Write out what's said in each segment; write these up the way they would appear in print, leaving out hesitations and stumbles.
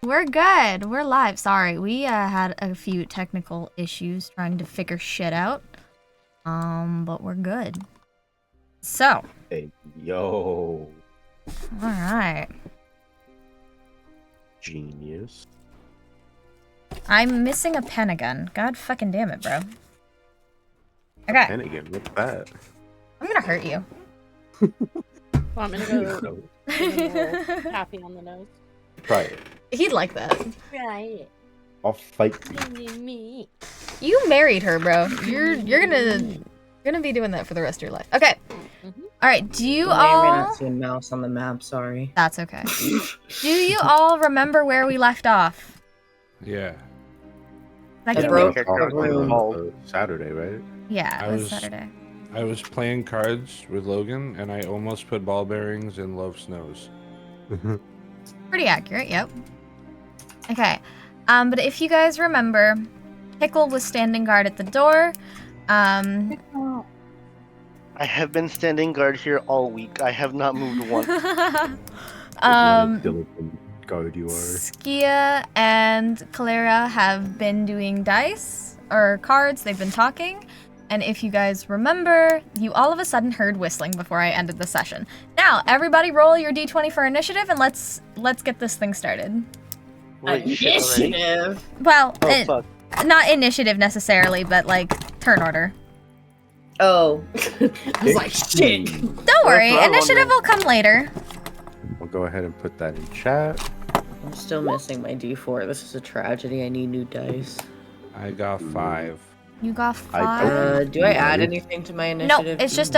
We're good. We're live. Sorry, we had a few technical issues trying to figure shit out. But we're good. So. Hey, yo. All right. Genius. I'm missing a pen again. God fucking damn it, bro. Okay. And again, what's that? I'm gonna hurt you. Well, I'm gonna go happy on the nose. Try it. He'd like that. Right. I'll fight Me. You married her, bro. You're gonna be doing that for the rest of your life. Okay. All right. Do you may or may all? not see a mouse on the map. Sorry. That's okay. Do you all remember where we left off? Yeah. That I give broke me... her room. Saturday, right? Yeah, it was I was- Saturday. I was playing cards with Logan, and I almost put ball bearings in Love Snows. Pretty accurate, yep. Okay. But if you guys remember, Pickle was standing guard at the door. I have been standing guard here all week. I have not moved once. What a diligent guard you are. Skia and Clara have been doing dice, or cards, they've been talking. And if you guys remember, you all of a sudden heard whistling before I ended the session. Now, everybody roll your d20 for initiative, and let's get this thing started. Wait, shit already? Initiative. Well, Oh, fuck. not initiative necessarily, but like turn order. Oh. I was like, shit. Don't worry, That's what I initiative wondered. will come later. I'll go ahead and put that in chat. I'm still missing my D4. This is a tragedy. I need new dice. I got 5. You got I 5. Do I add anything to my No, initiative? it's just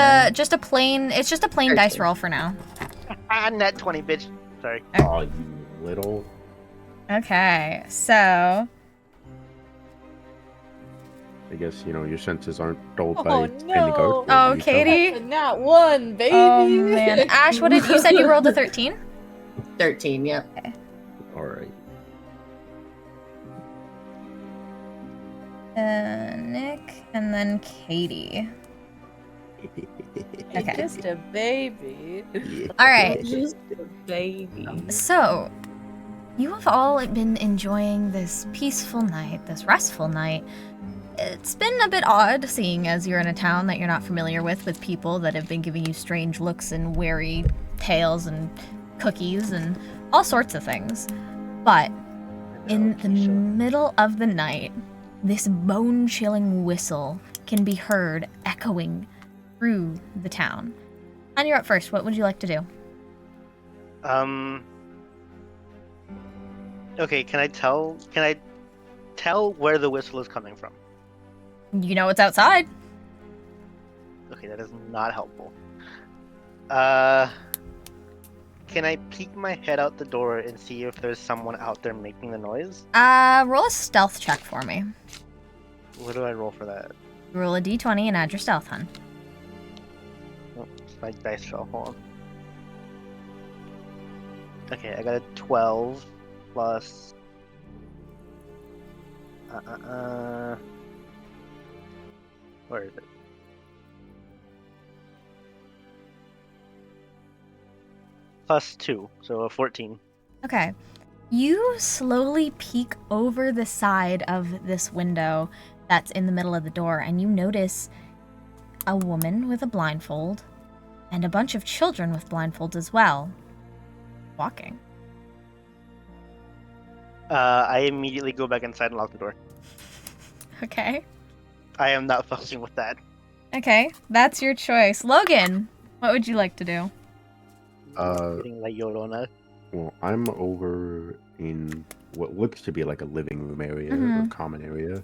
a plain dice 13. roll for now. Net 20, bitch. Sorry. Oh, you little. Okay, so I guess, your senses aren't dulled by Oh, standing no. guard. Oh, Katie. Not one, baby. oh man, Ash, what did you said you rolled a 13? 13, yep. Alright. Nick and then Katie. Okay. Just a baby. All right. Just a baby. So, you have all been enjoying this peaceful night, this restful night. It's been a bit odd seeing as you're in a town that you're not familiar with people that have been giving you strange looks and wary tales and cookies and all sorts of things. But in the middle of the night, this bone-chilling whistle can be heard echoing through the town. And you're up first. What would you like to do? Okay, can I tell where the whistle is coming from? You know it's outside. Okay, that is not helpful. Can I peek my head out the door and see if there's someone out there making the noise? Roll a stealth check for me. What do I roll for that? Roll a d20 and add your stealth, hun. Oh, it's my dice roll. Hold on. Okay, I got a 12 plus. Where is it? Plus 2, so a 14. Okay. You slowly peek over the side of this window that's in the middle of the door, and you notice a woman with a blindfold and a bunch of children with blindfolds as well, walking. I immediately go back inside and lock the door. Okay. I am not fucking with that. Okay, that's your choice. Logan, what would you like to do? Getting La Llorona. Well, I'm over in what looks to be like a living room area or Mhm. common area.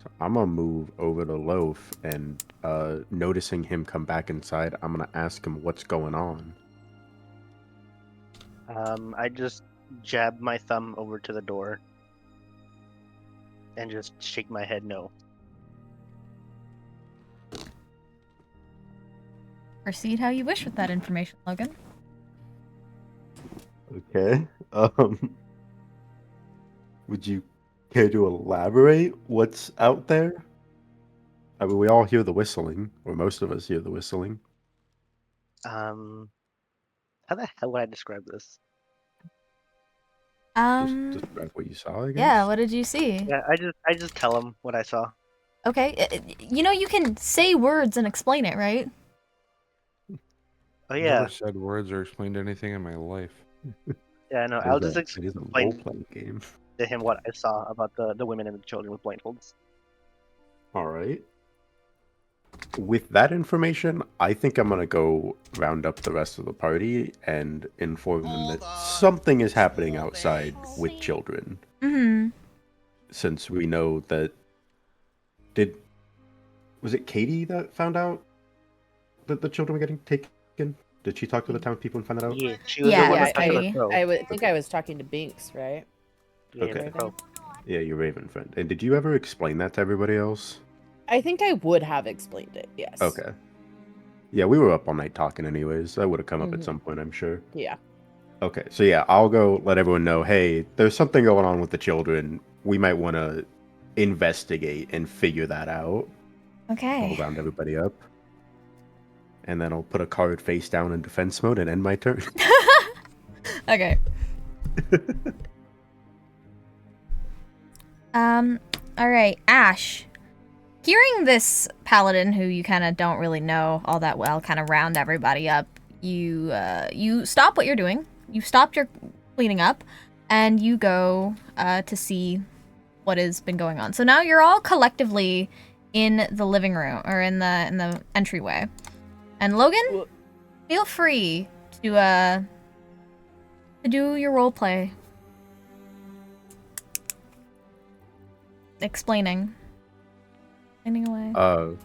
So I'm gonna move over to Loaf and noticing him come back inside, I'm gonna ask him what's going on. I just jab my thumb over to the door and just shake my head no. Proceed how you wish with that information, Logan. Okay. Would you care to elaborate what's out there? I mean, we all hear the whistling, or most of us hear the whistling. How the hell would I describe this? Describe what you saw, I guess. Yeah, what did you see? Yeah, I just tell him what I saw. Okay, you know you can say words and explain it, right? Oh I've yeah, never said words or explained anything in my life. yeah. No, I'll just It is a explain role-playing game. to him what I saw about the women and the children with blindfolds. All right. With that information, I think I'm gonna go round up the rest of the party and inform them that something is happening outside with children. Mm-hmm. Since we know that was it Katie that found out that the children were getting taken? Did she talk to the town people and find that out? Yeah, she was Yeah, the one it that was talked to the Katie. crow. I think Okay. I was talking to Binks, right? Yeah, Okay. the crow. Yeah, your Raven friend. And did you ever explain that to everybody else? I think I would have explained it. Yes. Okay. Yeah, we were up all night talking anyways. That would have come up at Mhm. some point, I'm sure. Yeah. Okay, so yeah, I'll go let everyone know, hey, there's something going on with the children. We might want to investigate and figure that out. I'll Okay. round everybody up. And then I'll put a card face down in defense mode and end my turn. Okay. All right, Ash. Hearing this paladin, who you kind of don't really know all that well, kind of round everybody up, you stop what you're doing. You stopped your cleaning up, and you go to see what has been going on. So now you're all collectively in the living room or in the entryway. And Logan, feel free to do your role play. Explaining away.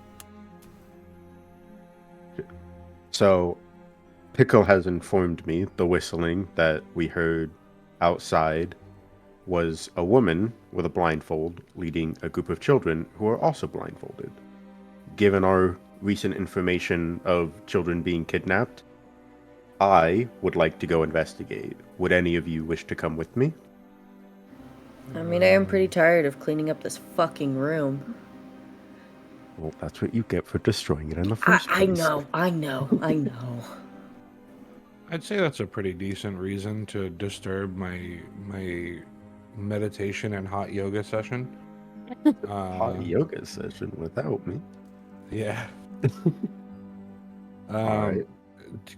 So Pickle has informed me the whistling that we heard outside was a woman with a blindfold leading a group of children who are also blindfolded. Given our recent information of children being kidnapped, I would like to go investigate. Would any of you wish to come with me? I mean, I am pretty tired of cleaning up this fucking room. Well, that's what you get for destroying it in the first place. I know. I'd say that's a pretty decent reason to disturb my meditation and hot yoga session. Hot yoga session without me. Yeah. Alright.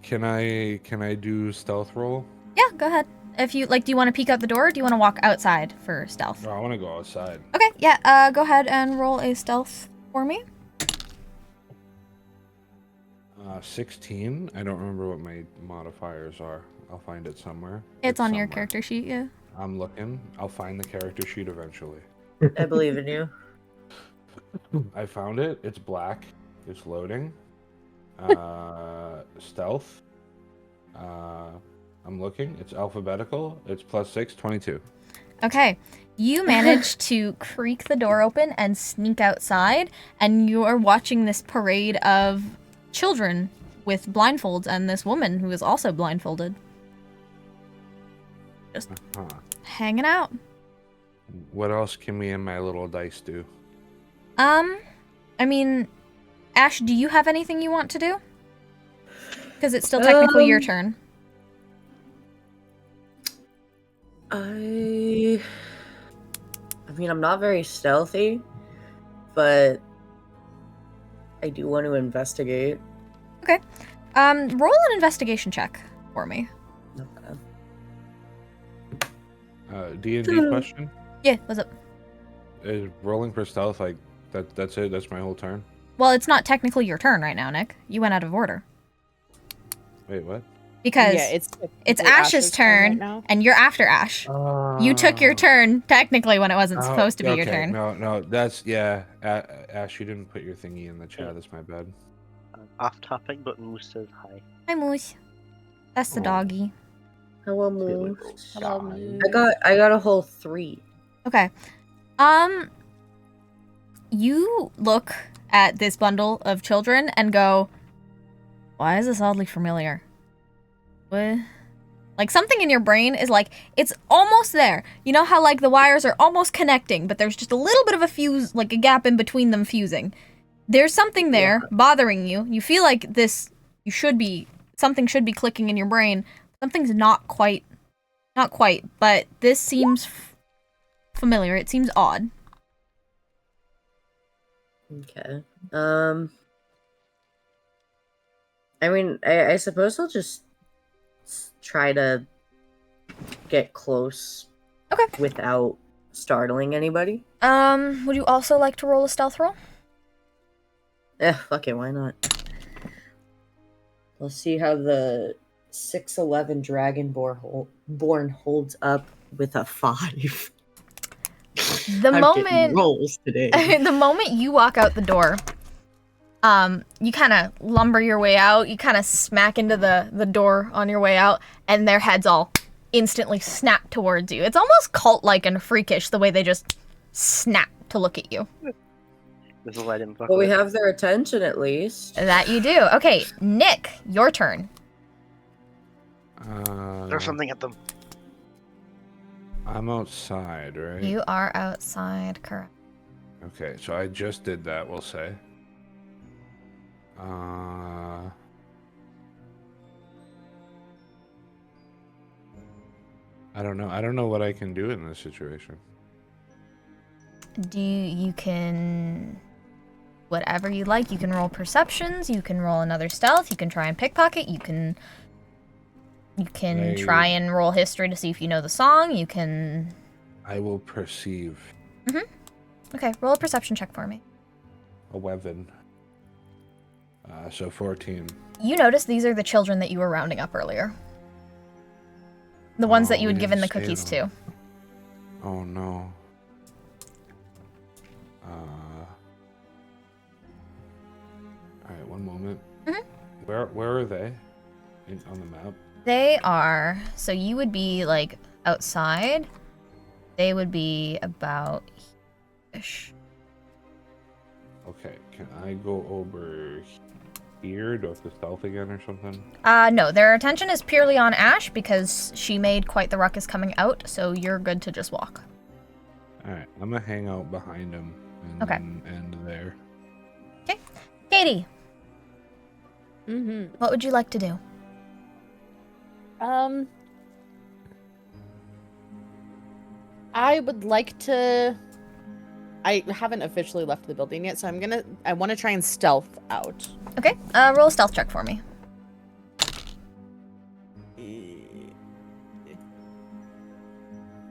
Can I do stealth roll? Yeah, go ahead. If you like, do you want to peek out the door or do you want to walk outside for stealth? No, I want to go outside. Okay, yeah, go ahead and roll a stealth for me. 16. I don't remember what my modifiers are. I'll find it somewhere. It's on your somewhere. character sheet, yeah. I'm looking. I'll find the character sheet eventually. I believe in you. I found it. It's black. It's loading. Stealth. I'm looking. It's alphabetical. It's +6, 22. Okay, you manage to creak the door open and sneak outside, and you're watching this parade of children with blindfolds and this woman who is also blindfolded. Just hanging out. What else can me and my little dice do? I mean, Ash, do you have anything you want to do? Because it's still technically your turn. I mean, I'm not very stealthy, but I do want to investigate. Okay. Roll an investigation check for me. Okay. D&D question? Yeah, what's up? Is rolling for stealth like that's it? That's my whole turn? Well, it's not technically your turn right now, Nick. You went out of order. Wait, what? Because Yeah, it's it's technically Ash's turn, right now. and you're after Ash. You took your turn technically when it wasn't Oh, supposed to be your okay. turn. No, that's, yeah. Ash, you didn't put your thingy in the chat. That's my bad. Off topic, but Moose says hi. Hi, Moose. That's the Oh. doggy. Hello, Feel like Moose. a Hello, guy. Moose. I got a whole 3. Okay. You look at this bundle of children and go, why is this oddly familiar? What? Like, something in your brain is like, it's almost there. You know how, like, the wires are almost connecting, but there's just a little bit of a fuse, like a gap in between them fusing. There's something there bothering you. You feel like something should be clicking in your brain. Something's not quite Not quite, but this seems familiar. It seems odd. Okay. I mean, I suppose I'll just try to get close. Okay. Without startling anybody. Would you also like to roll a stealth roll? Fuck it, why not? Let's see how the 6'11 Dragonborn holds up with a 5. The I'm moment getting rolls today. the moment you walk out the door, you kind of lumber your way out. You kind of smack into the door on your way out, and their heads all instantly snap towards you. It's almost cult-like and freakish the way they just snap to look at you. This is why I didn't fuck Well, we with it. have their attention at least. That you do. Okay, Nick, your turn. Throw something at them. I'm outside, right? You are outside, correct. Okay, so I just did that, we'll say. I don't know. I don't know what I can do in this situation. You can... Whatever you like. You can roll perceptions, you can roll another stealth, you can try and pickpocket, you can try and roll history to see if you know the song, you can... I will perceive. Okay, roll a perception check for me. 11. So 14. You notice these are the children that you were rounding up earlier. The ones that you we had given the didn't say cookies them. to. Oh no. Alright, one moment. Where are they? On the map? They are... So you would be, like, outside. They would be about... ish. Okay, can I go over here? Do I have to stealth again or something? No, their attention is purely on Ash because she made quite the ruckus coming out, so you're good to just walk. Alright, I'm gonna hang out behind him and Okay. then end there. Okay. Katie, Mm-hmm. what would you like to do? I would like to... I haven't officially left the building yet, so I want to try and stealth out. Okay, roll a stealth check for me.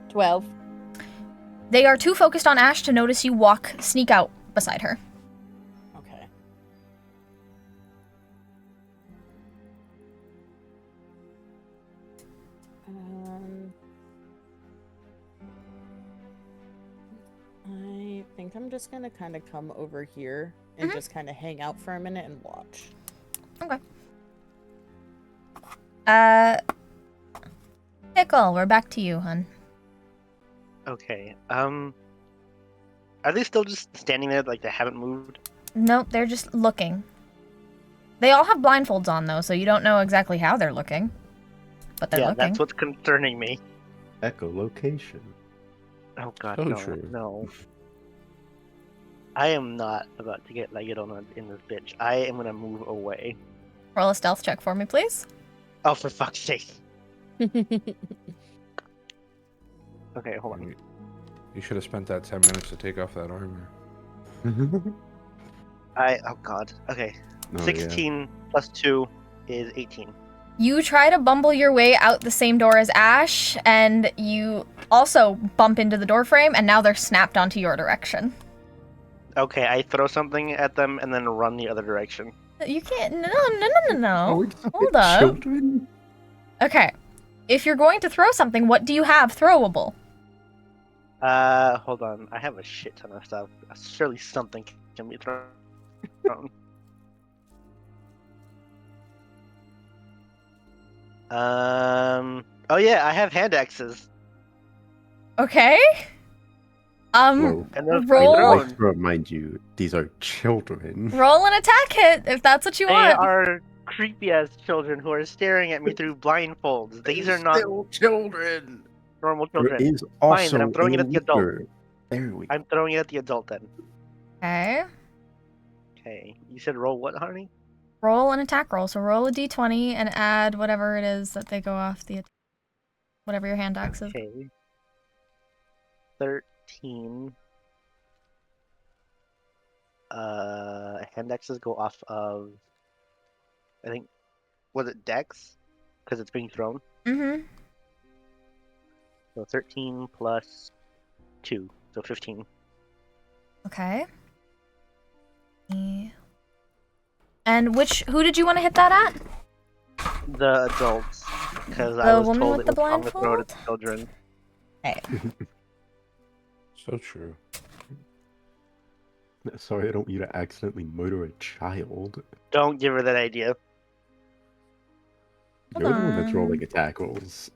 12. They are too focused on Ash to notice you sneak out beside her. Okay. I think I'm just gonna kind of come over here and just kind of hang out for a minute and watch. Okay. Pickle, we're back to you, hun. Okay. Are they still just standing there like they haven't moved? Nope, they're just looking. They all have blindfolds on, though, so you don't know exactly how they're looking. But they're Yeah, looking. that's what's concerning me. Echolocation. Oh god, So no, true. no. I am not about to get legged on in this bitch. I am gonna move away. Roll a stealth check for me, please. Oh, for fuck's sake. Okay, hold on. You should have spent that 10 minutes to take off that armor. Oh god. Okay. Oh, yeah. 16 plus 2 is 18. You try to bumble your way out the same door as Ash, and you also bump into the doorframe, and now they're snapped onto your direction. Okay, I throw something at them and then run the other direction. You can't. No. Are we just Hold up. children? Okay. If you're going to throw something, what do you have throwable? Hold on. I have a shit ton of stuff. Surely something can be thrown. Oh yeah, I have hand axes. Okay. Whoa. And those Roll. are I'd thrown. like to remind you, these are children. Roll an attack hit if that's what you They want. are creepy ass children who are staring at me through blindfolds. These are not still children. normal There children. is Fine, also then I'm throwing it at the adult. leader. There we go. I'm throwing it at the adult then. Okay. Okay. You said roll what, honey? Roll an attack roll. So roll a d20 and add whatever it is that they go off the. Whatever your hand axe is. Okay. 13. Hand axes go off of, I think, was it dex? Because it's being thrown. Mm-hmm. So 13 plus 2, so 15. Okay. And who did you want to hit that at? The adults, because I The was woman told with it the was on the throat of blindfold? the children. Hey. So true. Sorry, I don't want you to accidentally murder a child. Don't give her that idea. You're the one that's on. rolling attack rolls.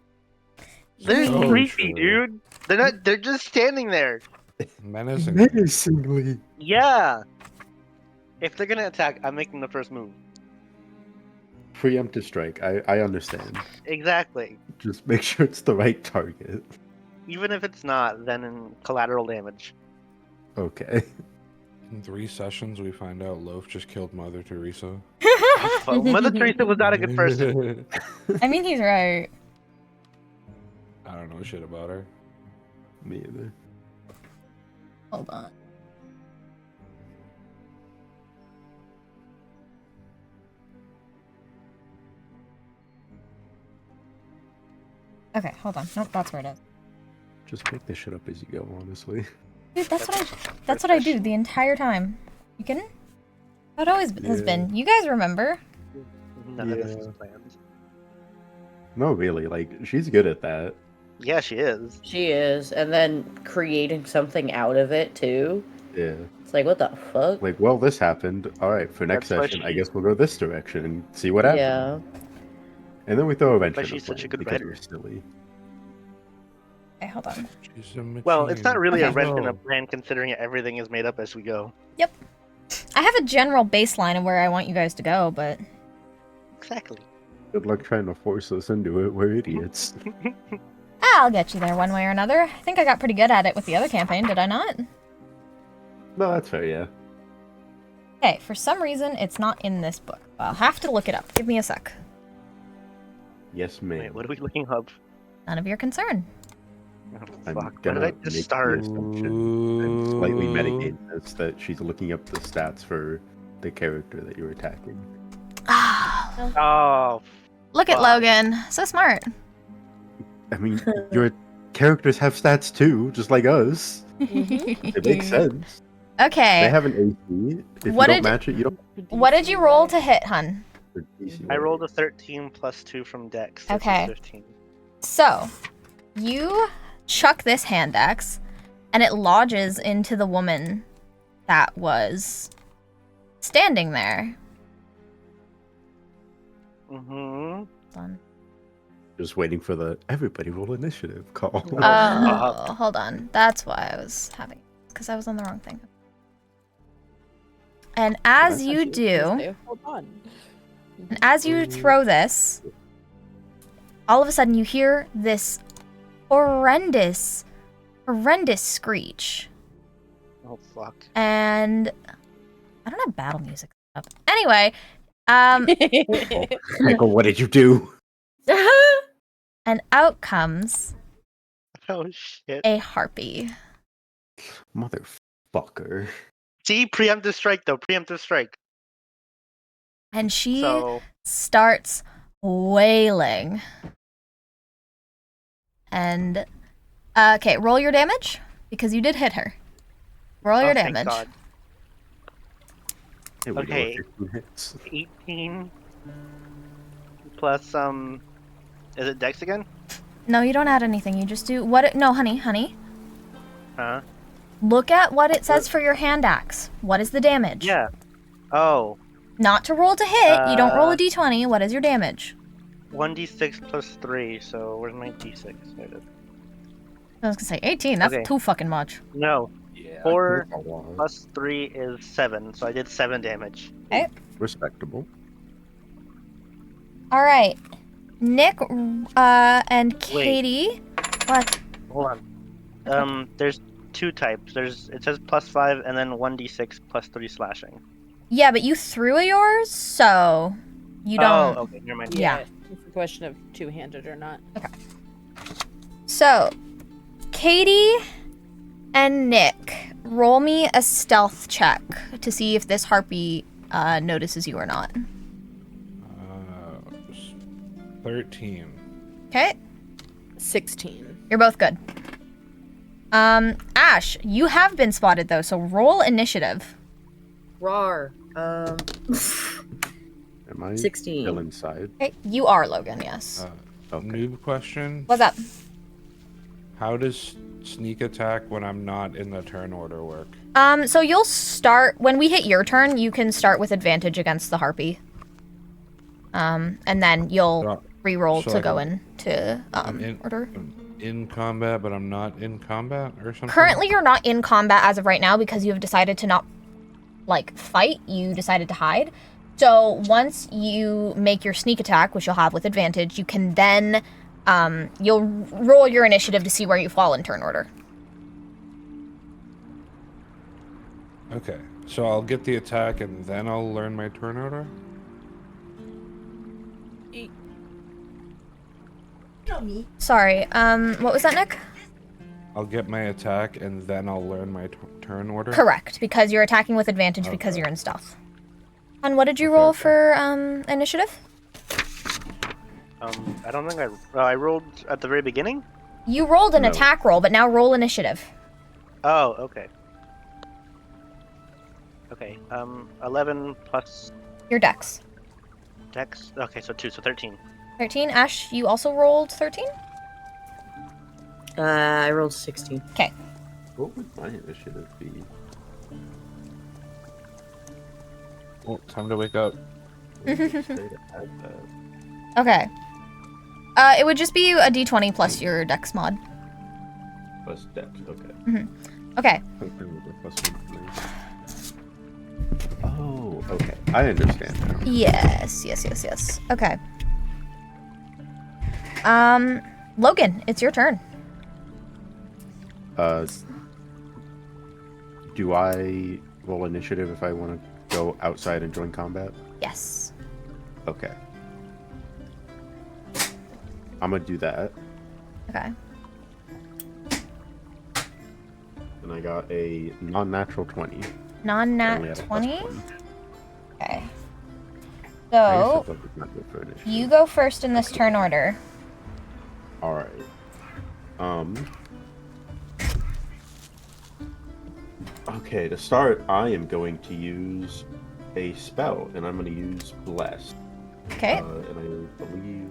They're So creepy, true. dude. They're not. They're just standing there. Menacing. Menacingly. Yeah. If they're gonna attack, I'm making the first move. Preemptive strike. I understand. Exactly. Just make sure it's the right target. Even if it's not, then in collateral damage. Okay. In 3 sessions, we find out Loaf just killed Mother Teresa. Well, Mother Teresa was not a good person. I mean, he's right. I don't know shit about her. Me either. Hold on. Okay, hold on. Nope, that's where it is. Just make this shit up as you go, honestly. Dude, that's what I do the entire time. You kidding? How it always has been. You guys remember. None of this is Yeah. planned. No, really, like, she's good at that. Yeah, she is. She is, and then creating something out of it too. Yeah. It's like, what the fuck? Like, well, this happened. Alright, for next That's why session, I she- guess we'll go this direction and see what happens. Yeah. And then we throw a wrench But in the she's such a plan good because writer. we're silly. Okay, hold on. She's a Well, it's not really a Okay. wrench in a Oh. plan, considering everything is made up as we go. I have a general baseline of where I want you guys to go, but Exactly. Good luck trying to force us into it. We're idiots. I'll get you there one way or another. I think I got pretty good at it with the other campaign, did I not? No, that's fair, yeah. Okay, for some reason, it's not in this book. I'll have to look it up. Give me a sec. Yes, ma'am. Wait, what are we looking up? None of your concern. Oh, I'm fuck. What gonna did I make just the start? assumption and slightly mitigate this that she's looking up the stats for the character that you're attacking. Ah, Oh, look at Fuck. Logan. So smart. I mean, your characters have stats too, just like us. It makes sense. They Okay, have an AC. If What you did- don't match it, you don't. what did you roll to hit, hun? for DC I roll. rolled a 13 plus 2 from Dex. This is Okay. 15. So, you chuck this hand axe, and it lodges into the woman that was standing there. Mm-hmm. Hold on. Just waiting for the everybody roll initiative call. Oh, hold on. That's why I was having, because I was on the wrong thing. And as you do, Hold on. and as you throw this, all of a sudden you hear this horrendous screech. Oh, fuck. And I don't have battle music up. Anyway, Michael, what did you do? and out comes Oh, shit. a harpy. Motherfucker. See, preemptive strike, though. Preemptive strike. And she So, starts wailing. And okay, roll your damage because you did hit her. Roll your oh, thank damage. God. Here we Okay. go. 15 hits. 18 plus, is it Dex again? No, you don't add anything. You just do what? No, honey. Huh? Look at what it says for your hand axe. What is the damage? Yeah. Oh, Not to roll to hit. You don't roll a Uh, d20. What is your damage? 1d6 plus 3, so where's my d6? There it is. I was gonna say 18. That's Okay. too fucking much. No, Yeah. 4 a lot. plus 3 is 7, so I did 7 damage. Respectable. All right, Nick, and Katie. What? Hold on. There's 2 types. It says plus 5 and then 1d6 plus 3 slashing. Yeah, but you threw yours, so you don't. Oh, okay, never mind. Yeah. It's a question of two-handed or not. So, Katie and Nick, roll me a stealth check to see if this harpy notices you or not. 13. Okay, 16. you're both good. Ash, you have been spotted though, so roll initiative. Rar. Am I 16. still inside? Okay, you are Logan, yes. Okay. Noob question. What's up? How does sneak attack when I'm not in the turn order work? So you'll start, when we hit your turn, you can start with advantage against the harpy. And then you'll So- re-roll so to I go can- into I'm order. in combat, but I'm not in combat or something? Currently, you're not in combat as of right now because you have decided to not, like, fight. You decided to hide. So once you make your sneak attack, which you'll have with advantage, you can then, you'll roll your initiative to see where you fall in turn order. Okay, so I'll get the attack and then I'll learn my turn order? Sorry, what was that, Nick? I'll get my attack and then I'll learn my turn order? Correct, because you're attacking with advantage because Okay. you're in stealth. And what did you Okay, roll okay. for initiative? I don't think I rolled at the very beginning. You rolled an No. attack roll, but now roll initiative. Oh, okay. Okay. 11 plus Your dex. dex. Okay, so 2, so 13. 13. Ash, you also rolled 13? I rolled 16. Okay. What would my initiative be? Oh, time to wake up. What would it say to add that? Okay. It would just be a d20 plus your dex mod. Plus dex, okay. Okay. Plus 1. Oh, okay. I understand now. Yes. Okay. Logan, it's your turn. Do I roll initiative if I want to go outside and join combat? Yes. Okay. I'm gonna do that. Okay. And I got a non-natural 20. I only Non-nat had a plus 20? 20. Okay. I guess I So, thought it's not good for initiative. you go first in this turn order. Alright. Okay, to start, I am going to use a spell, and I'm going to use Bless. Okay. And I believe...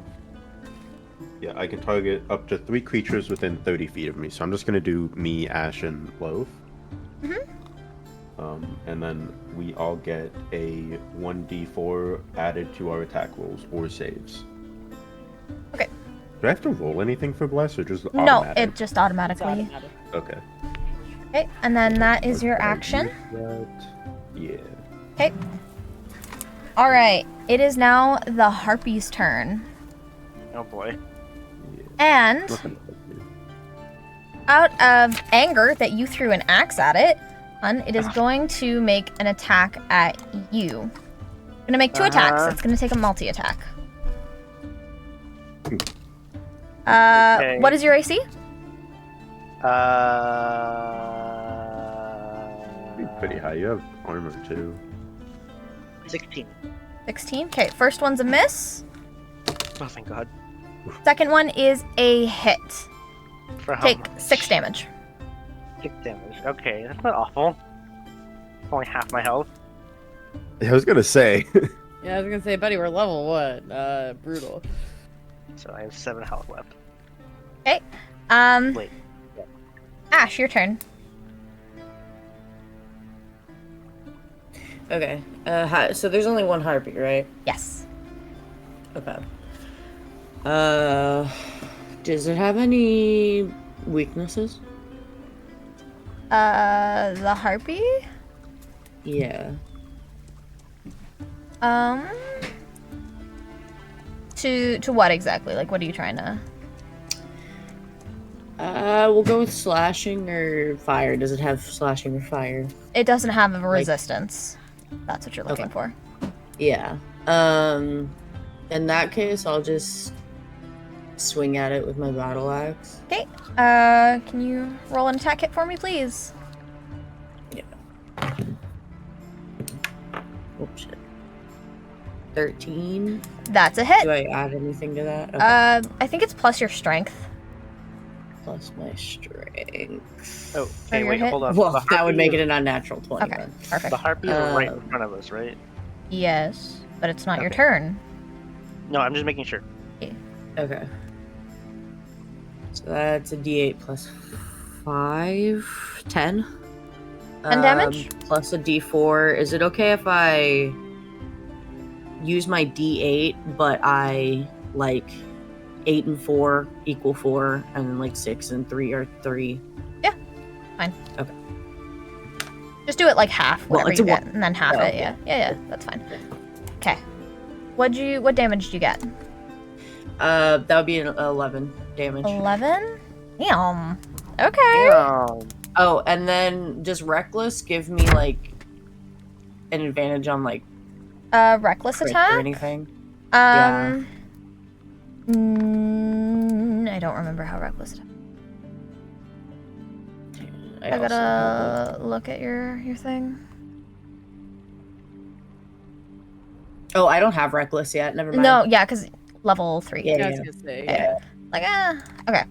Yeah, I can target up to 3 creatures within 30 feet of me, so I'm just going to do me, Ash, and Loaf. And then we all get a 1d4 added to our attack rolls or saves. Okay. Do I have to roll anything for Bless, or just No, automatic? it just It's automatically. automatic. Okay. Okay, and then that is your Okay, action. use that. Yeah. Okay. All right. It is now the harpy's turn, Oh boy. and Nothing to do. out of anger that you threw an axe at it, it is going to make an attack at you. Gonna make 2 attacks. It's gonna take a multi-attack. Okay. What is your AC? Pretty high. You have armor too. 16. 16. Okay, first one's a miss. Oh, thank God. Second one is a hit. For how Take much? 6 damage. 6 damage. Okay, that's not awful. It's only half my health. I was gonna say. Yeah, I was gonna say, buddy, we're level what? Brutal. So I have 7 health left. Okay. Wait. Ash, your turn. Okay. So there's only one harpy, right? Yes. Okay. Does it have any weaknesses? The harpy? Yeah. To what exactly? Like, what are you trying to? We'll go with slashing or fire. Does it have slashing or fire? It doesn't have a resistance. That's what you're looking Okay. for. Yeah. In that case, I'll just swing at it with my battle axe. Okay. Can you roll an attack hit for me, please? Oh shit. 13. That's a hit. Do I add anything to that? Okay. I think it's plus your strength. Plus my strength. Oh, For okay, your wait, hit? hold on. Well, The that would make it harpy an unnatural 20 Okay, then. perfect. The harpy is right in Um, front of us, right? Yes, but it's not your Okay. turn. No, I'm just making sure. Okay. So that's a d8 plus 5, 10. 10 damage? Plus a d4. Is it okay if I use my d8, but I like 8 and 4 equal 4, and then like 6 and 3 are 3? Just do it like half, Well, whatever it's you a get, one. and then half Oh, it. Yeah, that's fine. Okay. What damage did you get? That would be an 11 damage. 11? Damn. Okay. Damn. Oh, and then does reckless give me like an advantage on like Reckless crit attack? or anything? I don't remember how reckless attack. I also gotta look at your thing. Oh, I don't have reckless yet. Never mind. No, yeah, because level 3. Yeah, I was yeah. gonna say. Yeah. Like, okay.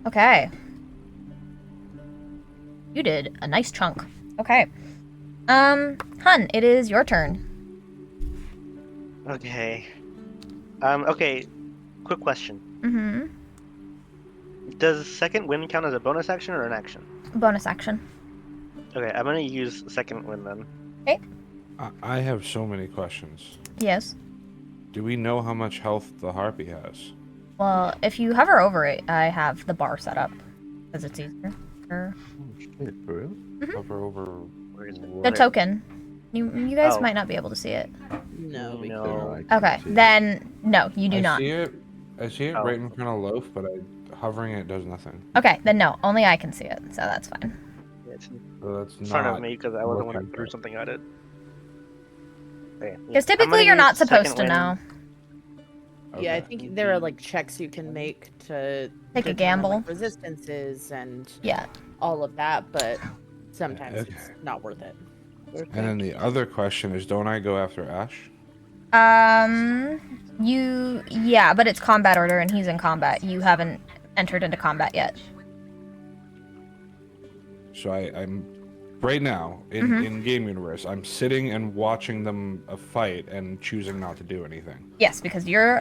Okay. You did a nice chunk. Okay. Hun, it is your turn. Okay. Okay. Quick question. Mm-hmm. Does second wind count as a bonus action or an action? Bonus action. Okay, I'm gonna use second wind then. I have so many questions. Yes. Do we know how much health the harpy has? Well, if you hover over it, I have the bar set up because it's easier. For Oh shit, for real? Hover over Where is it? the what? token. You guys Oh. might not be able to see it. No, we No. So I can't Okay, see it. then no, you do I not. see it. I see it Oh. right in front of Loaf, but hovering it does nothing. Okay, then no, only I can see it, so that's fine. It's in So that's front not of me because I was the one looking that threw for it. something at it. Okay, yeah. Because I'm typically gonna you're not use supposed second to wind. know. Yeah, I Okay. think there are like checks you can make to Take a determine, gamble. like, resistances and Yeah. all of that, but sometimes Okay. it's not worth it. And then the other question is, don't I go after Ash? Yeah, but it's combat order and he's in combat. You haven't entered into combat yet. So I'm right now in game universe. I'm sitting and watching them fight and choosing not to do anything. Yes, because you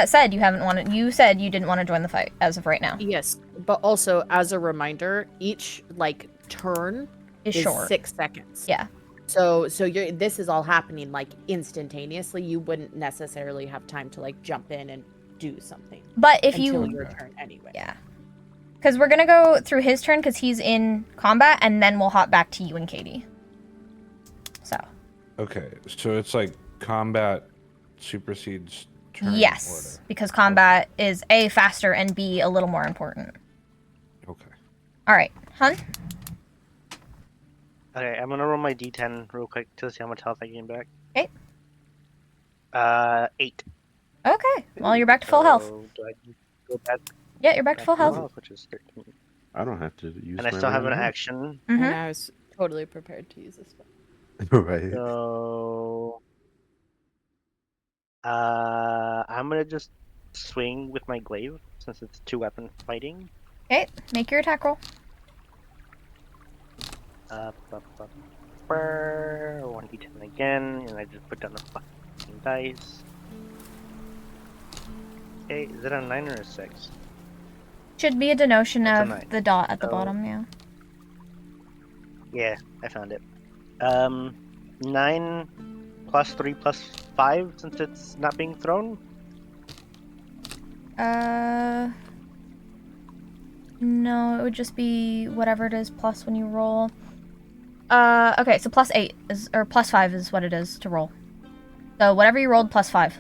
said you said you didn't want to join the fight as of right now. Yes, but also as a reminder, each like turn It's is short. 6 seconds. Yeah. So this is all happening like instantaneously. You wouldn't necessarily have time to like jump in and do something But if until you your turn anyway. Yeah. Because we're gonna go through his turn because he's in combat, and then we'll hop back to you and Katie. So. Okay, so it's like combat supersedes turn Yes, because combat is A, faster, and B, a little more important. order. Okay. Alright, Hun? Okay, I'm gonna roll my d10 real quick to see how much health I gain back. Okay. 8. Okay, well, you're back to full health. So do I go back Yeah, you're back to full full health. which is 13. I don't have to use And I my still have an round action. Mm-hmm. And I was totally prepared to use this one. hand. Right. So I'm gonna just swing with my glaive since it's 2-weapon fighting. Okay, make your attack roll. 1d10 again, and I just put down the fucking dice. Okay, is it a 9 or a 6? Should be a denotion It's a of nine. the dot at the So- bottom, yeah. Yeah, I found it. 9 plus 3 plus 5 since it's not being thrown. No, it would just be whatever it is plus when you roll. Okay, so plus 8 is, or plus 5 is what it is to roll. So whatever you rolled, plus 5.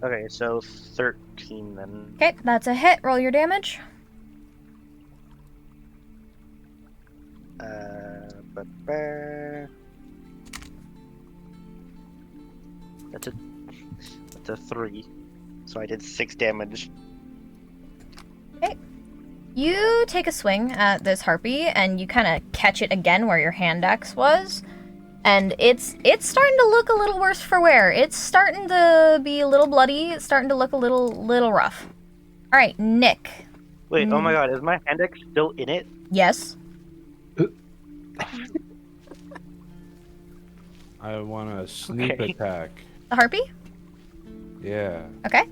Okay, so 13 then. Okay, that's a hit. Roll your damage. Ba-ba. That's a 3. So I did 6 damage. You take a swing at this harpy, and you kind of catch it again where your hand axe was, and it's starting to look a little worse for wear. It's starting to be a little bloody. It's starting to look a little rough. All right, Nick. Wait, oh my god, is my hand axe still in it? Yes. I want a sneak Okay. attack. The harpy. Yeah. Okay.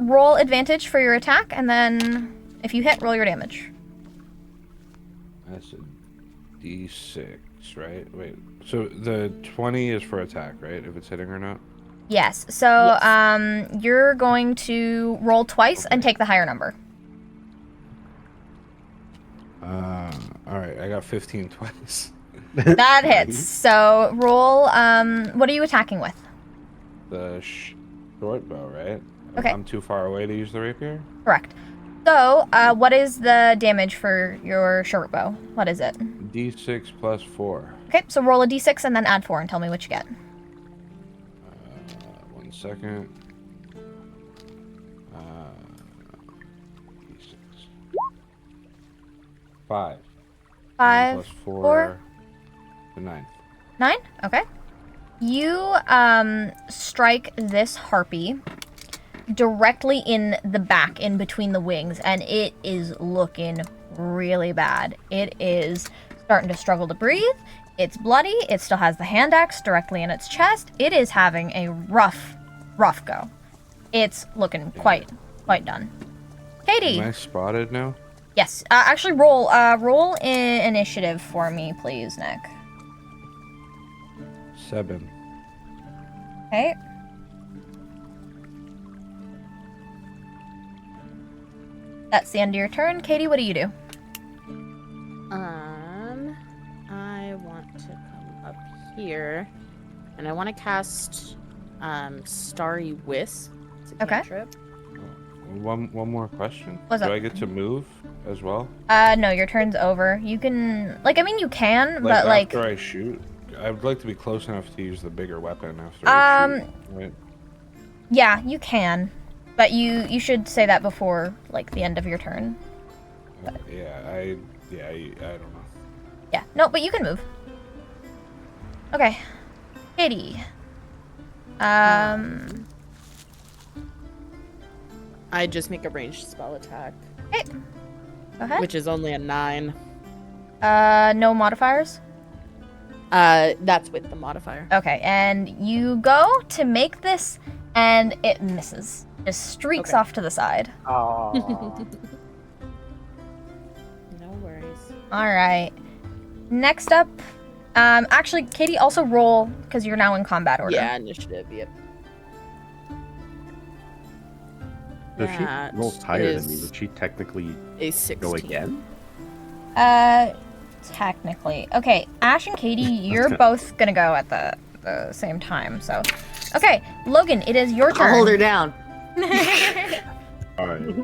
Roll advantage for your attack, and then if you hit, roll your damage. That's a D6, right? Wait. So the 20 is for attack, right? If it's hitting or not? Yes. So, you're going to roll twice and take the higher number. Alright, I got 15 twice. That hits. So, roll, what are you attacking with? The short bow, right? Okay. I'm too far away to use the rapier? Correct. So, what is the damage for your short bow? What is it? D6 plus 4. Okay, so roll a d6 and then add 4 and tell me what you get. 1 second. D6. 5. 5 plus 4. four. 9. 9? Okay. You, strike this harpy directly in the back, in between the wings, and it is looking really bad. It is starting to struggle to breathe. It's bloody. It still has the hand axe directly in its chest. It is having a rough go. It's looking quite done. Katie. Am I spotted now? Yes. Actually, roll initiative for me, please, Nick. 7. Okay. That's the end of your turn. Katie, what do you do? I want to come up here, and I want to cast Starry Wisp. It's a Okay. cantrip. One more question. What's Do up? I get to move as well? No, your turn's over. You can, you can, but after I shoot, I would like to be close enough to use the bigger weapon after I shoot. Right? yeah, you can, but you should say that before, the end of your turn. I don't know. Yeah, no, but you can move. Okay, Katie. I just make a ranged spell attack, Okay, go ahead. which is only a 9. No modifiers? That's with the modifier. Okay, and you go to make this, and it misses. Just streaks Okay. off to the side. Oh. No worries. Alright. Next up, actually, Katie, also roll, because you're now in combat order. Yeah, initiative. Yep. So if she That rolls higher than me, is would she technically a 16. go again? Technically. Okay, Ash and Katie, you're both gonna go at the same time, so. Okay, Logan, it is your turn. I'll hold her down. Alright.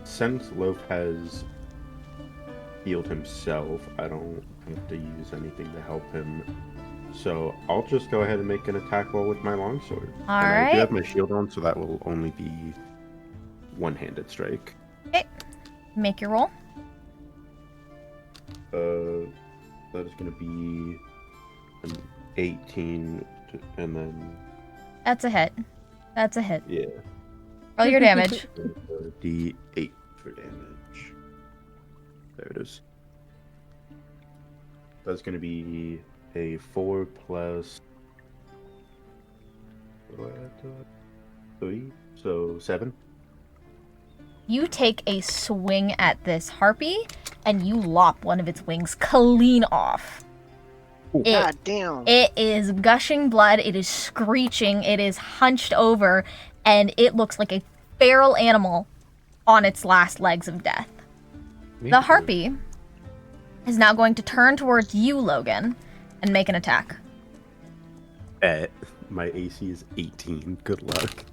Since Loaf has healed himself, I don't have to use anything to help him. So I'll just go ahead and make an attack roll with my longsword. And I Alright. do have my shield on, so that will only be one-handed strike. Okay, make your roll. That is going to be an 18, and then That's a hit. That's a hit. yeah, Roll your damage. D8 for damage. There it is. That's going to be a 4 plus 3, so 7. You take a swing at this harpy, and you lop one of its wings clean off. God damn. It is gushing blood, it is screeching, it is hunched over, and it looks like a feral animal on its last legs of death. The harpy is now going to turn towards you, Logan, and make an attack. My AC is 18. Good luck.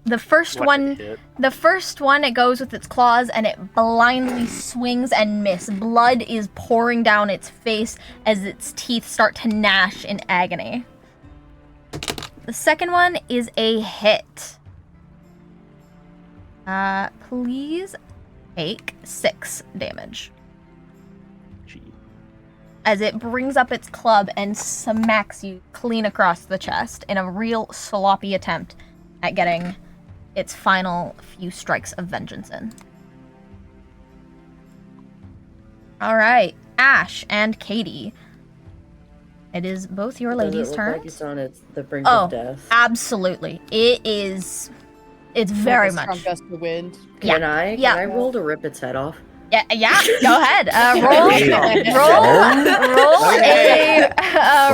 The first Watch one, it hit. the first one, it goes with its claws and it blindly swings and miss. Blood is pouring down its face as its teeth start to gnash in agony. The second one is a hit. Please take 6 damage Gee. as it brings up its club and smacks you clean across the chest in a real sloppy attempt at getting its final few strikes of vengeance in. Alright, Ash and Katie. It is both your ladies' Does it look turns. like it's on the brink Oh, of death? absolutely. It is. It's very Like a much. strong gust of wind. Yeah, Can I? yeah. Can I roll to rip its head off? Yeah, go ahead.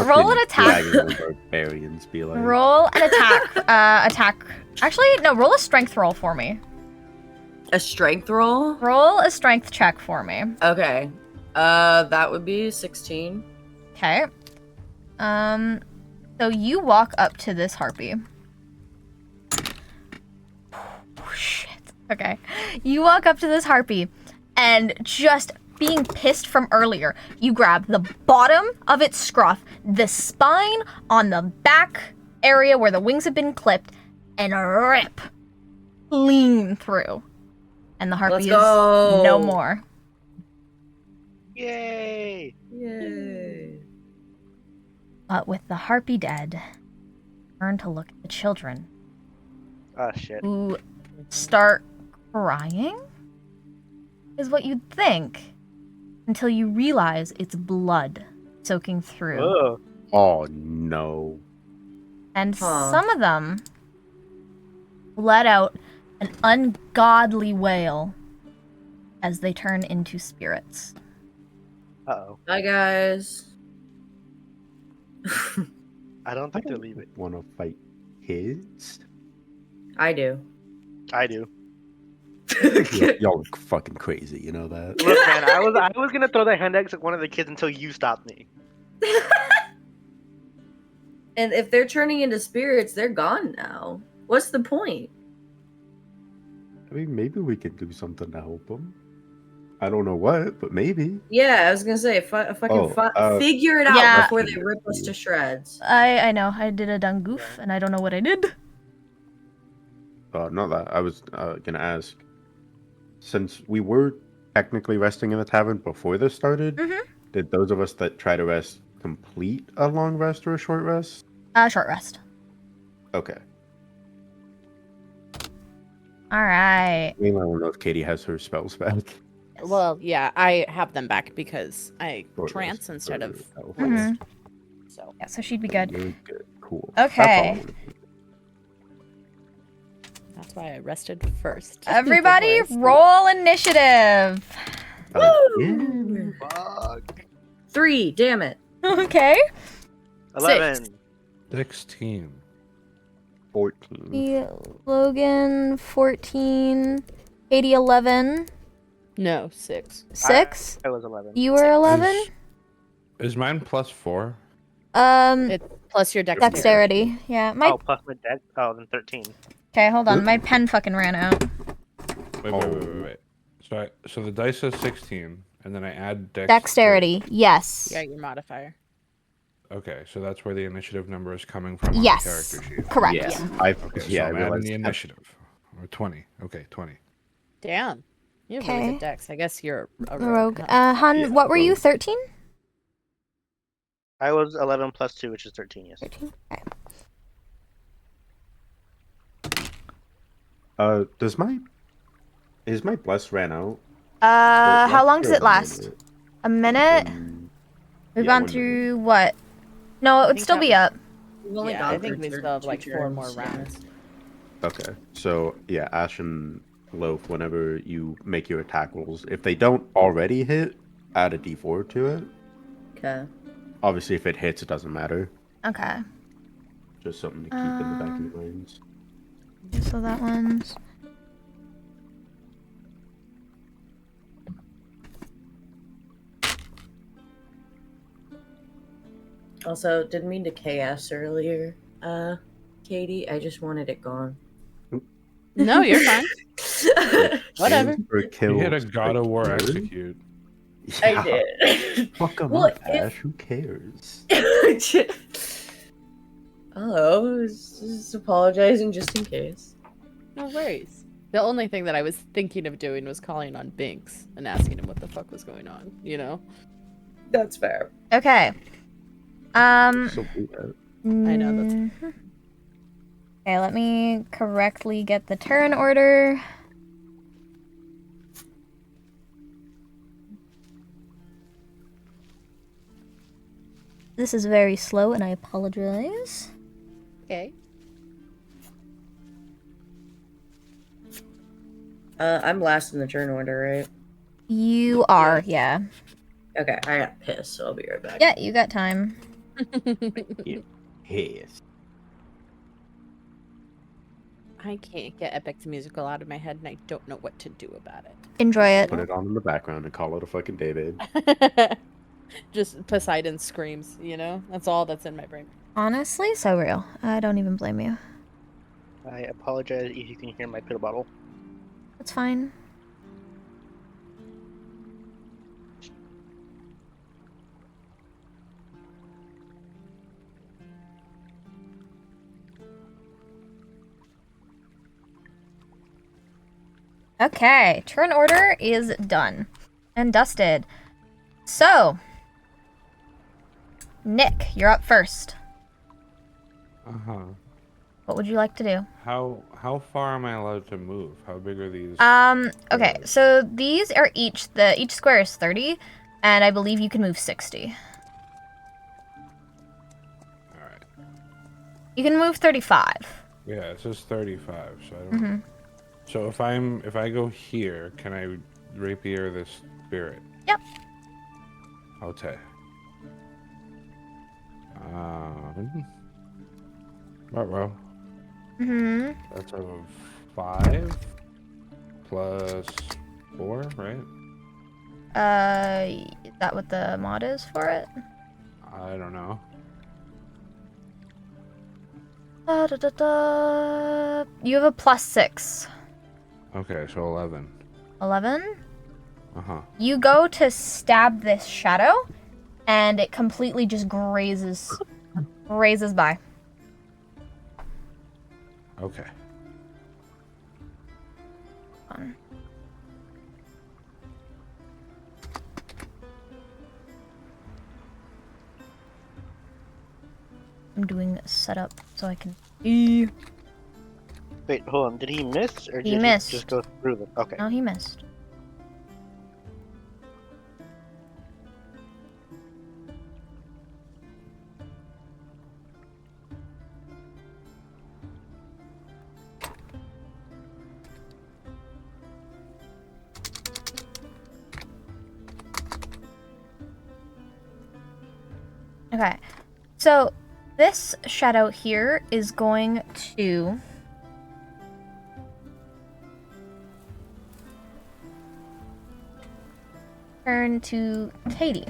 Roll an attack. Dragon and barbarians be like. Roll an attack. Actually, no. Roll a strength roll for me. A strength roll? Roll a strength check for me. Okay. That would be 16. Okay. So you walk up to this harpy. Oh, shit. Okay. You walk up to this harpy, and just being pissed from earlier, you grab the bottom of its scruff, the spine on the back area where the wings have been clipped, and rip clean through. And the harpy Let's is go. no more. Yay! Yay. But with the harpy dead, turn to look at the children, Oh shit. who start crying, is what you'd think, until you realize it's blood soaking through. Oh. Oh no. And Huh. some of them let out an ungodly wail as they turn into spirits. Uh-oh. Hi, guys. I don't think they'll leave it. Want to fight kids? I do. I do. Y'all look fucking crazy, you know that? Look, man, I was gonna throw the hand axe at one of the kids until you stopped me. And if they're turning into spirits, they're gone now. What's the point? I mean, maybe we could do something to help them. I don't know what, but maybe. Yeah, I was gonna say, figure it out Yeah. before they rip us to shreds. I know, I did a dumb goof, and I don't know what I did. Not that. I was gonna ask. Since we were technically resting in the tavern before this started, Mhm. did those of us that try to rest complete a long rest or a short rest? Short rest. Okay. Alright. I mean, I don't know if Katie has her spells back. Well, yeah, I have them back because I Short trance rest instead or of health Mhm. rest. so. Yeah, so she'd be good. Really good. Cool. Okay. That's all I wanted to do. That's why I rested first. Everybody, Before I roll initiative. Yeah. Fuck. 3, damn it. Okay. 11. 16. 14. Logan, 14. Katie, 11. No, 6. 6. I was 11. You were 11? Is mine +4? It's plus your dexterity. Dexterity. Yeah. Oh, plus my deck. Oh, then 13. Okay, hold on. My pen fucking ran out. Wait. So the dice says 16, and then I add Dexterity. Yes. Yeah, your modifier. Okay, so that's where the initiative number is coming from on Yes. the character sheet. Correct. Yeah. Okay, so Yeah, I I'm adding realized the that. initiative. Or 20. Okay, 20. Damn. You have really Okay. good dex. I guess you're a Rogue. rogue. Hun, Yeah, what were you? rogue. 13? I was 11 plus 2, which is 13, yes. 13. Okay. Is my bless ran out? How long does it last? A minute? We've Yeah, gone 1 minute. through what? No, it would think still that be was- up. We've only Yeah, gone I think through we still have two like 4 more turns, yeah. rounds. Okay, so yeah, Ash and Loaf, whenever you make your attack rolls, if they don't already hit, add a d4 to it. Okay. Obviously, if it hits, it doesn't matter. Okay. Just something to keep in the back of your minds. So that one's. Also, didn't mean to KS earlier, Katie. I just wanted it gone. No, you're fine. Whatever. Or You kill. hit a God of War execute. I did. Fuck 'em Well, up, Ash. Who cares? Hello, just apologizing just in case. No worries. The only thing that I was thinking of doing was calling on Binks and asking him what the fuck was going on, you know? That's fair. Okay. So do that. I know, that's- mhm. Okay, let me correctly get the turn order. This is very slow and I apologize. Okay. I'm last in the turn order, right? You are, yeah. Okay, I got pissed, so I'll be right back. Yeah, you got time. Yes. I can't get Epic's musical out of my head and I don't know what to do about Enjoy it. Put it on in the background and call it a fucking David. it. Just Poseidon screams, you know? That's all that's in my brain. Honestly, so real. I don't even blame you. I apologize if you can hear my pill bottle. That's fine. Okay, turn order is done and dusted. So, Nick, you're up first. Uh-huh. What would you like to do? How far am I allowed to move? How big are these? Okay, so these are each square is 30, and I believe you can move 60. Alright. You can move 35. Yeah, it says 35, so I don't Mm-hmm. So if I go here, can I rapier this spirit? Yep. Okay. Well, Mm-hmm. that's a 5 plus 4, right? Is that what the mod is for it? I don't know. You have a +6. Okay, so 11. 11? Uh-huh. You go to stab this shadow, and it completely just grazes by. Okay. I'm doing a setup so I can see. Wait, hold on. Did he miss or He did missed. he just go through them? Okay. No, he missed. Okay, so this shadow here is going to turn to Katie.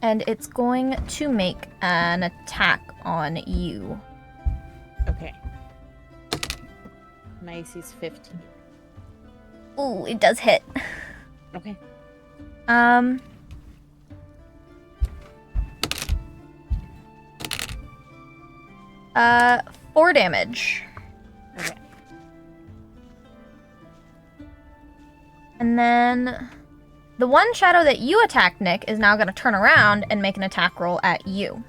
And it's going to make an attack on you. Okay. My AC's 15. Ooh, it does hit. Okay. 4 damage. Okay. And then the one shadow that you attacked, Nick, is now going to turn around and make an attack roll at you.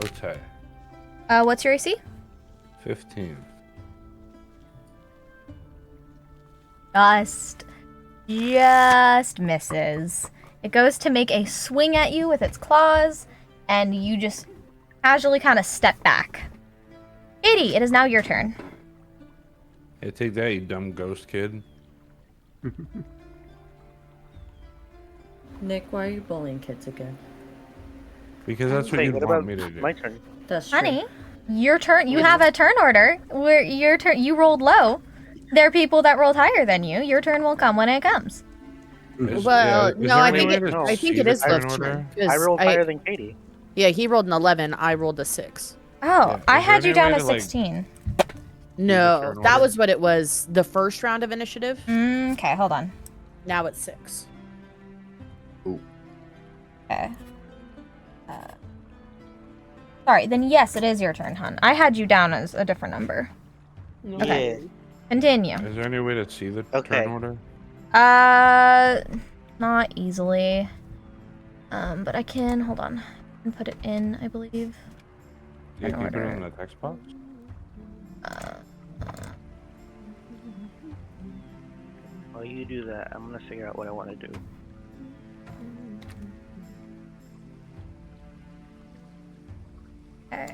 Okay. What's your AC? 15. Just misses. It goes to make a swing at you with its claws, and you just casually kind of step back. Katie, it is now your turn. Hey, take that, you dumb ghost kid. Nick, why are you bullying kids again? Because that's what Wait, you what want about me to do. my turn? That's true. Honey, your turn. You have a turn order. Where your turn. You rolled low. There are people that rolled higher than you. Your turn will come when it comes. Well, is no, there I any think way it, to I think see it the is turn Love's order? turn. 'cause I rolled higher than Katie. Yeah, he rolled an 11. I rolled a 6. Oh, Is I there had you any down way to to, like- 16. No, turn that order? was what it was. The first round of initiative. Okay, hold on. Now it's 6. Okay. Sorry, then yes, it is your turn, hon. I had you down as a different number. Yeah. Continue. Is there any way to see the Okay. turn order? Not easily. But I can, hold on. I can put it in, I believe. Yeah, In can you put it order. in the text box? While you do that, I'm gonna figure out what I want to do. Okay.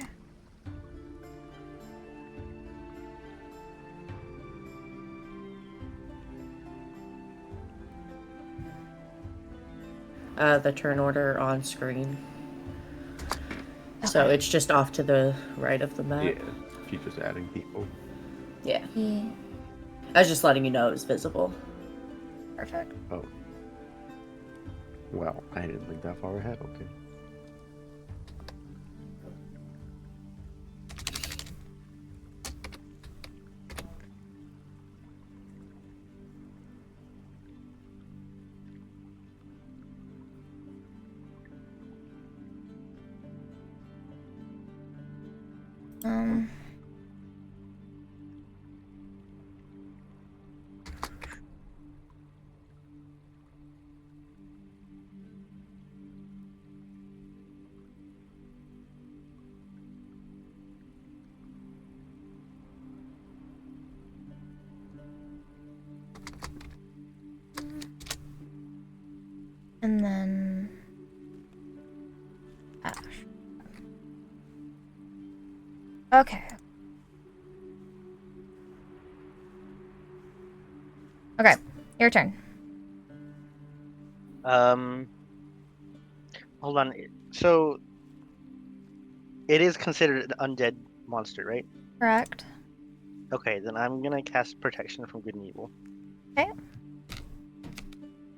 The turn order on screen. So Okay. it's just off to the right of the map. Yeah, she's just adding people. Yeah. Yeah. I was just letting you know it was visible. Perfect. Oh. Well, I didn't think that far ahead. Okay. Um. And then Ash. Okay. Okay, your turn. Hold on. So it is considered an undead monster, right? Correct. Okay, then I'm gonna cast protection from good and evil.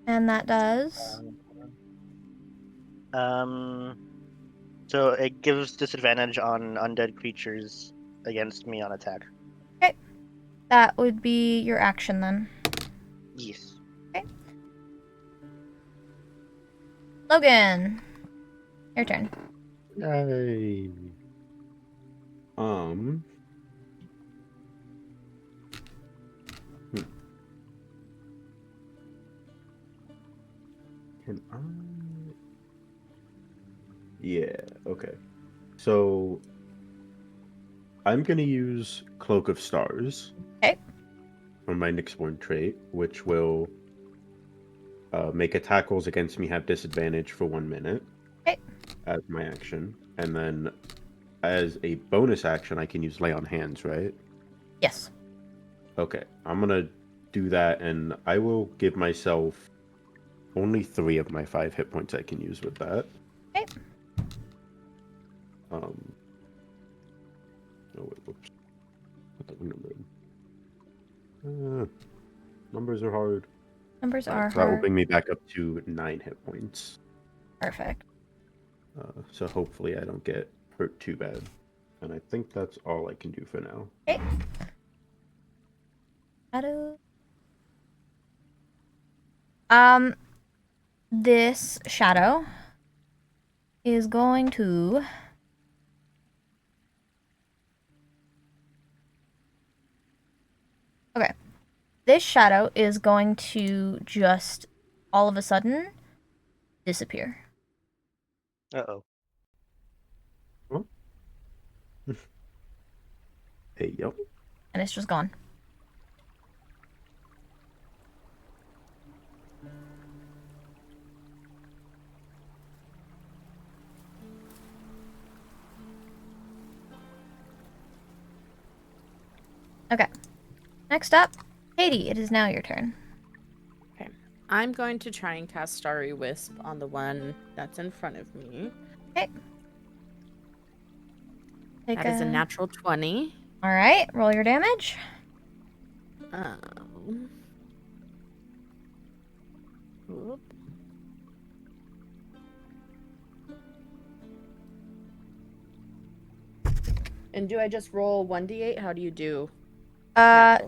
And that does. So it gives disadvantage on undead creatures against me on attack. That would be your action then. Yes. Logan. Your turn. Yay. Hmm. Can I? Yeah, okay. So I'm gonna use Cloak of Stars. Okay. For my Nyxborn trait, which will make attack rolls against me have disadvantage for 1 minute. Okay. As my action. And then as a bonus action, I can use Lay on Hands, right? Yes. Okay, I'm gonna do that, and I will give myself only 3 of my 5 hit points I can use with that. Okay. Oh wait, whoops. Put that number in. Numbers are hard. Numbers Alright, are so that will hard. bring me back up to 9 hit points. Perfect. So hopefully I don't get hurt too bad. And I think that's all I can do for now. Okay. Shadow. This shadow is going to Okay. This shadow is going to just all of a sudden disappear. Uh-oh. Huh? Hey, yo. And it's just gone. Okay. Next up, Katie, it is now your turn. Okay. I'm going to try and cast Starry Wisp on the one that's in front of me. Okay. That is a natural 20. All right, roll your damage. Whoop. And do I just roll 1d8? How do you do? Nat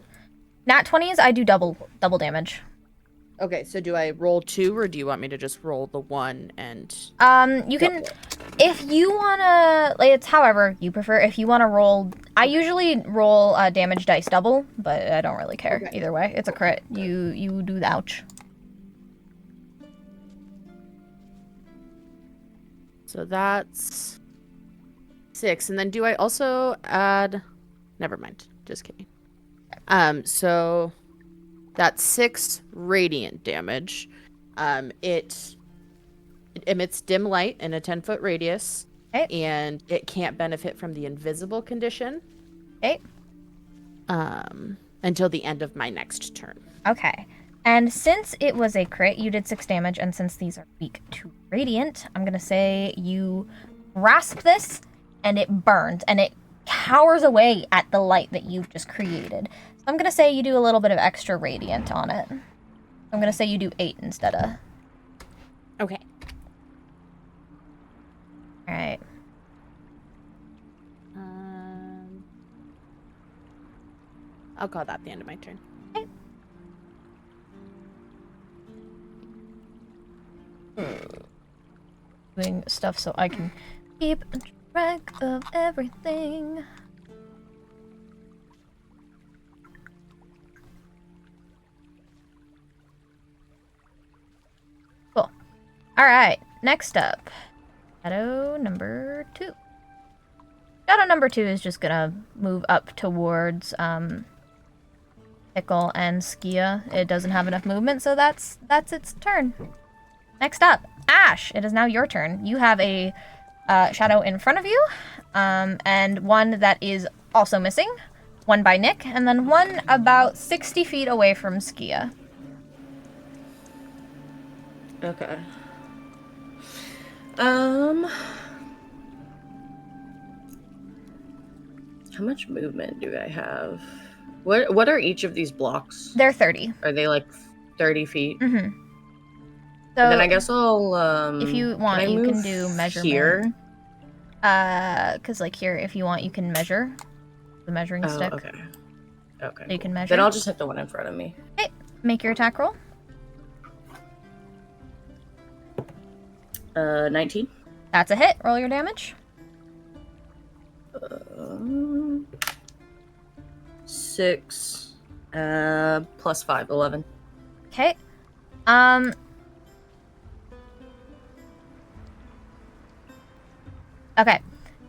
20s, I do double damage. Okay, so do I roll 2 or do you want me to just roll the 1 and You can, if you wanna, like, it's however you prefer. If you wanna roll, I usually roll damage dice double, but I don't really care Okay. either way. It's a crit. You do the ouch. So that's 6. And then do I also add... Never mind. Just kidding. So that's 6 radiant damage. It emits dim light in a 10-foot radius. Okay. And it can't benefit from the invisible condition. Okay. Until the end of my next turn. Okay. And since it was a crit, you did 6 damage, and since these are weak to radiant, I'm gonna say you grasp this, and it burns, and it cowers away at the light that you've just created. So I'm gonna say you do a little bit of extra radiant on it. I'm gonna say you do 8 instead of... Okay. Alright. I'll call that the end of my turn. Doing stuff so I can keep track of everything. Cool. Alright, next up. Shadow number 2. Shadow number 2 is just gonna move up towards Pickle and Skia. It doesn't have enough movement, so that's its turn. Next up, Ash. It is now your turn. You have a shadow in front of you, and one that is also missing. One by Nick, and then one about 60 feet away from Skia. Okay. How much movement do I have? What are each of these blocks? They're 30. Are they like 30 feet? Mm-hmm. So then So I guess I'll if you want, can I you can move do measurement. here. Cause like here, if you want, you can measure the measuring stick. Okay. Okay. So you can measure. Then I'll just hit the one in front of me. Okay, make your attack roll. 19. That's a hit. Roll your damage. 6 plus 5, 11. Okay. Okay.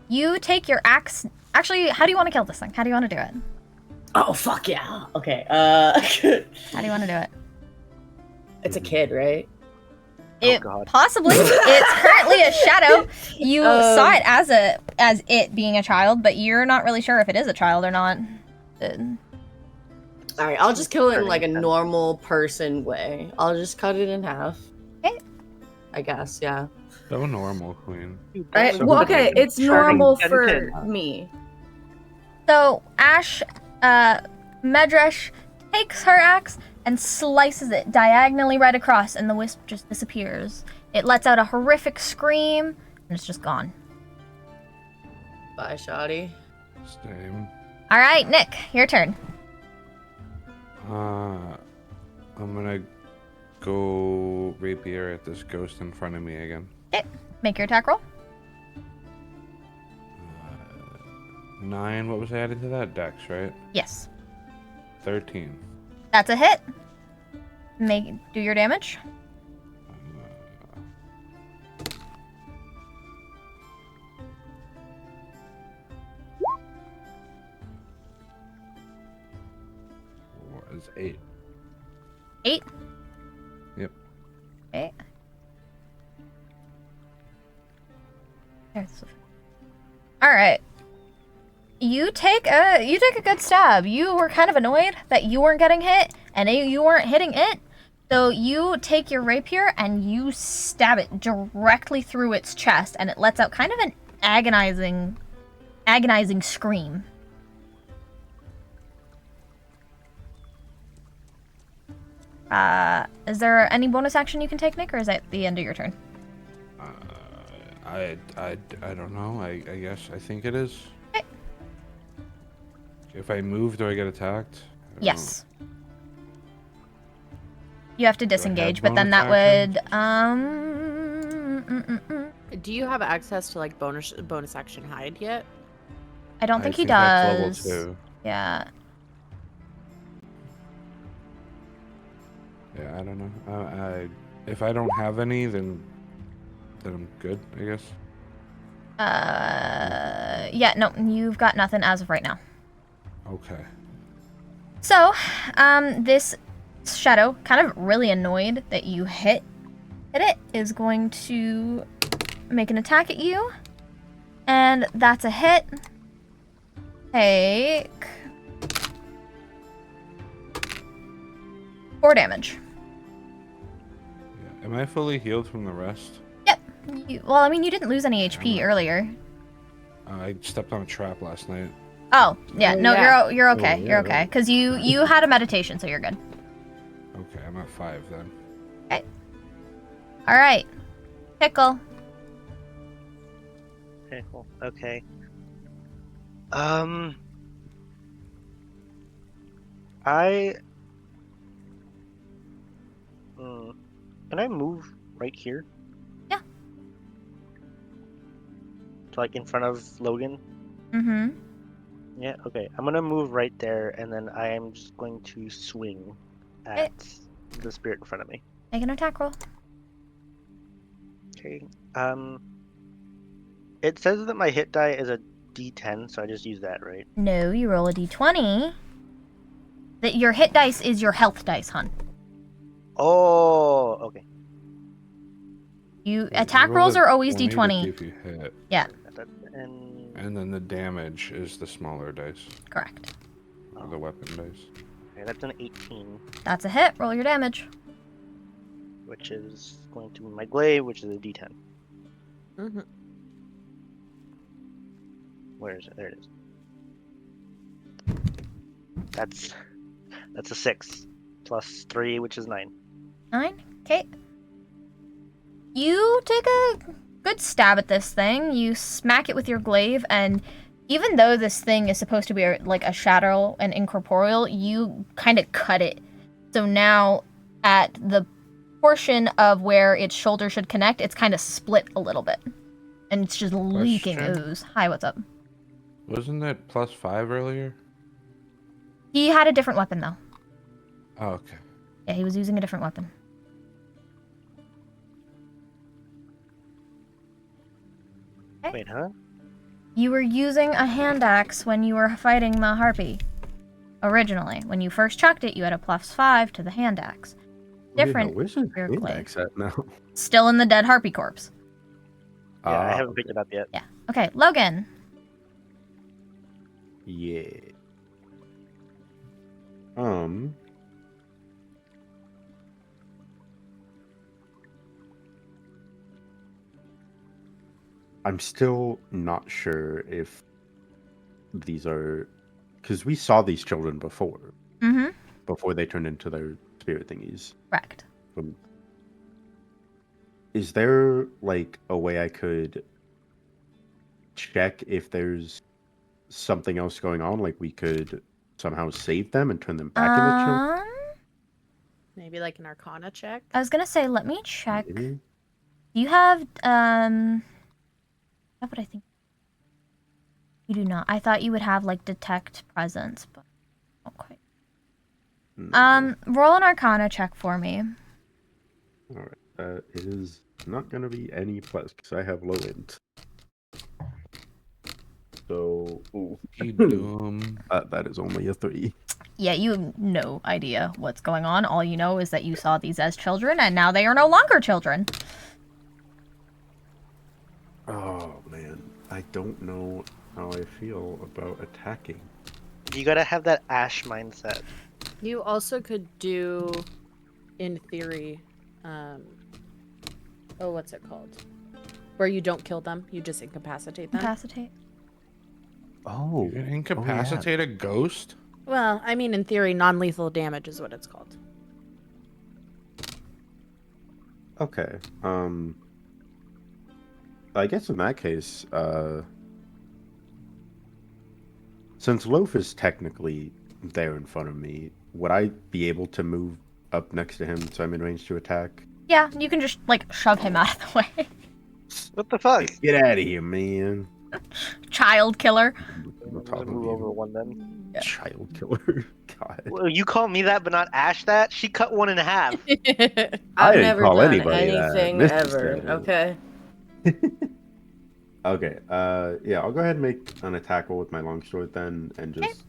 You take your axe. Actually, how do you want to kill this thing? How do you want to do it? Oh fuck yeah. Okay. How do you want to do it? It's a kid, right? It God. possibly. It's currently a shadow. You saw it as it being a child, but you're not really sure if it is a child or not. All right, I'll just kill it in like a normal person way. I'll just cut it in half. Okay. I guess, yeah. So normal, Queen. Right? Well, okay, it's normal for me. So Ash, Medresh takes her axe and slices it diagonally right across, and the wisp just disappears. It lets out a horrific scream, and it's just gone. Bye, Shoddy. Same. All right, Nick, your turn. I'm gonna go rapier at this ghost in front of me again. Okay, make your attack roll. 9. What was added to that? Dex, right? Yes, 13. that's a hit. Do your damage. Was 8. 8. Yep. Okay. All right. You take a good stab. You were kind of annoyed that you weren't getting hit and you weren't hitting it. So you take your rapier and you stab it directly through its chest, and it lets out kind of an agonizing scream. Is there any bonus action you can take, Nick, or is that the end of your turn? I don't know. I guess I think it is. Okay. If I move, do I get attacked? I don't Yes. You have to have disengage, but then bonus that would Do you have access to like bonus action hide yet? I don't I think he that's level does. 2. Yeah. Yeah, I don't know. If I don't have any, then I'm good, I guess. Yeah, no, you've got nothing as of right now. Okay. So, this shadow, kind of really annoyed that you hit it, is going to make an attack at you. And that's a hit. Take 4 damage. Yeah. Am I fully healed from the rest? Yep. Well, I mean, you didn't lose any HP earlier. I stepped on a trap last night. Oh, yeah. Oh, No, yeah. you're okay. Oh, yeah, You're okay. Because you had a meditation, so you're good. Okay, I'm at 5 then. Okay. All right. Pickle. Okay, cool. Okay. I. Can I move right here? Yeah. To like in front of Logan? Mm-hmm. Yeah, okay. I'm gonna move right there, and then I am just going to swing at the spirit in front of me. Make an attack roll. Okay. It says that my hit die is a D10, so I just use that, right? No, you roll a d20. That your hit dice is your health dice, hon. Oh, okay. Attack roll rolls a are always 20 to d20. see if you hit. Yeah, And then the damage is the smaller dice. correct. Or the weapon dice. Okay, that's an 18, That's a hit. Roll your damage. which is going to be my glaive, which is a D10. Mm-hmm. Where is it? There it is. That's a 6 plus 3, which is 9. 9. Okay. You take a good stab at this thing. You smack it with your glaive, and even though this thing is supposed to be like a shadow and incorporeal, you kind of cut it. So now at the portion of where its shoulder should connect, it's kind of split a little bit. And it's just leaking Question? ooze. Hi, what's up? Wasn't that +5 earlier? He had a different weapon, though. Oh, okay. Yeah, he was using a different weapon. Wait, huh? You were using a hand axe when you were fighting the harpy. Originally. When you first chucked it, you had a +5 to the hand axe. Different. Where's his your hand glaive. axe at now? Still in the dead harpy corpse. Yeah, I Ah, haven't picked it up yet. Yeah. Okay, Logan. Yeah. I'm still not sure if these are, because we saw these children before they turned into their spirit thingies. Correct. Is there like a way I could check if there's something else going on? Like we could somehow save them and turn them back into children? Maybe like an Arcana check. I was gonna say, let me check. Maybe? Do you have, that's what I think. You do not. I thought you would have, like, detect presence, but not quite. No. Roll an Arcana check for me. All right. That is not going to be any plus because I have low int. So, that is only a 3. Yeah, you have no idea what's going on. All you know is that you saw these as children, and now they are no longer children. Oh, man. I don't know how I feel about attacking. You gotta have that Ash mindset. You also could do, in theory, what's it called? Where you don't kill them, you just incapacitate them. Incapacitate. Oh. You can incapacitate a ghost? Well, I mean, in theory, non-lethal damage is what it's called. Okay. I guess in that case, Since Loaf is technically there in front of me, would I be able to move up next to him so I'm in range to attack? Yeah, you can just, like, shove him out of the way. What the fuck? Get out of here, man. Child killer. On I'm top gonna of move over you. one then. Child killer. God. Well, you call me that, but not Ash that? She cut one in half. I I've didn't never call done anybody that. anything Mrs. ever. did it. Okay. Okay. Yeah, I'll go ahead and make an attack roll with my longsword then, and just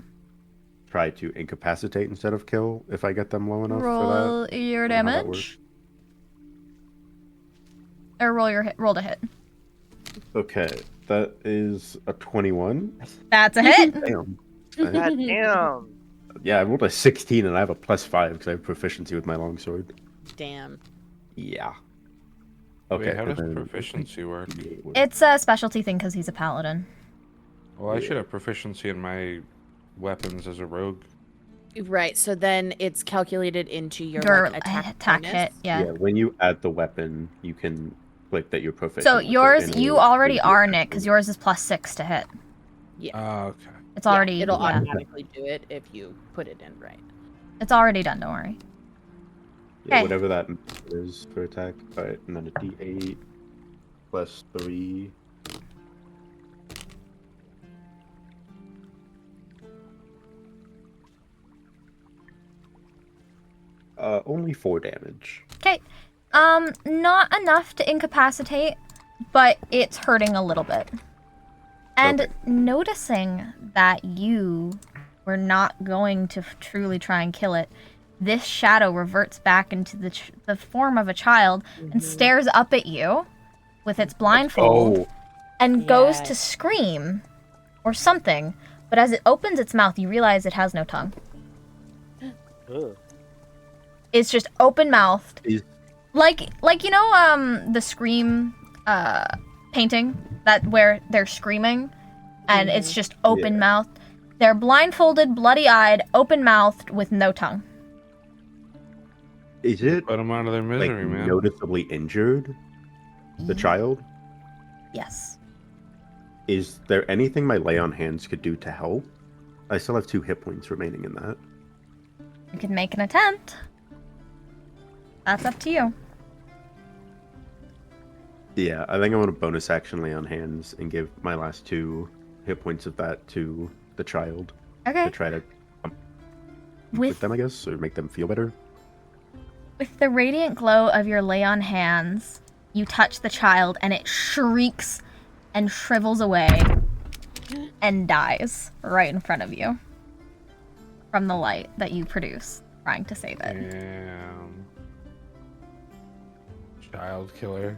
try to incapacitate instead of kill if I get them low enough for Roll your I don't know how that works. damage. Or roll your hit. Roll to hit. that. Okay, that is a 21. That's a hit. Damn. God damn. Yeah, I rolled a 16 and I have a +5 because I have proficiency with my longsword. Damn. Yeah. Okay, Okay. how and does then proficiency work? D8 would- It's a specialty thing because he's a paladin. Well, I should have proficiency in my weapons as a rogue. Right. So then it's calculated into your Your like, attack hit. bonus. Yeah. When you add the weapon, you can click that you're proficient. So with it, yours, and you it'll already give you are, a Nick, because yours is +6 to hit. Okay. It's Yeah, already. it'll Yeah. automatically do it if you put it in right. It's already done. Don't worry. Yeah, Okay. whatever that is for attack. Alright, and then a D8 +3. Only 4 damage. Okay. Not enough to incapacitate, but it's hurting a little bit. And Okay. noticing that you were not going to truly try and kill it, this shadow reverts back into the form of a child and stares up at you with its blindfold and goes Yeah. to scream or something. But as it opens its mouth, you realize it has no tongue. Ugh. It's just open mouthed. Is- Like you know the Scream painting that where they're screaming and it's just open Yeah. mouthed. They're blindfolded, bloody eyed, open mouthed with no tongue. Is it Put them out of their like misery, man. noticeably injured? The child? Yes. Is there anything my lay on hands could do to help? I still have 2 hit points remaining in that. You can make an attempt. That's up to you. Yeah, I think I want to bonus action lay on hands and give my last 2 hit points of that to the child Okay. to try to with With them, I guess, or make them feel better. with the radiant glow of your lay on hands, you touch the child and it shrieks and shrivels away and dies right in front of you from the light that you produce trying to save it. Damn. Child killer.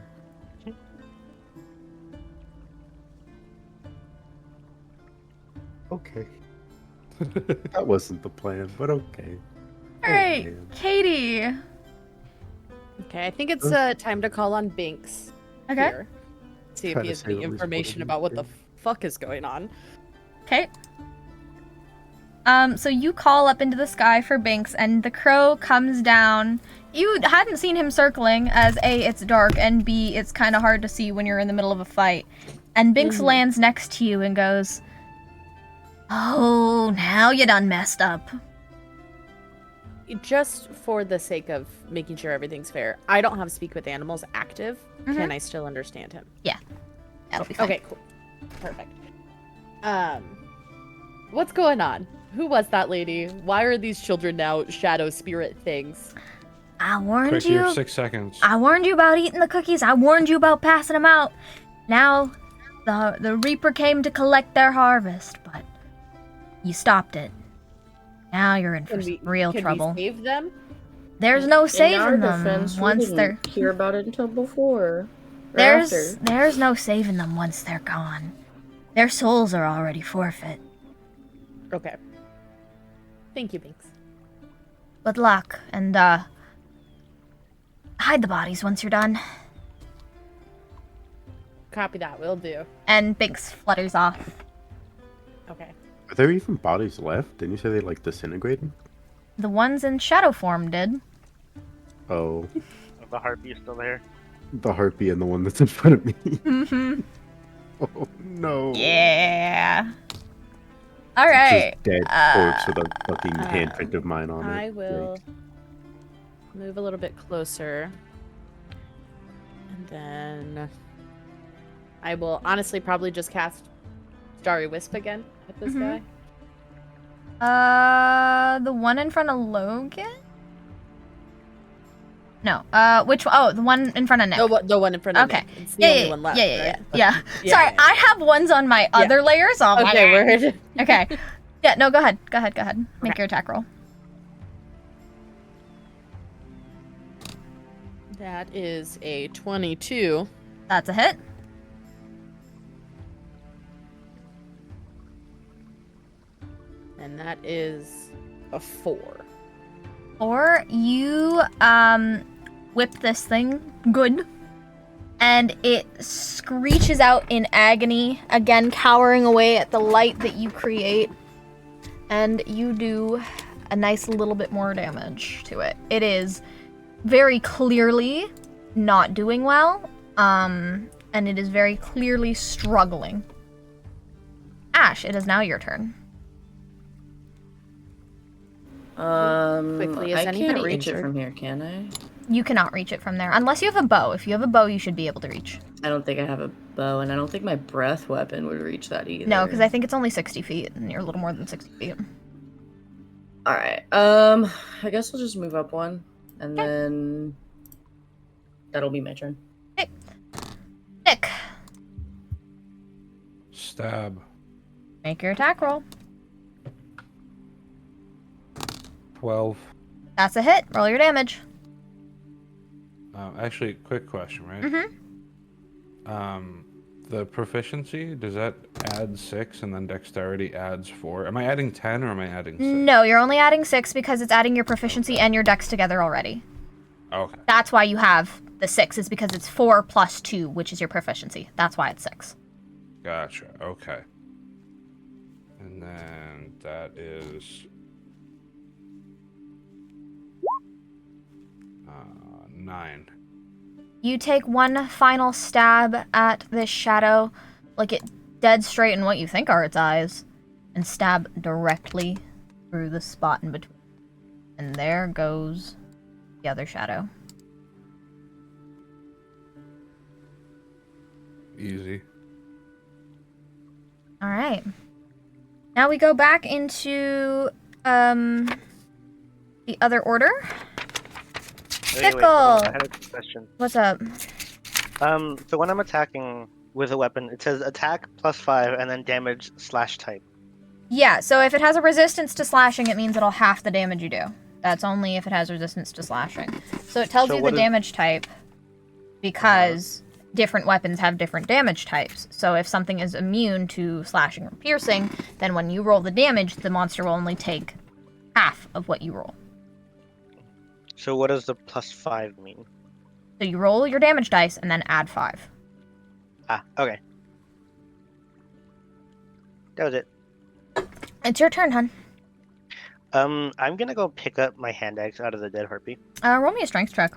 Okay. That wasn't the plan, but okay. All right, man. Katie. Okay, I think it's time to call on Binks. Okay. Here. See if Try he to has say any the least information important about what the thing. fuck is going on. Okay. So you call up into the sky for Binks, and the crow comes down. You hadn't seen him circling, as A, it's dark, and B, it's kind of hard to see when you're in the middle of a fight. And Binks lands next to you and goes, "Oh, now you done messed up." Just for the sake of making sure everything's fair, I don't have Speak with Animals active. Can I still understand him? That'll be fine. Okay, cool. Perfect. What's going on? Who was that lady? Why are these children now shadow spirit things? I warned Quick, you you. have 6 seconds. I warned you about eating the cookies. I warned you about passing them out. Now, the Reaper came to collect their harvest, but you stopped it. Now you're in for some real trouble. We save them? There's no In our saving them defense, we once didn't they're hear about it until before. Or after. there's no saving them once they're gone. Their souls are already forfeit. Okay. Thank you, Binks. Good luck, and hide the bodies once you're done. Copy that, will do. And Binks flutters off. Okay. Are there even bodies left? Didn't you say they like disintegrated? The ones in shadow form did. Oh, The harpy is still there. the harpy and the one that's in front of me. Mm-hmm. Oh no. Yeah. All right. Just dead corpse with a fucking handprint of mine on it. I will move a little bit closer. And then I will honestly probably just cast Starry Wisp again at this guy. The one in front of Logan? No. Which? Oh, the one in front of Nick. The one in front of Okay. Nick. It's the only one left, yeah. right? Yeah. Yeah, Sorry, yeah. I have ones on my other layers. So I'm Okay, like, word. okay. Yeah. No. Go ahead. Go ahead. Make your attack roll. That is a 22. That's a hit. And that is a 4. Or you whip this thing good, and it screeches out in agony, again cowering away at the light that you create, and you do a nice little bit more damage to it. It is very clearly not doing well, and it is very clearly struggling. Ash, it is now your turn. Quickly, is I anybody can't reach it injured? from here, can I? You cannot reach it from there, unless you have a bow. If you have a bow, you should be able to reach. I don't think I have a bow, and I don't think my breath weapon would reach that either. No, because I think it's only 60 feet, and you're a little more than 60 feet. All right. I guess I'll just move up one, and then that'll be my turn. Nick, Stab. make your attack roll. 12. That's a hit. Roll your damage. Actually, quick question, right? Mm-hmm. The proficiency, does that add 6 and then dexterity adds 4? Am I adding 10 or am I adding 6? No, you're only adding 6 because it's adding your proficiency and your dex together already. Okay. That's why you have the 6, is because it's 4 plus 2, which is your proficiency. That's why it's 6. Gotcha. Okay. And then that is 9. You take one final stab at this shadow, look it dead straight in what you think are its eyes, and stab directly through the spot in between. And there goes the other shadow. Easy. All right. Now we go back into the other order. Wait, hold Pickle! on, I had a question. What's up? So when I'm attacking with a weapon, it says attack +5 and then damage / type. Yeah, so if it has a resistance to slashing, it means it'll half the damage you do. That's only if it has resistance to slashing. So it tells So you the what is- damage type because different weapons have different damage types. So if something is immune to slashing or piercing, then when you roll the damage, the monster will only take half of what you roll. So what does the +5 mean? So you roll your damage dice and then add 5. Ah, okay. That was it. It's your turn, hun. I'm gonna go pick up my hand axe out of the dead harpy. Roll me a strength check.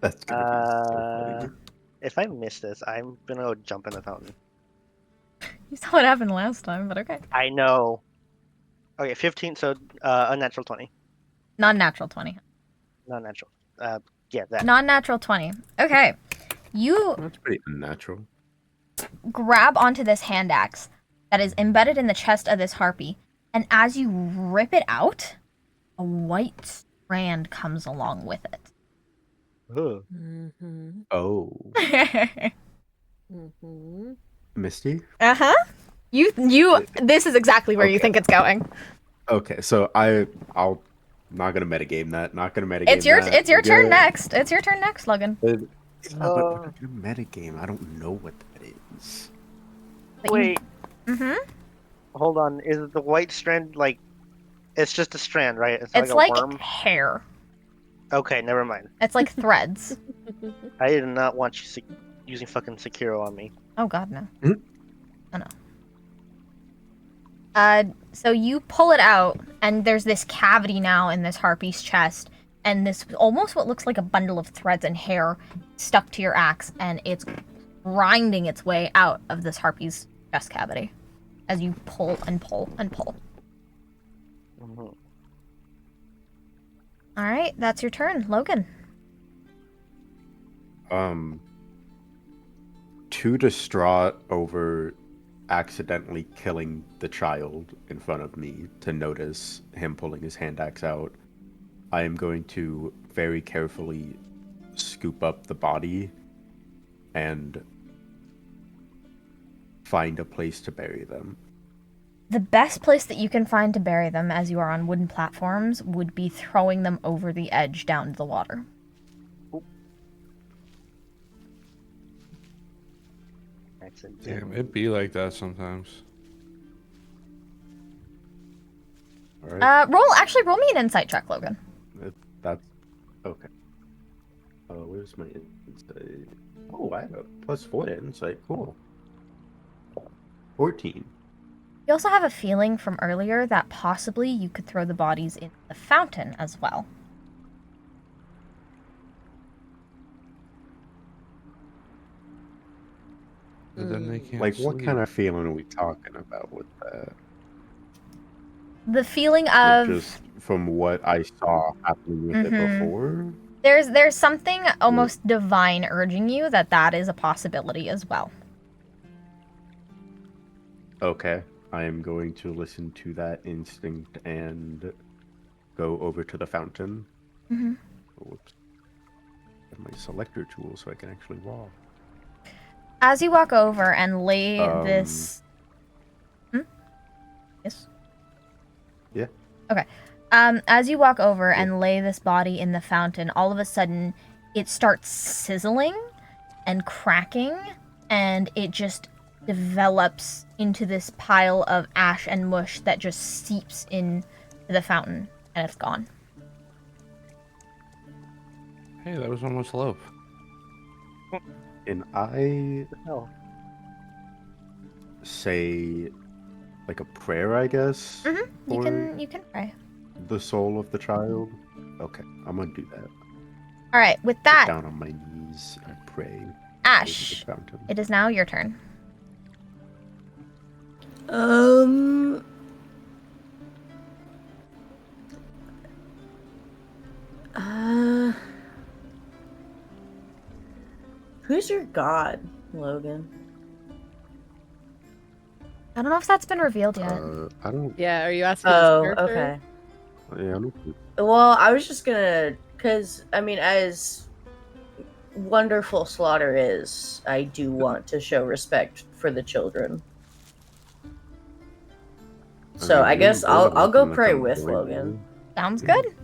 That's gonna be so funny. If I miss this, I'm gonna go jump in the fountain. You saw what happened last time, but okay. I know. Okay, 15, so unnatural 20. Non-natural 20. Not natural. Yeah, that. Non-natural 20. Okay. You That's pretty unnatural. grab onto this hand axe that is embedded in the chest of this harpy, and as you rip it out, a white strand comes along with it. Ugh. Mm-hmm. Oh, Mm-hmm. Misty. Uh-huh. This is exactly where you Okay. think it's going. Okay, so I'll not gonna metagame that. Not gonna metagame. It's your that. turn Yeah. next. It's your turn next, Logan. Yeah, but we're not gonna metagame. I don't know what that is. Wait, Mm-hmm. hold on. Is the white strand like? It's just a strand, right? It's It's like like a worm. hair. Okay, never mind. It's like threads. I did not want you using fucking Sekiro on me. Oh god, no. Mhm. Oh no. So you pull it out, and there's this cavity now in this harpy's chest, and this almost what looks like a bundle of threads and hair stuck to your axe, and it's grinding its way out of this harpy's chest cavity as you pull and pull and pull. Mhm. All right, that's your turn, Logan. Too distraught over accidentally killing the child in front of me to notice him pulling his hand axe out, I am going to very carefully scoop up the body and find a place to bury them. The best place that you can find to bury them, as you are on wooden platforms, would be throwing them over the edge down to the water. Excellent. Damn, it be like that sometimes. All right. Roll me an insight check, Logan. That's okay. Where's my insight? Oh, I have a +4 to insight. Cool. 14. You also have a feeling from earlier that possibly you could throw the bodies in the fountain as well. But then they can't Like, sleep. what kind of feeling are we talking about with that? The feeling Like, of just from what I saw happening with it before? there's something almost divine urging you that is a possibility as well. Okay. I am going to listen to that instinct and go over to the fountain. Mm-hmm. Whoops. Have my selector tool so I can actually walk. As you walk over and lay this... Yes? Yeah. Okay. As you walk over and lay this body in the fountain, all of a sudden it starts sizzling and cracking, and it just develops into this pile of ash and mush that just seeps into the fountain, and it's gone. Hey, that was almost love. And I Oh, say, like, a prayer, I guess, Mm-hmm. You can pray. the soul of the child. Okay, I'm gonna do that. All right. With Get that, down on my knees and pray. Ash, Over the fountain. it is now your turn. Who's your god, Logan? I don't know if that's been revealed yet. I don't. Yeah, are you asking Oh, this character? okay. Yeah, I don't think. Well, I was just gonna, cause I mean, as wonderful Slaughter is, I do want to show respect for the children. So I mean, guess you're more than I'll go welcome to pray come with join me. Logan. Sounds good.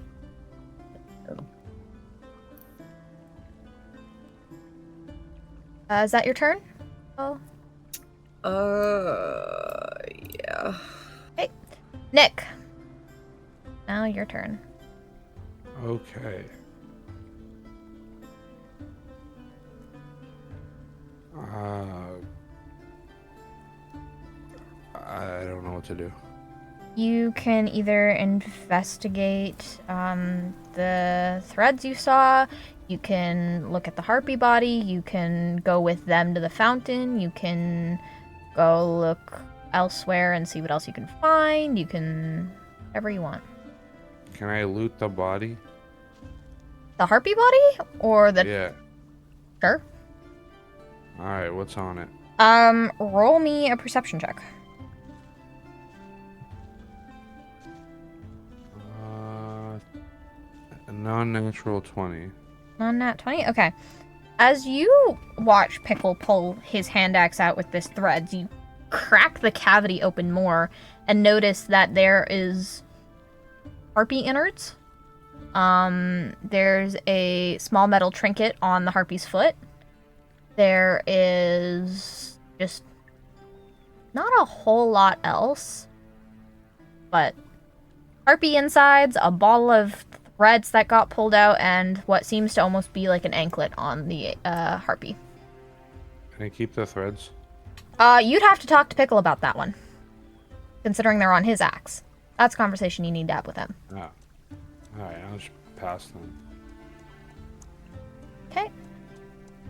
Is that your turn? Oh, Yeah. Nick. Now your turn. Okay. I don't know what to do. You can either investigate the threads you saw, you can look at the harpy body, you can go with them to the fountain, you can go look elsewhere and see what else you can find, you can... whatever you want. Can I loot the body? The harpy body? Or the... Yeah. Sure. Alright, what's on it? Roll me a perception check. A non-natural 20. Non-nat 20? Okay. As you watch Pickle pull his hand axe out with this threads, you crack the cavity open more and notice that there is harpy innards. There's a small metal trinket on the harpy's foot. There is just not a whole lot else, but harpy insides, a ball of threads that got pulled out, and what seems to almost be like an anklet on the harpy. Can I keep the threads? You'd have to talk to Pickle about that one, considering they're on his axe. That's a conversation you need to have with him. Ah. Alright, I'll just pass them. Okay.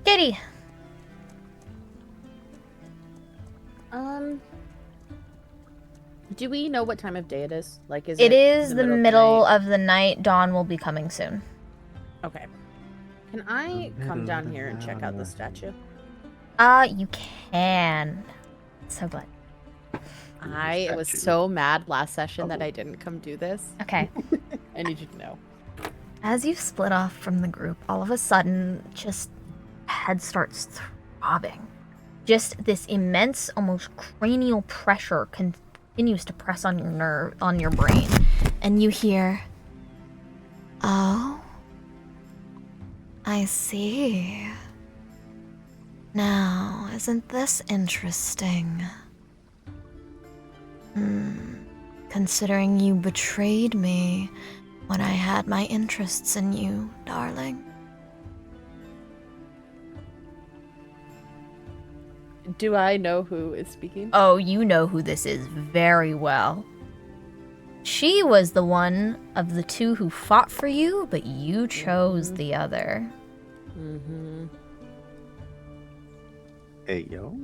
Katie. Do we know what time of day it is? Like, is It it is the middle night? of the night. Dawn will be coming soon. Okay. Can I come down here and check out the statue? You can. So glad. I was Statue. so mad last session that I didn't come do this. Okay. I need you to know. As you split off from the group, all of a sudden, just head starts throbbing. Just this immense, almost cranial pressure continues to press on your brain, and you hear, "Oh, I see. Now, isn't this interesting? Considering you betrayed me when I had my interests in you, darling." Do I know who is speaking? Oh, you know who this is very well. She was the one of the two who fought for you, but you chose the other. Mm-hmm. Hey, yo.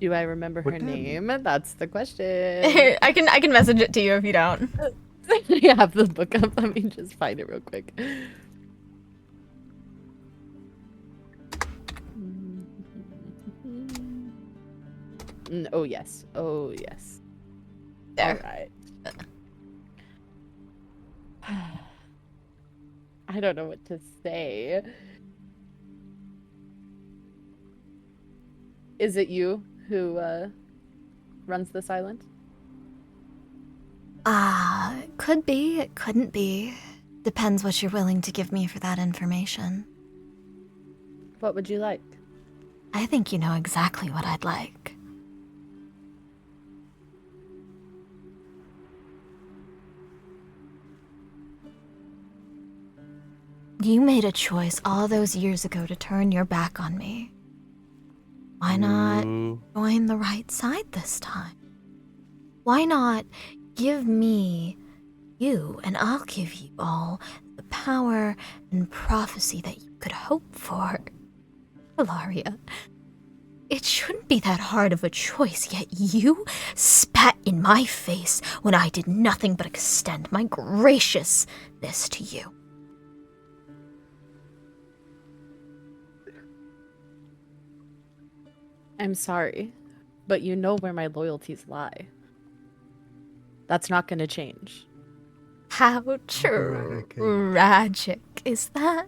Do I remember her What then? name? That's the question. I can message it to you if you don't. I have the book up. Let me just find it real quick. Oh, yes. Oh, yes. There. All right. I don't know what to say. Is it you who runs this island? It could be, it couldn't be. Depends what you're willing to give me for that information. What would you like? I think you know exactly what I'd like. You made a choice all those years ago to turn your back on me. Why not join the right side this time? Why not give me you, and I'll give you all the power and prophecy that you could hope for? Ilaria, it shouldn't be that hard of a choice, yet you spat in my face when I did nothing but extend my graciousness to you. I'm sorry, but you know where my loyalties lie. That's not going to change. How tragic is that?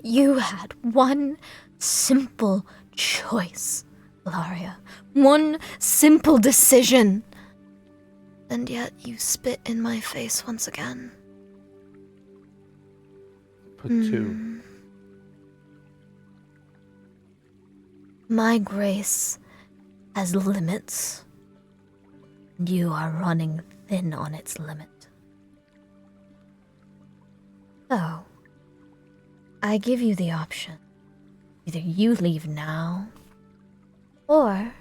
You had one simple choice, Ilaria. One simple decision. And yet you spit in my face once again. Put two. My grace has limits. And you are running thin on its limit. So, I give you the option. Either you leave now, or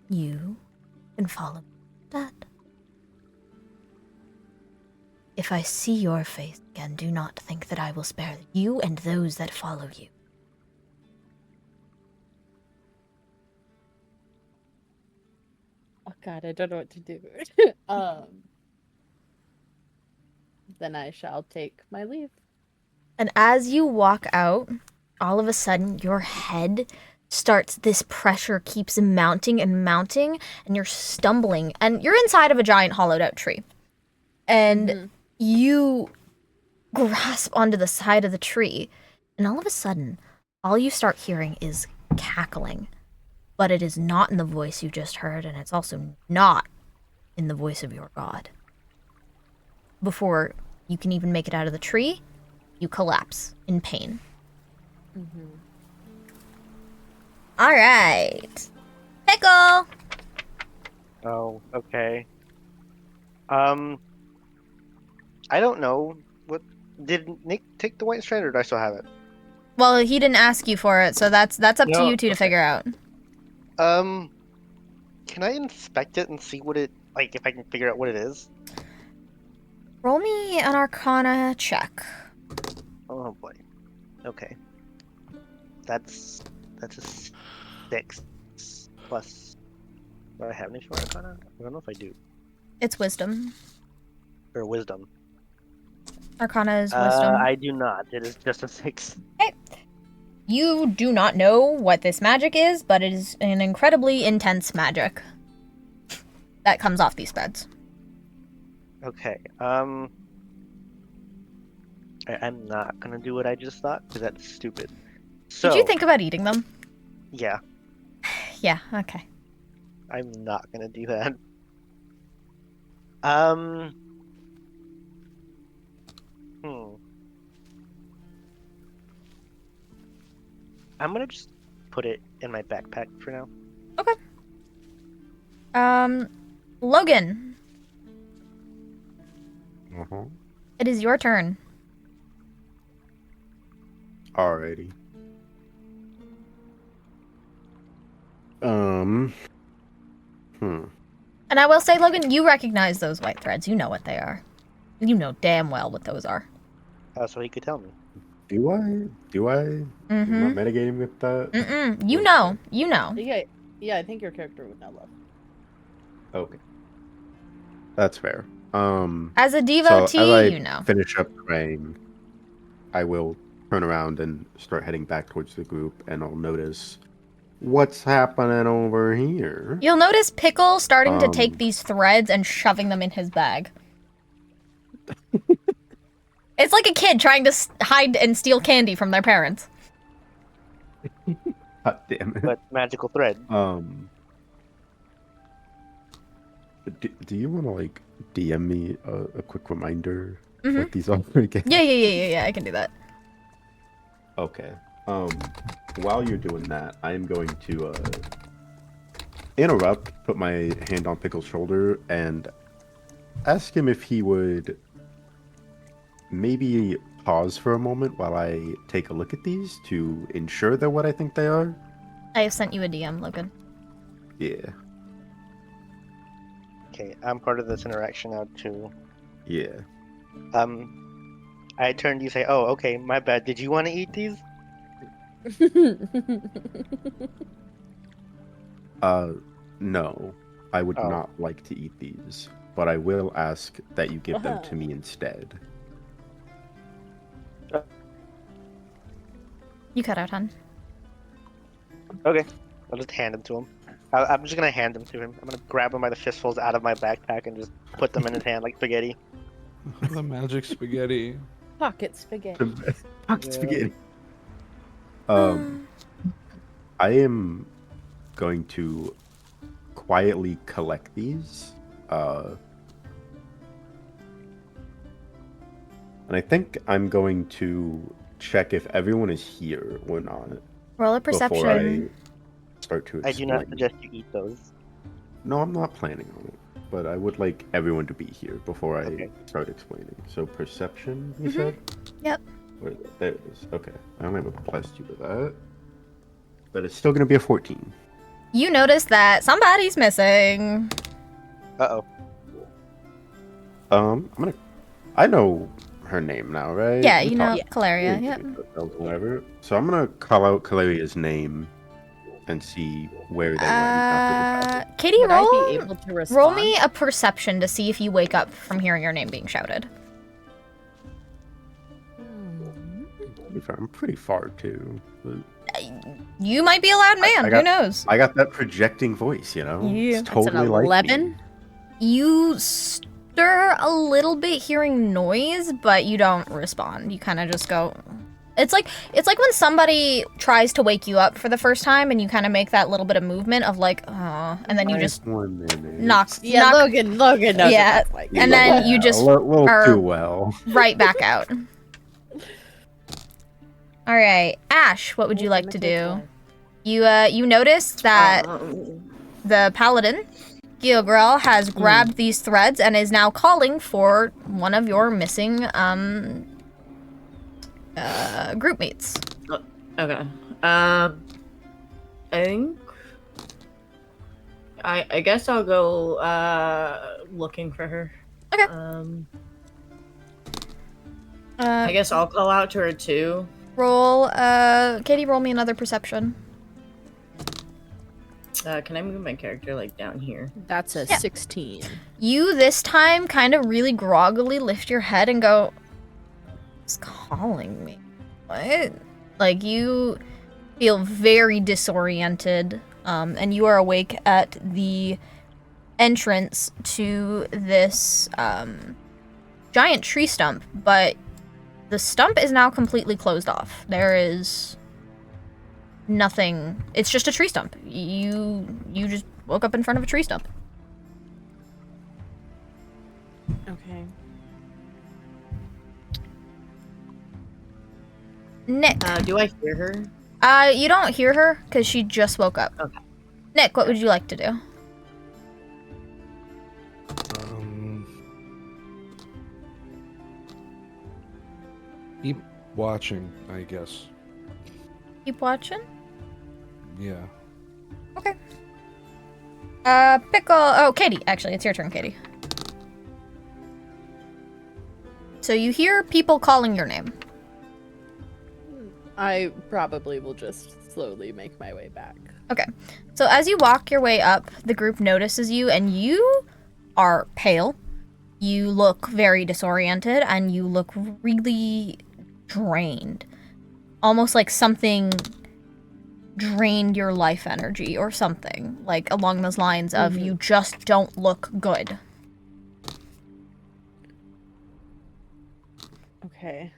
you can follow me instead. If I see your face again, do not think that I will spare you and those that follow you. Oh God, I don't know what to do. Then I shall take my leave. And as you walk out, all of a sudden your head starts, this pressure keeps mounting and mounting, and you're stumbling, and you're inside of a giant hollowed out tree. And you grasp onto the side of the tree, and all of a sudden, all you start hearing is cackling. But it is not in the voice you just heard, and it's also not in the voice of your god. Before you can even make it out of the tree, you collapse in pain. All right. Pickle! Oh, okay. I don't know. What did Nick take the white strand, or do I still have it? Well, he didn't ask you for it, so that's up to No, you two to figure out. Can I inspect it and see what it, like, if I can figure out what it is? Roll me an Arcana check. Oh boy. Okay. That's a 6 plus. Do I have any for Arcana? I don't know if I do. It's wisdom. Or Wisdom. Arcana is wisdom. I do not. It is just a 6. You do not know what this magic is, but it is an incredibly intense magic that comes off these threads. Okay. I'm not gonna do what I just thought because that's stupid. So. Did you think about eating them? Yeah, Yeah, okay. I'm not gonna do that. I'm gonna just put it in my backpack for now. Logan, Uh-huh. it is your turn. Alrighty. Hmm. And I will say, Logan, you recognize those white threads. You know what they are. You know damn well what those are. So he could tell me. Do I? Am I Mm-hmm. metagaming with that? Mm-mm. You know. You know. Yeah, I think your character would know love. Okay. That's fair. As a So devotee, as I you know. finish up praying, I will turn around and start heading back towards the group, and I'll notice what's happening over here. You'll notice Pickle starting to take Um, these threads and shoving them in his bag. It's like a kid trying to hide and steal candy from their parents. God damn it. But magical thread. Do you want to like DM me a quick reminder Mhm. what these are again? Yeah, I can do that. Okay. While you're doing that, I'm going to interrupt, put my hand on Pickle's shoulder, and ask him if he would maybe pause for a moment while I take a look at these to ensure they're what I think they are. I have sent you a DM, Logan. Yeah. Okay, I'm part of this interaction now too. Yeah. I turn to you, say, "Oh, okay, my bad. Did you want to eat these?" No. I would Oh. not like to eat these, but I will ask that you give them to me instead. You cut out, hon. Okay, I'll just hand them to him. I'm just gonna hand them to him. I'm gonna grab them by the fistfuls out of my backpack and just put them in his hand like spaghetti. The magic spaghetti. Pocket spaghetti. Pocket spaghetti. I am going to quietly collect these. And I think I'm going to check if everyone is here or not Roll a before perception. I start to I explain. do not suggest you eat those. No, I'm not planning on it, but I would like everyone to be here before I Okay. start explaining. So perception, you said? Yep. Where, there it is. Okay. I only have a +2 to that. But it's still going to be a 14. You notice that somebody's missing. Uh-oh. I know her name now, right? Yeah, We you know, talked- Calaria. we Yep. introduced ourselves, whatever. So I'm gonna call out Calaria's name and see where they went after the battle. Katie, Would I roll. be able to respond? Roll me a perception to see if you wake up from hearing your name being shouted. To be fair, I'm pretty far too. But You might be a loud man. I Who got- knows? I got that projecting voice, you know? Yeah. It's That's That's totally an like 11? me. You stir a little bit hearing noise, but you don't respond. You kind of just go. It's like when somebody tries to wake you up for the first time, and you kind of make that little bit of movement of like, and then you just 1 minute. knock. Yeah, Logan knows Yeah, what that's like. and then you just a little are- too well. right back out. All right, Ash, what would you like to do? You notice that the paladin, Gilgrel, has grabbed these threads and is now calling for one of your missing group mates. Okay. I think. I guess I'll go looking for her. Okay. I guess I'll call out to her too. Roll, Katie, roll me another perception. Can I move my character like down here? That's a Yeah. 16. You this time kind of really groggily lift your head and go, "It's calling me." What? Like you feel very disoriented, and you are awake at the entrance to this giant tree stump, but the stump is now completely closed off. There is nothing. It's just a tree stump. You just woke up in front of a tree stump. Okay. Nick, Do I hear her? you don't hear her because she just woke up. Okay. Nick, what would you like to do? Keep watching, I guess. Keep watching. Yeah. Okay. Pickle. Oh, Katie. Actually, it's your turn, Katie. So you hear people calling your name. I probably will just slowly make my way back. Okay. So as you walk your way up, the group notices you, and you are pale. You look very disoriented, and you look really drained. Almost like something drained your life energy or something. Like along those lines of you just don't look good. Okay.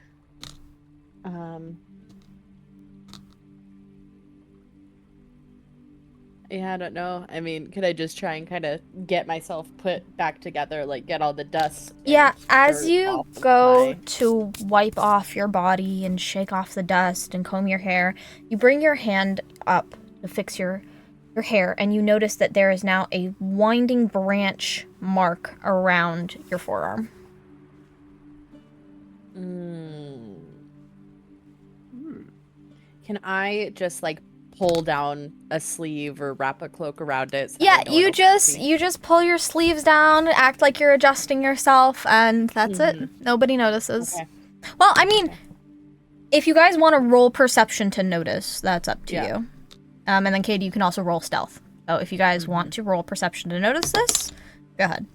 Yeah, I don't know. I mean, could I just try and kind of get myself put back together, like get all the dust? and Yeah, as dirt you off of go my- to wipe off your body and shake off the dust and comb your hair, you bring your hand up to fix your hair, and you notice that there is now a winding branch mark around your forearm. Can I just like pull down a sleeve or wrap a cloak around it? So Yeah, that I know you it don't see? just pull your sleeves down, act like you're adjusting yourself, and that's it. Nobody notices. Okay. Well, I mean, if you guys want to roll perception to notice, that's up to you. And then Katie, you can also roll stealth. So if you guys want to roll perception to notice this, go ahead.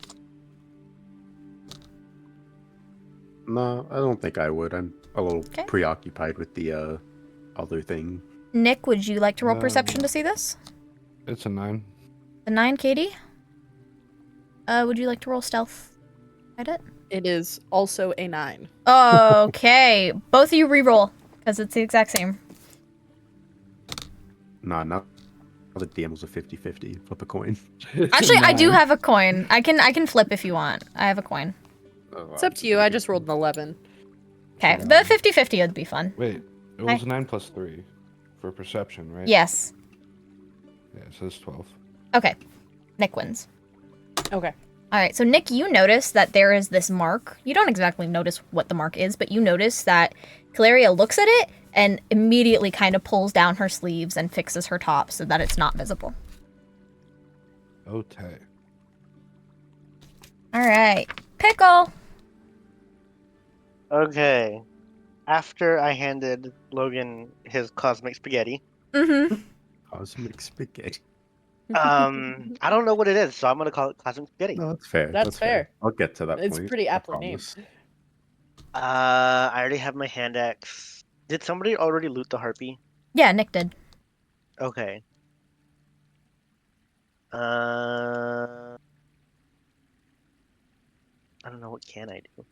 No, I don't think I would. I'm a little Okay. preoccupied with the other thing. Nick, would you like to roll perception to see this? It's a 9. The 9, Katie? Would you like to roll stealth? At it? It is also a 9. Okay. Both of you re-roll, because it's the exact same. Nah, not the DM was a 50-50. Flip a coin. Actually, I do have a coin. I can flip if you want. I have a coin. It's up to you. I just rolled an 11. Okay, the 50-50 would be fun. Wait, it was 9 plus 3 for perception, right? Yes. Yeah, so it's 12. Okay. Nick wins. Okay. All right, so Nick, you notice that there is this mark. You don't exactly notice what the mark is, but you notice that Caleria looks at it and immediately kind of pulls down her sleeves and fixes her top so that it's not visible. Okay. All right, Pickle. Okay. After I handed Logan his cosmic spaghetti, Mm-hmm. Cosmic spaghetti. I don't know what it is, so I'm gonna call it cosmic spaghetti. No, that's fair. That's fair. I'll get to that It's point. pretty I aptly named. promise. I already have my hand axe. Did somebody already loot the harpy? Yeah, Nick did. Okay. I don't know, what can I do?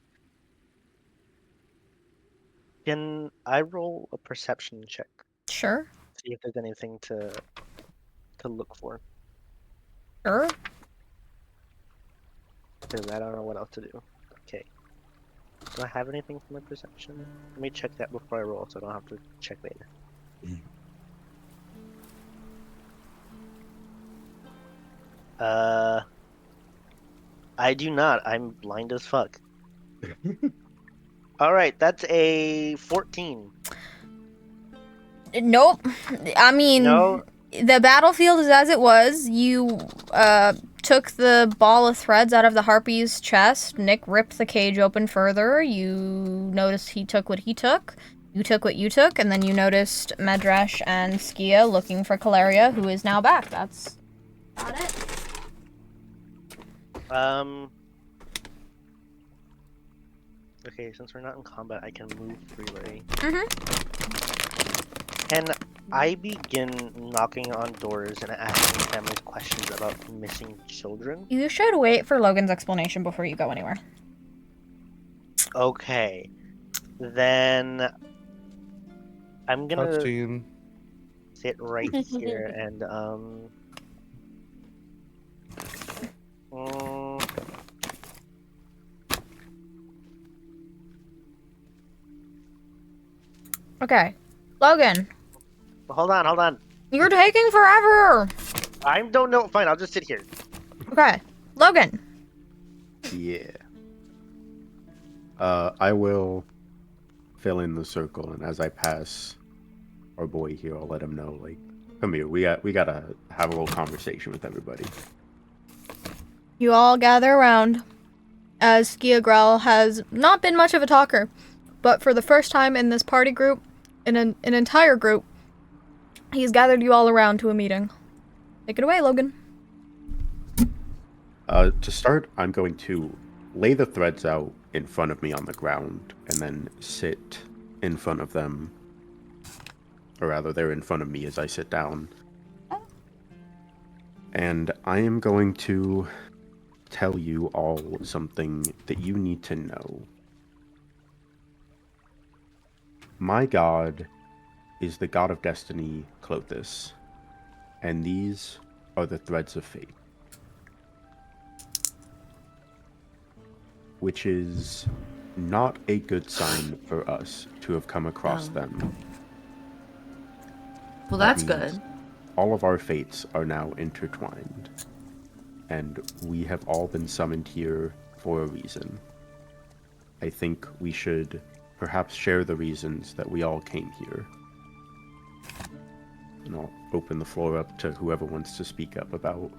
Can I roll a perception check? Sure. See if there's anything to look for. Sure. Because I don't know what else to do. Okay. Do I have anything for my perception? Let me check that before I roll so I don't have to check later. I do not. I'm blind as fuck. Alright, that's a 14. Nope. I mean, No? the battlefield is as it was. You took the ball of threads out of the harpy's chest. Nick ripped the cage open further. You noticed he took what he took. You took what you took, and then you noticed Medrash and Skia looking for Caleria, who is now back. That's Got it? Okay, since we're not in combat, I can move freely. Mm-hmm. Can I begin knocking on doors and asking families questions about missing children? You should wait for Logan's explanation before you go anywhere. Okay. Then I'm gonna Cutscene. sit right here and mm, Okay. Logan, hold on. you're taking forever! I don't know. Fine, I'll just sit here. Okay. Logan. Yeah. I will fill in the circle, and as I pass our boy here, I'll let him know, like, come here, we gotta have a little conversation with everybody. You all gather around, as Skiagrel has not been much of a talker, but for the first time in this party group, in an entire group, he's gathered you all around to a meeting. Take it away, Logan. To start, I'm going to lay the threads out in front of me on the ground, and then sit in front of them. Or rather, they're in front of me as I sit down. And I am going to tell you all something that you need to know. My god is the god of destiny, Clothis, and these are the threads of fate. Which is not a good sign for us to have come across them. Well, That that's means good. all of our fates are now intertwined, and we have all been summoned here for a reason. I think we should perhaps share the reasons that we all came here. And I'll open the floor up to whoever wants to speak up about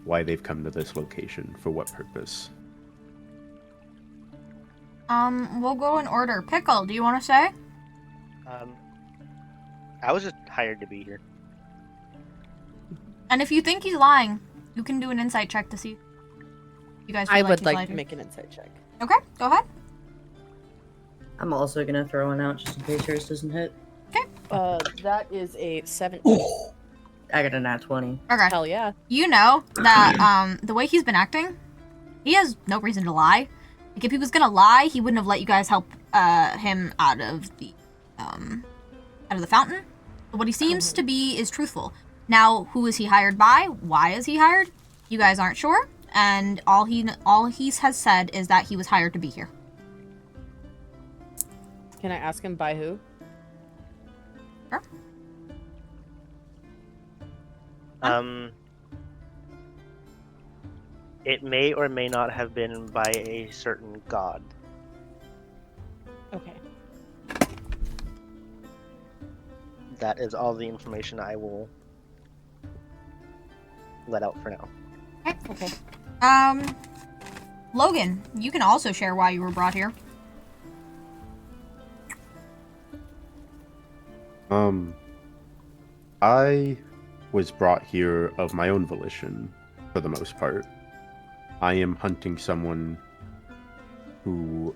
why they've come to this location, for what purpose. We'll go in order. Pickle, do you want to say? I was just hired to be here. And if you think he's lying, you can do an insight check to see. You guys feel I like would he's like lied to you. make an insight check. Okay, go ahead. I'm also gonna throw one out just in case yours doesn't hit. That is a 17. I got a nat 20. Okay. Hell yeah. You know that the way he's been acting, he has no reason to lie. Like if he was gonna lie, he wouldn't have let you guys help him out of the fountain. But what he seems to be is truthful. Now, who is he hired by? Why is he hired? You guys aren't sure, and all he has said is that he was hired to be here. Can I ask him by who? Sure. It may or may not have been by a certain god. Okay. That is all the information I will let out for now. Okay. Logan, you can also share why you were brought here. I was brought here of my own volition, for the most part. I am hunting someone who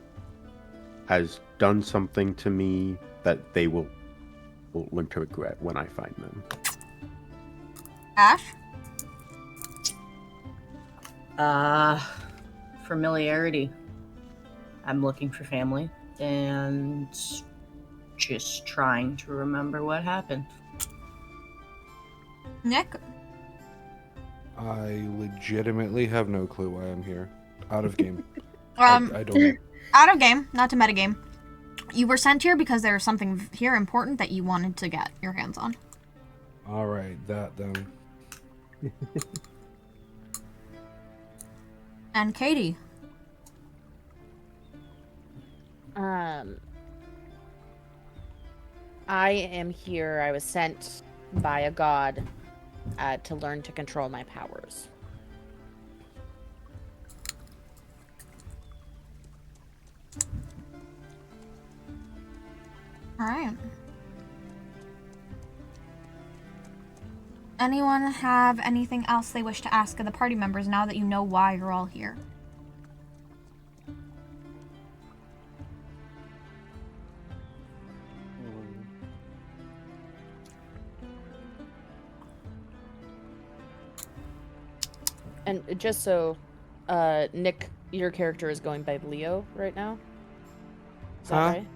has done something to me that they will learn to regret when I find them. Ash? Familiarity. I'm looking for family and just trying to remember what happened. Nick? I legitimately have no clue why I'm here. Out of game. I don't know. Out of game, not to metagame. You were sent here because there was something here important that you wanted to get your hands on. Alright, that then. And Katie? I am here. I was sent by a god to learn to control my powers. Alright. anyone have anything else they wish to ask of the party members now that you know why you're all here? And just so, Nick, your character is going by Leo right now? Is that right?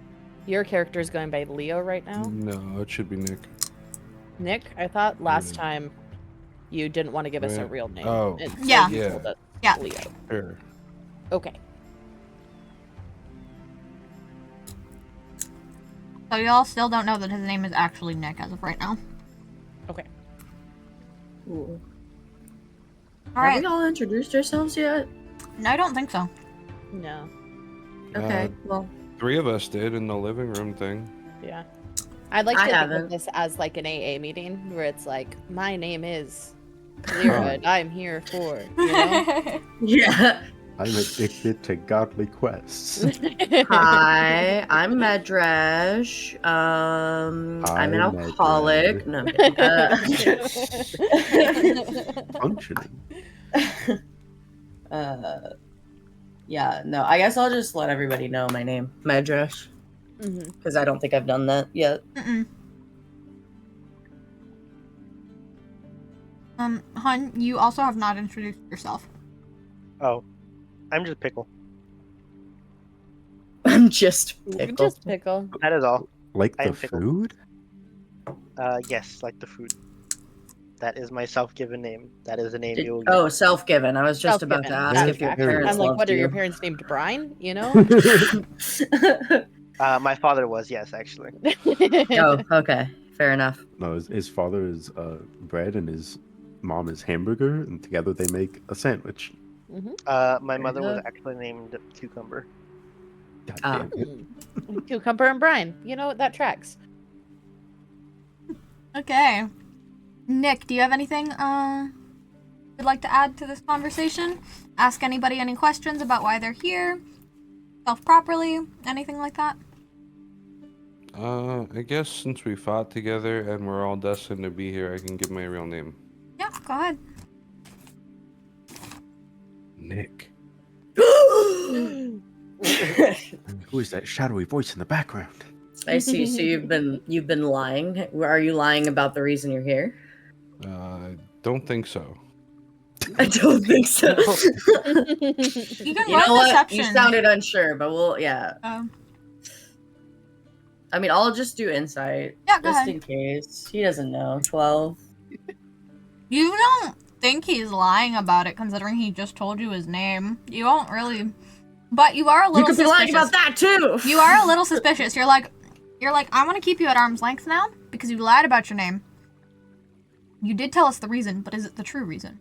Your character is going by Leo right now? No, it should be Nick. Nick, I thought last time you didn't want to give us a Right. real name. Oh. And so Yeah. you Yeah. told us Yeah. Leo. Sure. Okay. So y'all still don't know that his name is actually Nick as of right now. Okay. Ooh. All Have right. we all introduced ourselves yet? No, I don't think so. No. Okay, well, 3 of us did in the living room thing. Yeah. I'd like I to think haven't. of this as like an AA meeting where it's like, my name is Kalira and I'm here for, you know? yeah. I'm addicted to godly quests. Hi, I'm Medrash. I'm an Hi, alcoholic. Medrash. No, I'm kidding. Functioning. Yeah, no, I guess I'll just let everybody know my name, Medrash, Mhm. because I don't think I've done that yet. Mm-mm. Hun, you also have not introduced yourself. Oh, I'm just Pickle. I'm just Pickle. Just pickle. That is all. Like I the am Pickle. food? Yes, like the food. That is my self-given name. That is the name you will get. Oh, self-given. I was just about to Self-given. ask That if your tracks. parents I'm like, loved what are you. your parents named Brian? You know? My father was, yes, actually. Oh, okay. Fair enough. No, his father is bread and his mom is hamburger, and together they make a sandwich. My mother was enough. actually named Cucumber. God Ah. damn it. Cucumber and Brian. You know, that tracks. Okay. Nick, do you have anything you'd like to add to this conversation? Ask anybody any questions about why they're here? Self properly? Anything like that? I guess since we fought together and we're all destined to be here, I can give my real name. Yeah, go ahead. Nick. Who is that shadowy voice in the background? I see. So you've been lying. Are you lying about the reason you're here? Don't think so. I don't think so. You can You roll know what? deception. You sounded unsure, but yeah. I mean, I'll just do insight. Yeah, go just ahead. in case. He doesn't know. 12. You don't think he's lying about it, considering he just told you his name. You don't really, but you are a You little could be suspicious. lying about that too. You are a little suspicious. You're like, I want to keep you at arm's length now because you lied about your name. You did tell us the reason, but is it the true reason?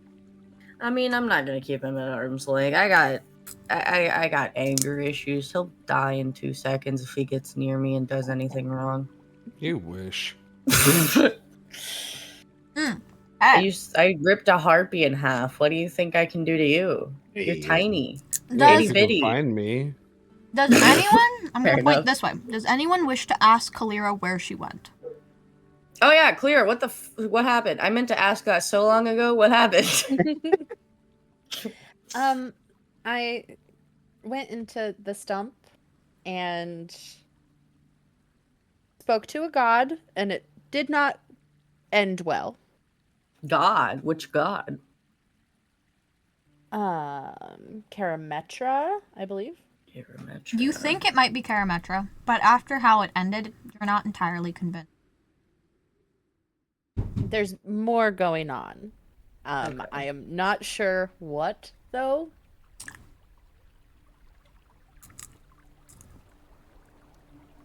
I mean, I'm not gonna keep him at arm's length. I got anger issues. He'll die in 2 seconds if he gets near me and does anything wrong. You wish. Hey, I ripped a harpy in half. What do you think I can do to you? You're Hey. tiny. Yeah, does if you bitty. can find me. anyone? I'm Fair gonna point enough. this way. Does anyone wish to ask Kalira where she went? Oh yeah, clear. What happened? I meant to ask that so long ago. What happened? I went into the stump and spoke to a god, and it did not end well. God, which god? Karametra, I believe. You think it might be Karametra, but after how it ended, you're not entirely convinced. There's more going on. Okay. I am not sure what, though.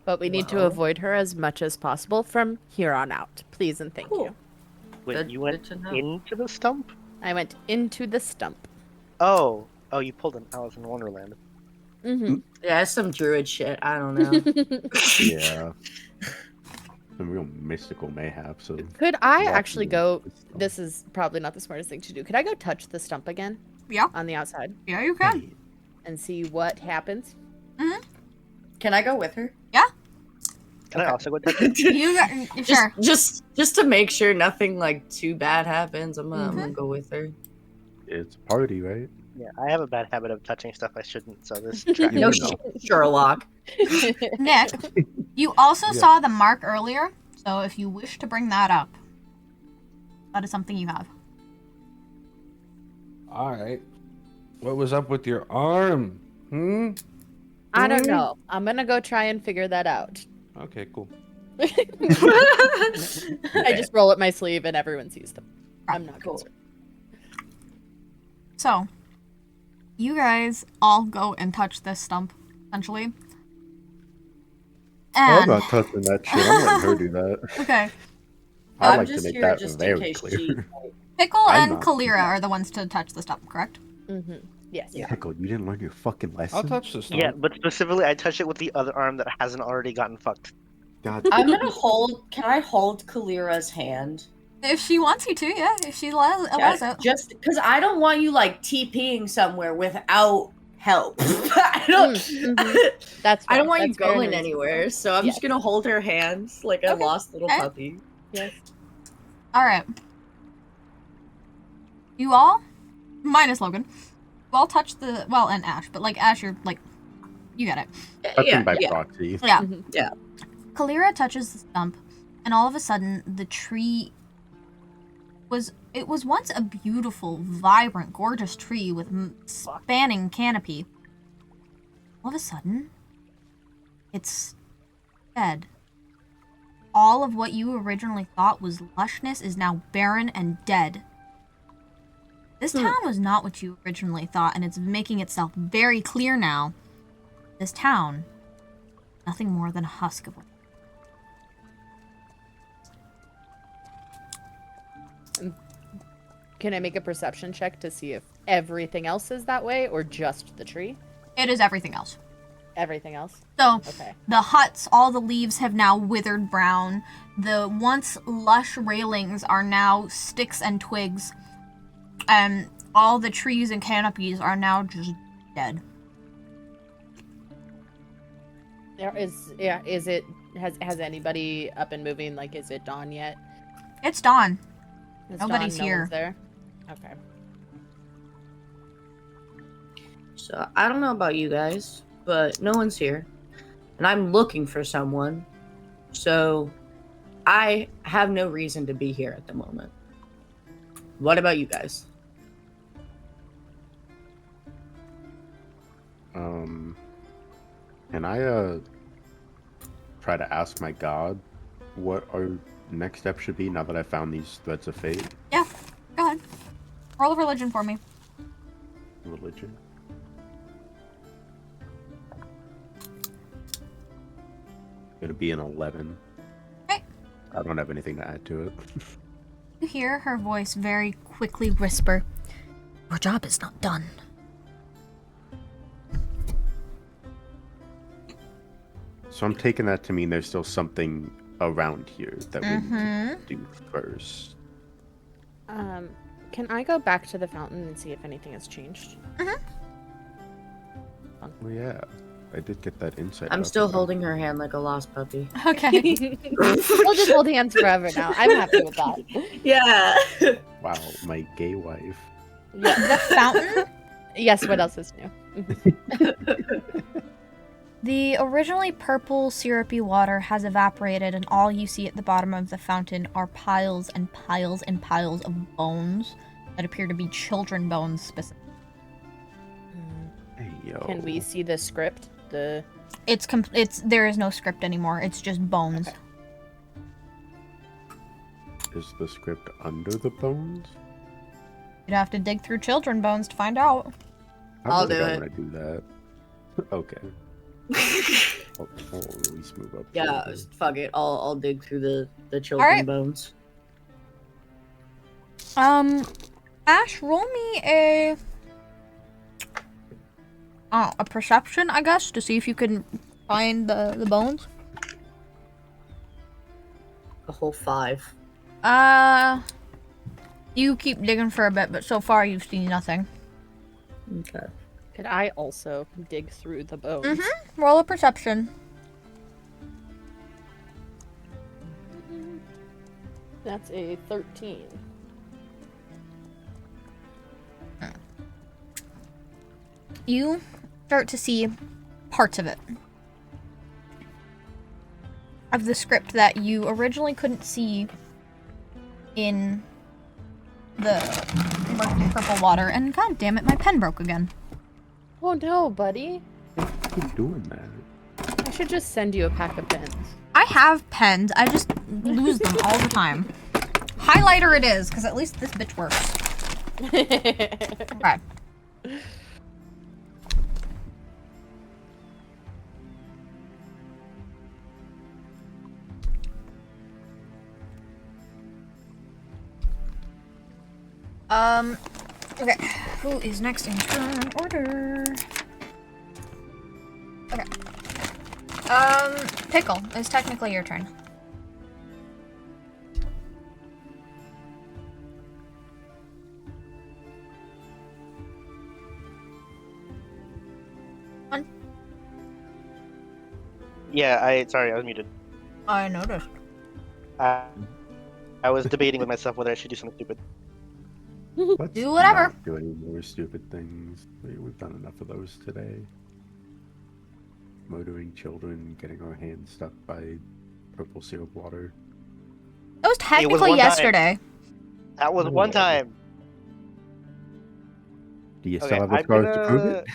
But we need to Well. avoid her as much as possible from here on out. Please and thank Cool. you. Wait, Good- you good went to know. into the stump? I went into the stump. Oh, you pulled an Alice in Wonderland. Mm-hmm. Yeah, it's some druid shit. I don't know. Yeah. Some real mystical mayhaps. Of Could I walking actually into go? the stump. This is probably not the smartest thing to do. Could I go touch the stump again Yeah, on the outside yeah, you can. Hey, and see what happens? Can I go with her? Can I Okay. also go touch it? Sure. Just to make sure nothing like too bad happens, I'm gonna go with her. It's a party, right? Yeah, I have a bad habit of touching stuff I shouldn't, so this track. No You shit, know. Sherlock. Nick, you also Yeah. saw the mark earlier, so if you wish to bring that up, that is something you have. All right. What was up with your arm? I don't know. I'm gonna go try and figure that out. Okay, cool. I just roll up my sleeve and everyone sees them. I'm not Cool. concerned. So, you guys all go and touch this stump, essentially. I'm And, not touching that shit. I'm letting her do that. okay, I I'm like to just make here that just in very case clear. she. Pickle I'm and not. Kalira are the ones to touch the stump, correct? Mm-hmm. Yes. Yeah. Pickle, you didn't learn your fucking lesson. I'll touch this. Yeah, but specifically, I touch it with the other arm that hasn't already gotten fucked. God, I'm gonna hold. Can I hold Kalira's hand? If she wants you to, yeah. If she allows it. Just because I don't want you like TPing somewhere without help. I don't. That's I fair. don't want you That's fair and going reasonable. anywhere, so I'm Yes. just gonna hold her hands like a Okay. lost little Okay. puppy. Yes. All right. You all, minus Logan, you all touch the and Ash, but like Ash, you're like, you get it. touching by yeah. proxy. Yeah. Mhm. Yeah. Kalira touches the stump, and all of a sudden, the tree was once a beautiful, vibrant, gorgeous tree with spanning canopy. All of a sudden, it's dead. All of what you originally thought was lushness is now barren and dead. This town was not what you originally thought, and it's making itself very clear now. This town, nothing more than a husk of a Can I make a perception check to see if everything else is that way or just the tree? It is everything else. Everything else? So, Okay. the huts, all the leaves have now withered brown. The once lush railings are now sticks and twigs. And all the trees and canopies are now just dead. Is it has anybody up and moving? Like, is it dawn yet? It's dawn. It's Nobody's dawn, no here. one's there. Okay. So I don't know about you guys, but no one's here, and I'm looking for someone. So I have no reason to be here at the moment. What about you guys? Can I try to ask my god what our next step should be now that I found these threads of fate? Yeah, go ahead. Roll a religion for me. Religion. It'll be an 11. Okay. I don't have anything to add to it. You hear her voice very quickly whisper, "Your job is not done." So I'm taking that to mean there's still something around here that we need to do first. Can I go back to the fountain and see if anything has changed? Oh yeah, I did get that insight. I'm up still about- holding her hand like a lost puppy. Okay. We'll just hold hands forever now. I'm happy with that. Yeah. Wow, my gay wife. The fountain? Yes, what else is new? The originally purple, syrupy water has evaporated, and all you see at the bottom of the fountain are piles and piles and piles of bones that appear to be children bones specifically. Hey yo. Can we see the script? The There is no script anymore. It's just bones. Okay. Is the script under the bones? You'd have to dig through children bones to find out. I'll really do don't it. wanna do that. Okay. I'll at least move up. Yeah, further. fuck it. I'll dig through the children Alright. bones. Ash, roll me a perception, I guess, to see if you can find the bones. A whole 5. You keep digging for a bit, but so far you've seen nothing. Okay. Could I also dig through the bones? Roll a perception. That's a 13. You start to see parts of it. Of the script that you originally couldn't see in the murky purple water. And god damn it, my pen broke again. Oh no, buddy. Keep doing that. I should just send you a pack of pens. I have pens, I just lose them all the time. Highlighter it is, because at least this bitch works. Okay. Okay. Who is next in turn order? Okay. Pickle, it's technically your turn. Yeah, sorry, I was muted. I noticed. I was debating with myself whether I should do something stupid. Let's Do whatever. not do any more stupid things. We've done enough of those today. Murdering children, getting our hands stuck by purple syrup water. That was technically one time. yesterday. That was No one way. time. Do you Okay, still have the I'm scars to prove gonna- it?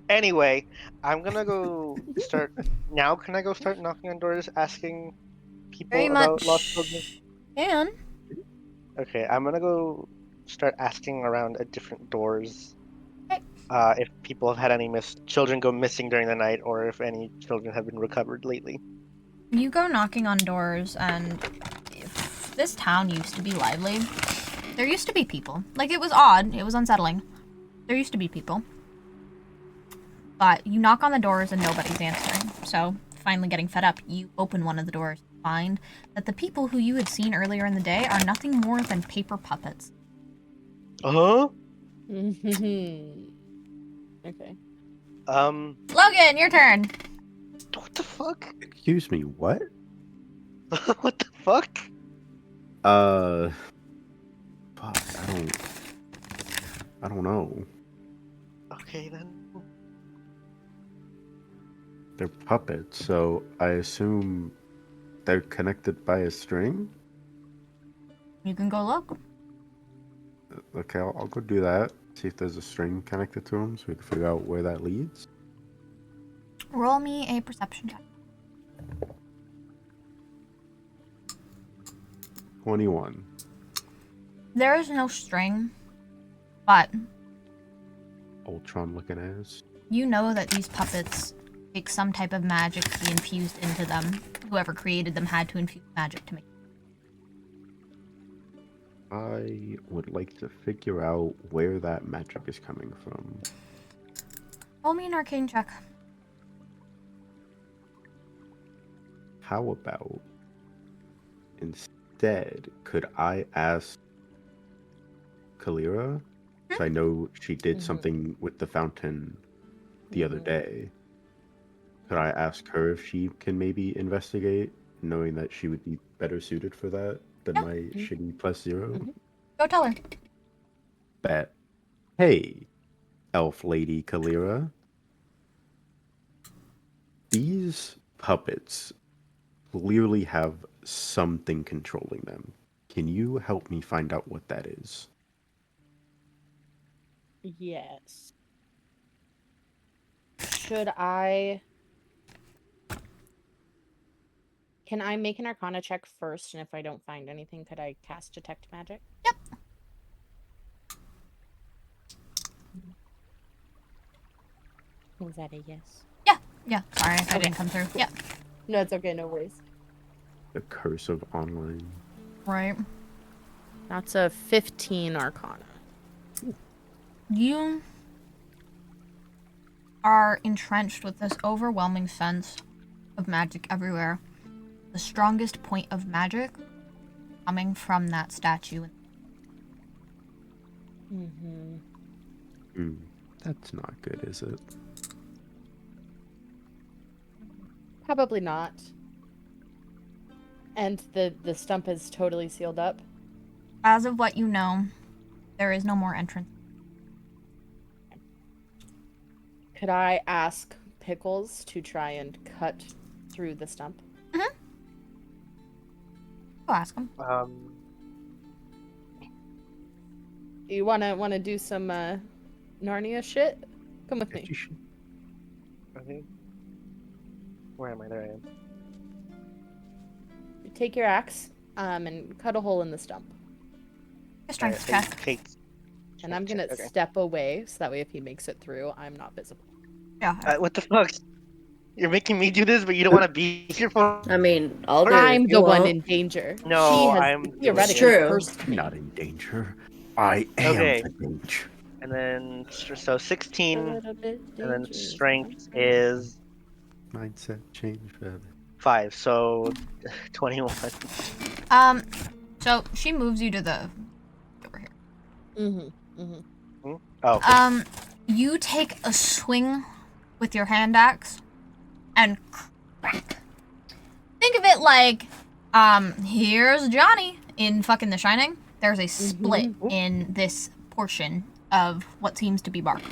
Anyway, I'm gonna go start now. Can I go start knocking on doors, asking people Very about much. lost children? And Okay, I'm gonna go start asking around at different doors. Okay. If people have had any children go missing during the night, or if any children have been recovered lately. you go knocking on doors, and if this town used to be lively, there used to be people. Like, it was odd, it was unsettling. There used to be people. But you knock on the doors and nobody's answering. So, finally getting fed up, you open one of the doors and find that the people who you had seen earlier in the day are nothing more than paper puppets. Huh? Okay. Logan, your turn! What the fuck? Excuse me, what? What the fuck? Fuck, I don't know. Okay then. They're puppets, so I assume they're connected by a string? You can go look. Okay, I'll go do that. See if there's a string connected to them so we can figure out where that leads. Roll me a perception check. 21. There is no string, but Ultron looking ass. you know that these puppets take some type of magic to be infused into them. Whoever created them had to infuse magic to make them. I would like to figure out where that magic is coming from. Roll me an arcane check. How about instead, could I ask Kalira? So I know she did something with the fountain the other day. Could I ask her if she can maybe investigate, knowing that she would be better suited for that than my shitty +0? Go tell her. Bet. Hey, elf lady Kalira. These puppets clearly have something controlling them. Can you help me find out what that is? Yes. Should I... Can I make an Arcana check first, and if I don't find anything, could I cast Detect Magic? Yep. Is that a yes? Yeah, sorry if I didn't come through. Yeah. No, it's okay, no worries. The curse of online. Right. That's a 15 Arcana. You are entrenched with this overwhelming sense of magic everywhere. The strongest point of magic coming from that statue. That's not good, is it? Probably not. And the stump is totally sealed up? As of what you know, there is no more entrance. Could I ask Pickles to try and cut through the stump? Go ask him. You wanna do some Narnia shit? Come with me. Okay. Where am I? There I am. Take your axe, and cut a hole in the stump. A strength Alright, check. Kate. And I'm gonna Okay. step away so that way if he makes it through, I'm not visible. Yeah. What the fuck? You're making me do this, but you don't want to be here for. I mean, I'll do it. I'm if the you one want. in danger. No, She has I'm doing theoretically it. True. cursed me. Not in danger. I am Okay. the danger. And then so 16, A little bit and then dangerous. strength is Mindset change, baby. 5, so 21. So she moves you to the over here. Oh, okay. You take a swing with your hand axe and crack. Think of it like, here's Johnny in fucking The Shining. There's a split in this portion of what seems to be bark.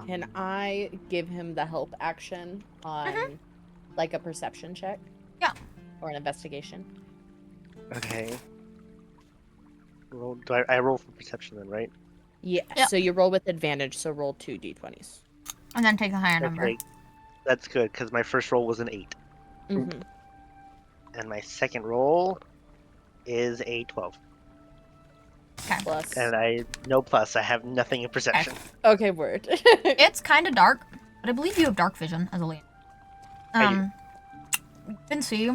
Can I give him the help action on like a perception check? Yeah. Or an investigation? Okay. Roll. I roll for perception then, right? Yeah. Yep. So you roll with advantage, so roll 2 d20s. And then take a higher number. Okay. That's good because my first roll was an 8, Mm-hmm. and my second roll is a 12. Okay. Plus. And I no plus. I have nothing in perception. Okay, word. It's kind of dark, but I believe you have dark vision as a lead. I do. You can see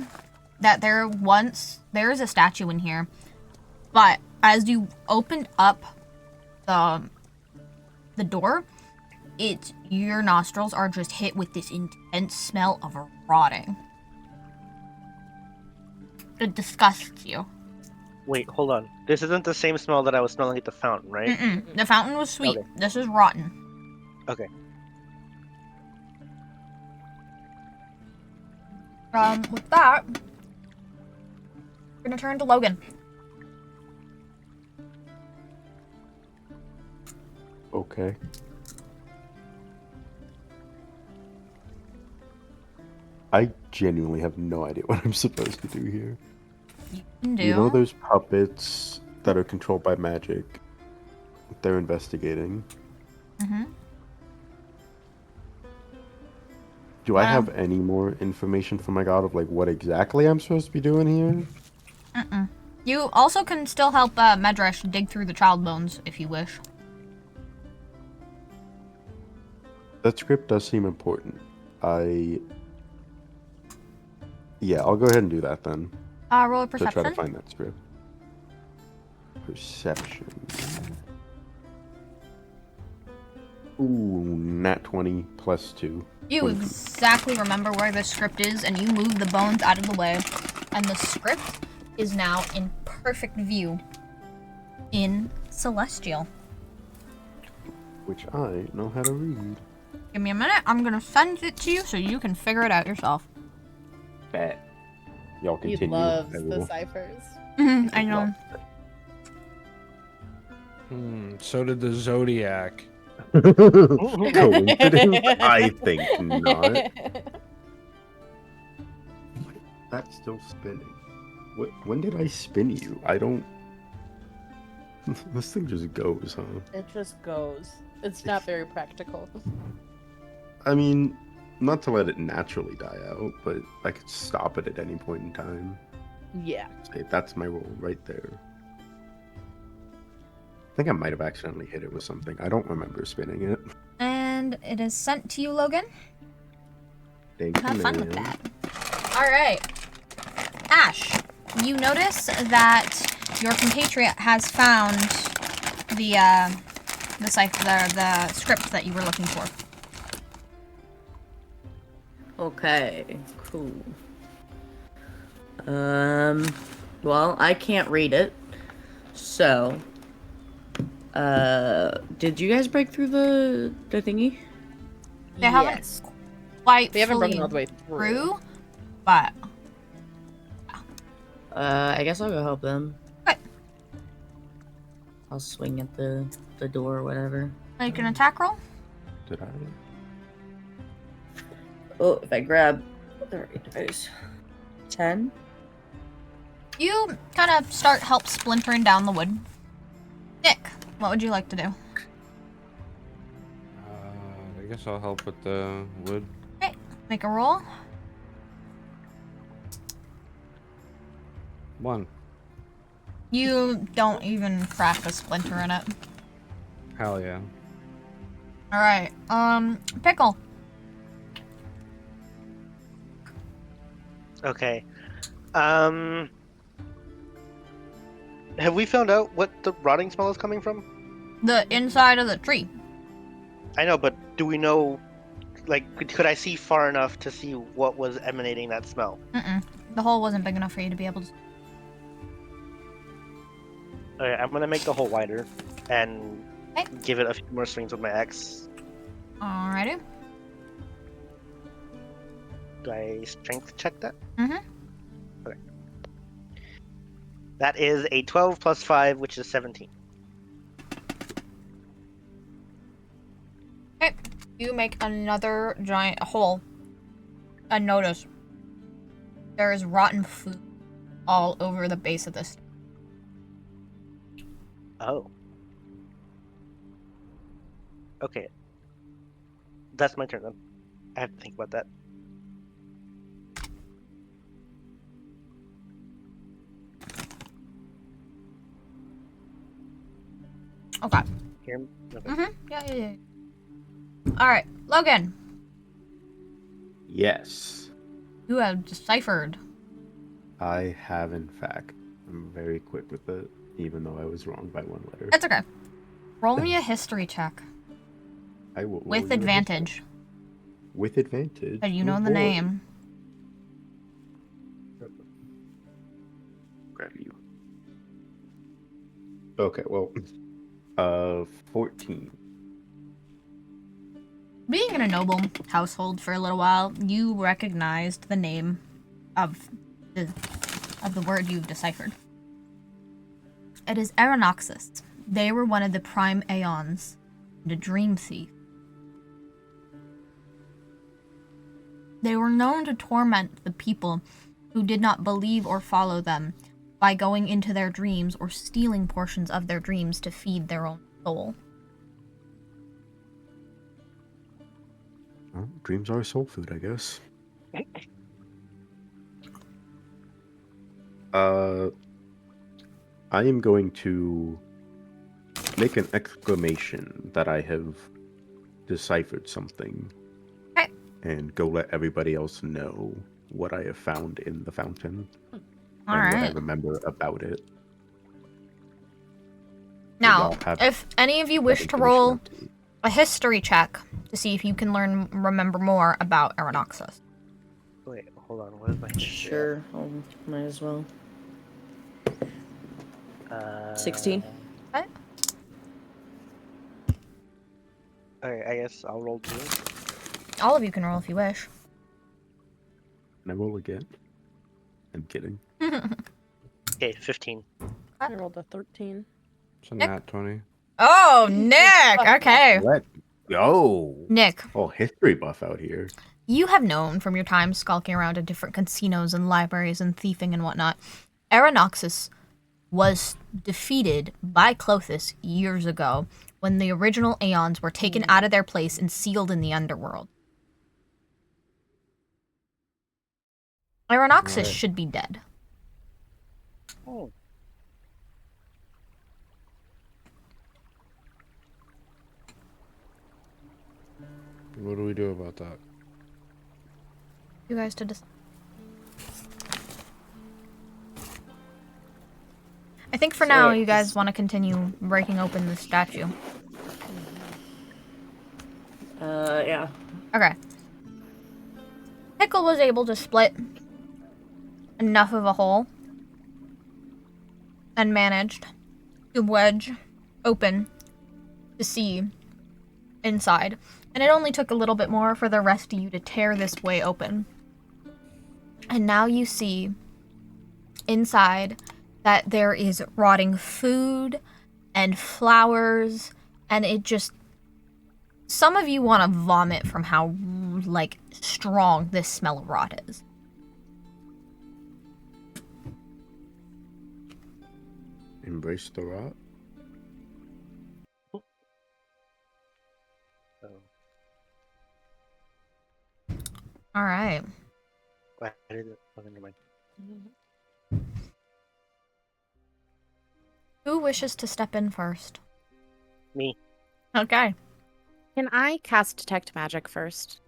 that there is a statue in here, but as you opened up the door, your nostrils are just hit with this intense smell of rotting. It disgusts you. Wait, hold on. This isn't the same smell that I was smelling at the fountain, right? Mm-mm. The fountain was sweet. Okay. This is rotten. Okay. With that, we're gonna turn to Logan. Okay. I genuinely have no idea what I'm supposed to do here. You can do. You know those puppets that are controlled by magic? They're investigating. Mm-hmm. Do I have any more information from my god of like what exactly I'm supposed to be doing here? Mm-mm. You also can still help Medrash dig through the child bones if you wish. That script does seem important. Yeah, I'll go ahead and do that then. Roll a To try perception. to find that script. Perception. Ooh, nat 20 plus 2. You 22. exactly remember where the script is, and you move the bones out of the way, and the script is now in perfect view in Celestial. Which I know how to read. Give me a minute. I'm gonna send it to you so you can figure it out yourself. Bet. Y'all He continue. loves I the will. ciphers. I know. So did the Zodiac. Coincidence? I think not. That's still spinning. When did I spin you? I don't. This thing just goes, huh? It just goes. It's not very practical. I mean, not to let it naturally die out, but I could stop it at any point in time. Yeah. Say, that's my roll right there. I think I might have accidentally hit it with something. I don't remember spinning it. And it is sent to you, Logan. Thank Have you, fun with ma'am. that. All right, Ash. You notice that your compatriot has found the script that you were looking for. Okay, cool. Well, I can't read it, so. Did you guys break through the thingy? They haven't Yes. quite We haven't broken fully all the way through, but I guess I'll go help them. Okay. I'll swing at the door or whatever. make an attack roll. Did I? Oh, if I grab the right dice. 10. You kind of start help splintering down the wood. Nick, what would you like to do? I guess I'll help with the wood. Okay, make a roll. 1. You don't even crack a splinter in it. Hell yeah. All right, Pickle. Okay. Have we found out what the rotting smell is coming from? The inside of the tree. I know, but do we know? Like, could I see far enough to see what was emanating that smell? The hole wasn't big enough for you to be able to. Okay, I'm gonna make the hole wider and Okay. give it a few more swings with my axe. Alrighty. Do I strength check that? Mhm. Okay. That is a 12 plus 5, which is 17. Okay. You make another giant hole. And notice there is rotten food all over the base of this. Oh. Okay. That's my turn then. I have to think about that. Okay. Here. Okay. Yeah. Alright, Logan. Yes, You have deciphered. I have in fact. I'm very quick with it, even though I was wrong by one letter. It's okay. Roll me a history check. I will roll With you a advantage. history. With advantage. Because you know Oh the boy. name. Grab you. Okay, well, 14. Being in a noble household for a little while, you recognized the name of the word you've deciphered. It is Aeronoxus. They were one of the prime aeons, the dream thief. They were known to torment the people who did not believe or follow them by going into their dreams or stealing portions of their dreams to feed their own soul. Well, dreams are soul food, I guess. I am going to make an exclamation that I have deciphered something. Okay. And go let everybody else know what I have found in the fountain. All and what I right. remember about it. Now, y'all have if any of you that wish to information roll out too. a history check to see if you can remember more about Aeronoxus. Wait, hold on. What is my history Sure, might as well. at? 16. What? Okay, I guess I'll roll 2. All of you can roll if you wish. Can I roll again? I'm kidding. Okay, 15. I rolled a 13. It's a Nick? nat 20. Oh, Nick! Okay. Let go. Nick, Oh, history buff out here. you have known from your time skulking around at different casinos and libraries and thieving and whatnot, Aeronoxus was defeated by Clothis years ago when the original Aeons were taken out of their place and sealed in the underworld. Aeronoxus Right. should be dead. Oh. What do we do about that? You guys to decide. I think for now you guys want to continue breaking open the statue. Yeah. Okay. Pickle was able to split enough of a hole and managed to wedge open to see inside. And it only took a little bit more for the rest of you to tear this way open. And now you see inside that there is rotting food and flowers, and it just... Some of you want to vomit from how, like, strong this smell of rot is. Embrace the rot. So, All right. I did it. Oh, never mind. Who wishes to step in first? Me. Okay. Can I cast Detect Magic first?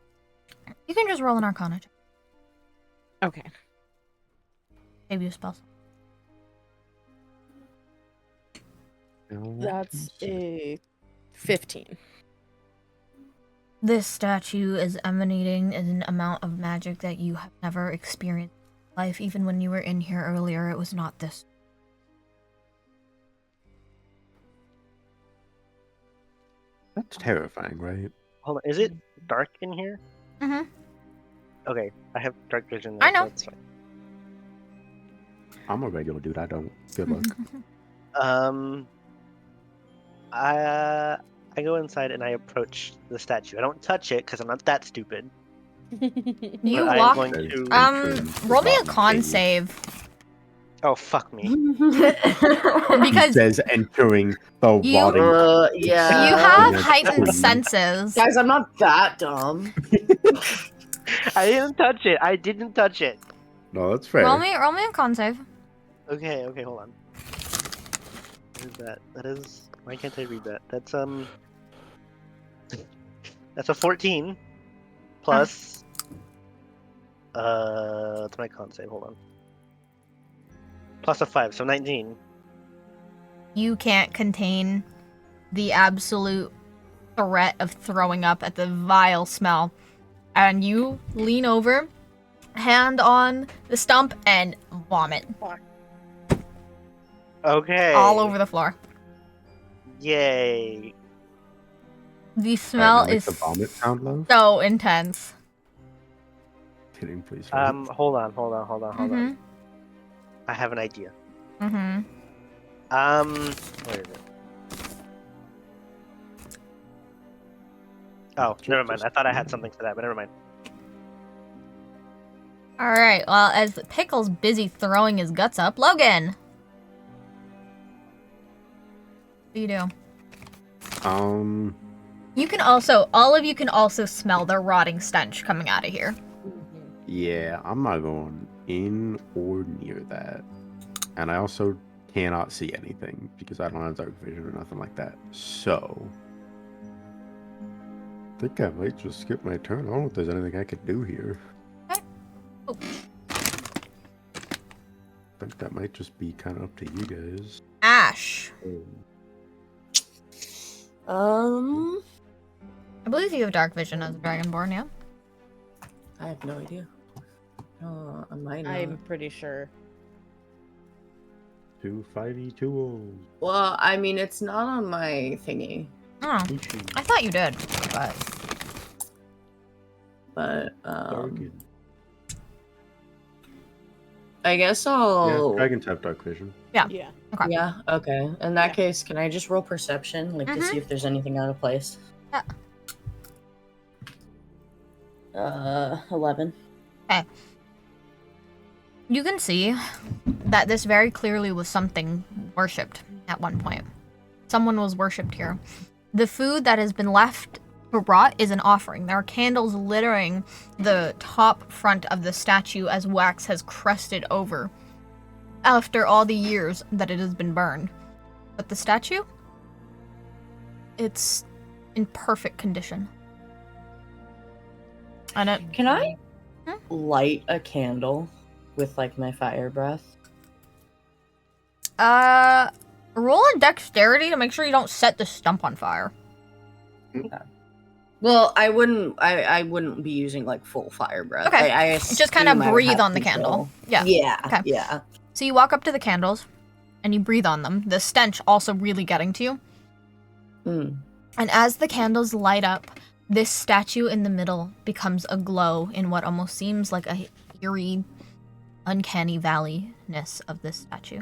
You can just roll an Arcana check. Okay. Save you a spell. That's a 15. This statue is emanating an amount of magic that you have never experienced in life. Even when you were in here earlier, it was not this. That's terrifying, right? Hold on. Is it dark in here? Mm-hmm. Okay, I have dark vision. I know. So that's fine. I'm a regular dude. I don't. Good luck. I go inside and I approach the statue. I don't touch it because I'm not that stupid. You But I'm walk. going to. Roll me a con save. Oh fuck me! Because says entering the You- rotting. Yeah. you have Yes, heightened please. senses. Guys, I'm not that dumb. I didn't touch it. I didn't touch it. No, that's fair. Roll me a con save. Okay, hold on. What is that? That is. Why can't I read that? That's That's a 14 plus. What's my con save? Hold on. Plus a 5, so 19. You can't contain the absolute threat of throwing up at the vile smell. And you lean over, hand on the stump, and vomit Okay. all over the floor. Yay. The smell Alright, now make is the vomit sound low. so intense. Kidding, please. Hold on. Mhm. I have an idea. Mhm. Where is it? Oh, never mind. I thought I had something for that, but never mind. All right. Well, as Pickle's busy throwing his guts up, Logan. What do you do? You can also, all of you can also smell the rotting stench coming out of here. Yeah, I'm not going in or near that. And I also cannot see anything because I don't have dark vision or nothing like that. So, I think I might just skip my turn. I don't know if there's anything I could do here. Okay. Oh. I think that might just be kind of up to you guys. Ash. I believe you have dark vision as a dragonborn, yeah? I have no idea. I might not. I'm pretty sure. 2 5e tools. Well, I mean, it's not on my thingy, Oh, I thought you did, but Darken. I guess Yeah, I'll. dragons have dark vision. Yeah. okay. Yeah, okay. In that Yeah. case, can I just roll perception, like to see if there's anything out of place? Yeah. 11. You can see that this very clearly was something worshipped at one point. Someone was worshipped here. The food that has been left to rot is an offering. There are candles littering the top front of the statue as wax has crusted over after all the years that it has been burned. But the statue? It's in perfect condition. And it... Can I Hmm? light a candle with like my fire breath? Roll a dexterity to make sure you don't set the stump on fire. Well, I wouldn't be using like full fire breath. Okay. I Just kind of assume I would breathe have on the control. candle. Yeah. Yeah. Okay. Yeah. So you walk up to the candles and you breathe on them. The stench also really getting to you. Mm. And as the candles light up, this statue in the middle becomes aglow in what almost seems like a eerie, uncanny valley-ness of this statue.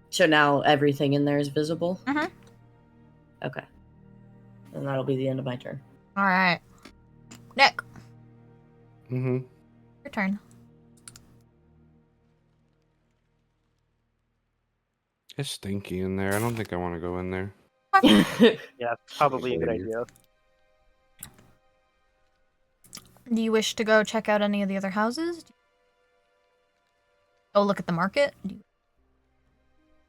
So now everything in there is visible? Mhm. Okay. And that'll be the end of my turn. All right. Nick, Mm-hmm. your turn. It's stinky in there. I don't think I want to go in there. Yeah, probably a good idea. Do you wish to go check out any of the other houses? Go look at the market?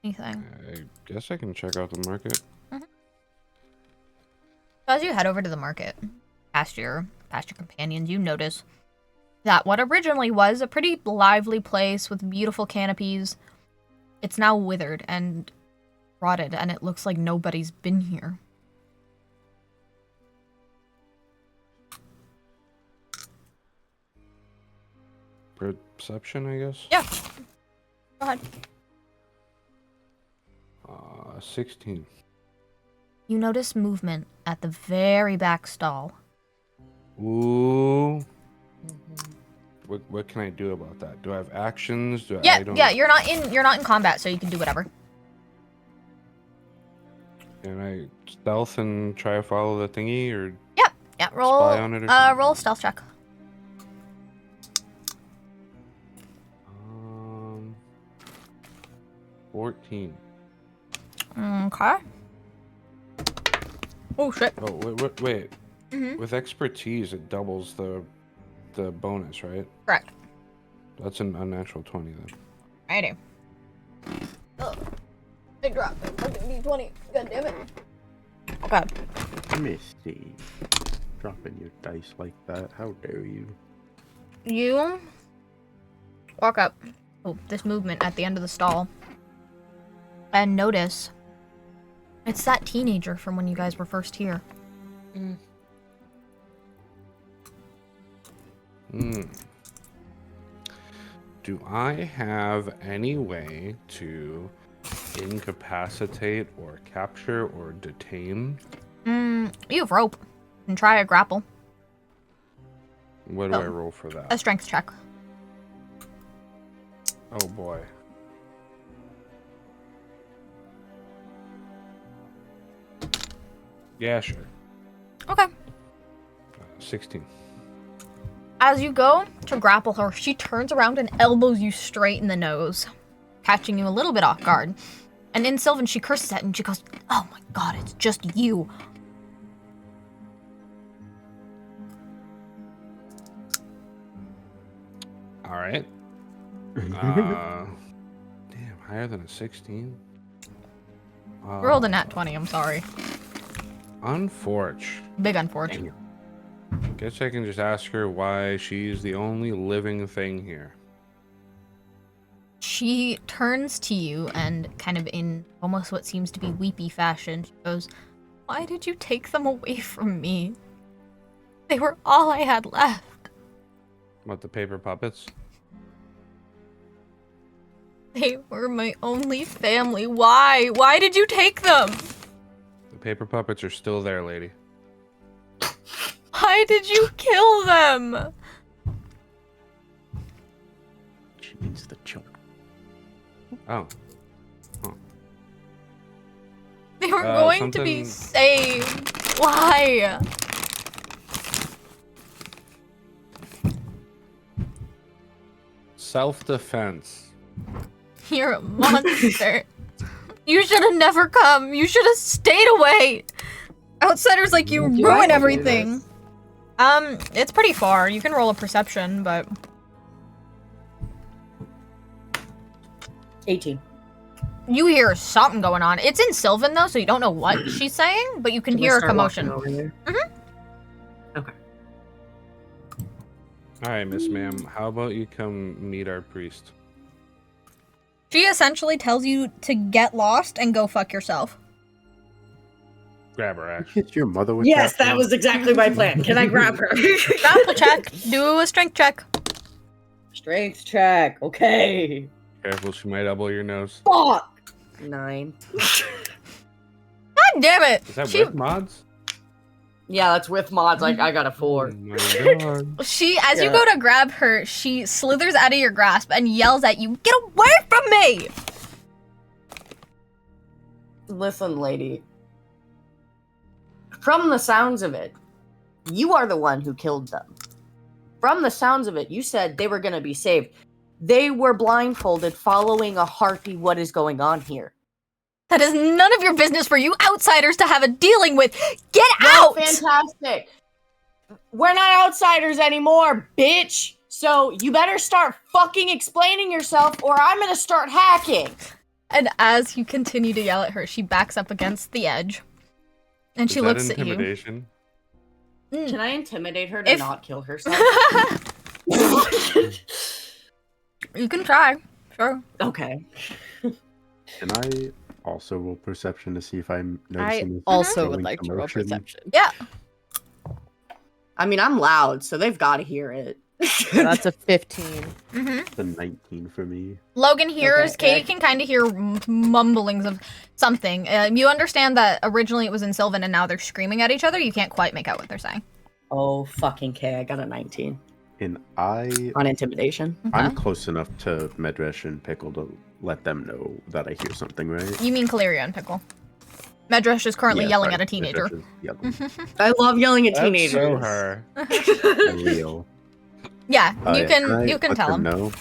Anything? I guess I can check out the market. As you head over to the market, past your companions, you notice that what originally was a pretty lively place with beautiful canopies, it's now withered and rotted, and it looks like nobody's been here. Perception, I guess? Yeah. Go ahead. 16. You notice movement at the very back stall. Ooh. What can I do about that? Do I have actions? Yeah, you're not in combat, so you can do whatever. Can I stealth and try to follow the thingy, or Yeah, roll spy on it or something? roll a stealth check. 14. Okay. Oh shit. Oh, wait. Mhm. With expertise, it doubles the bonus, right? Correct. That's an unnatural 20 then. Righty. Oh. I dropped it. Fucking D20. God damn it. Okay. Misty. Dropping your dice like that. How dare you? You walk up. Oh, this movement at the end of the stall. And notice it's that teenager from when you guys were first here. Do I have any way to incapacitate or capture or detain? You have rope. And try a grapple. What do I roll for that? A strength check. Oh boy. Yeah, sure. Okay. 16. As you go to grapple her, she turns around and elbows you straight in the nose, catching you a little bit off guard. And in Sylvan, she curses at it and she goes, "Oh my god, it's just you." All right. Damn, higher than a 16? Rolled a nat 20, I'm sorry. Unforge. Big unfortunate. Dang it. Guess I can just ask her why she's the only living thing here. She turns to you and kind of in almost what seems to be weepy fashion, she goes, "Why did you take them away from me? They were all I had left." What, the paper puppets? They were my only family. Why? Why did you take them? The paper puppets are still there, lady. Why did you kill them? She means the children. Oh. They were going to be something- saved. Why? Self-defense. You're a monster. You should have never come. You should have stayed away. Outsiders like you Do I ruin do everything. this? It's pretty far. You can roll a perception, but 18. you hear something going on. It's in Sylvan though, so you don't know what she's saying, but you can Do I hear a start walking commotion. over there? Okay. All right, Miss Ma'am. How about you come meet our priest? She essentially tells you to get lost and go fuck yourself. Grab her, actually. Hit your mother with Yes, that. that was exactly my plan. Can I grab her? Grapple check. Do a strength check. Strength check. Okay. Careful, she might elbow your nose. Fuck. 9. God damn it! Is that She, with mods? Yeah, that's with mods. Like I got a 4. Oh my god. as you go to grab her, she slithers out of your grasp and yells at you, "Get away from me!" Listen, lady. From the sounds of it, you are the one who killed them. From the sounds of it, you said they were going to be saved. They were blindfolded following a harpy. What is going on here? That is none of your business for you outsiders to have a dealing with. Get Well, out! fantastic. We're not outsiders anymore, bitch. So you better start fucking explaining yourself or I'm going to start hacking. And as you continue to yell at her, she backs up against the edge. And she Is that looks at you. intimidation? Can I intimidate her to If- not kill herself? You can try. Sure. Okay. Can I also roll perception to see if I'm I noticing this also growing would like to roll commotion? perception. Yeah. I mean, I'm loud, so they've got to hear it. That's a 15. Mm-hmm. The 19 for me. Logan hears, Okay, Katie can kind of hear mumblings of something. You understand that originally it was in Sylvan and now they're screaming at each other. You can't quite make out what they're saying. Oh, fucking K. I got a 19 And I'm on intimidation. close enough to Medresh and Pickle to let them know that I hear something, right? You mean Caleria and Pickle. Medresh is currently Yeah, yelling sorry, at a teenager. Medresh is yelling. I love yelling at That's teenagers. so her. Real. Yeah, you Yeah, can I let tell them him. know?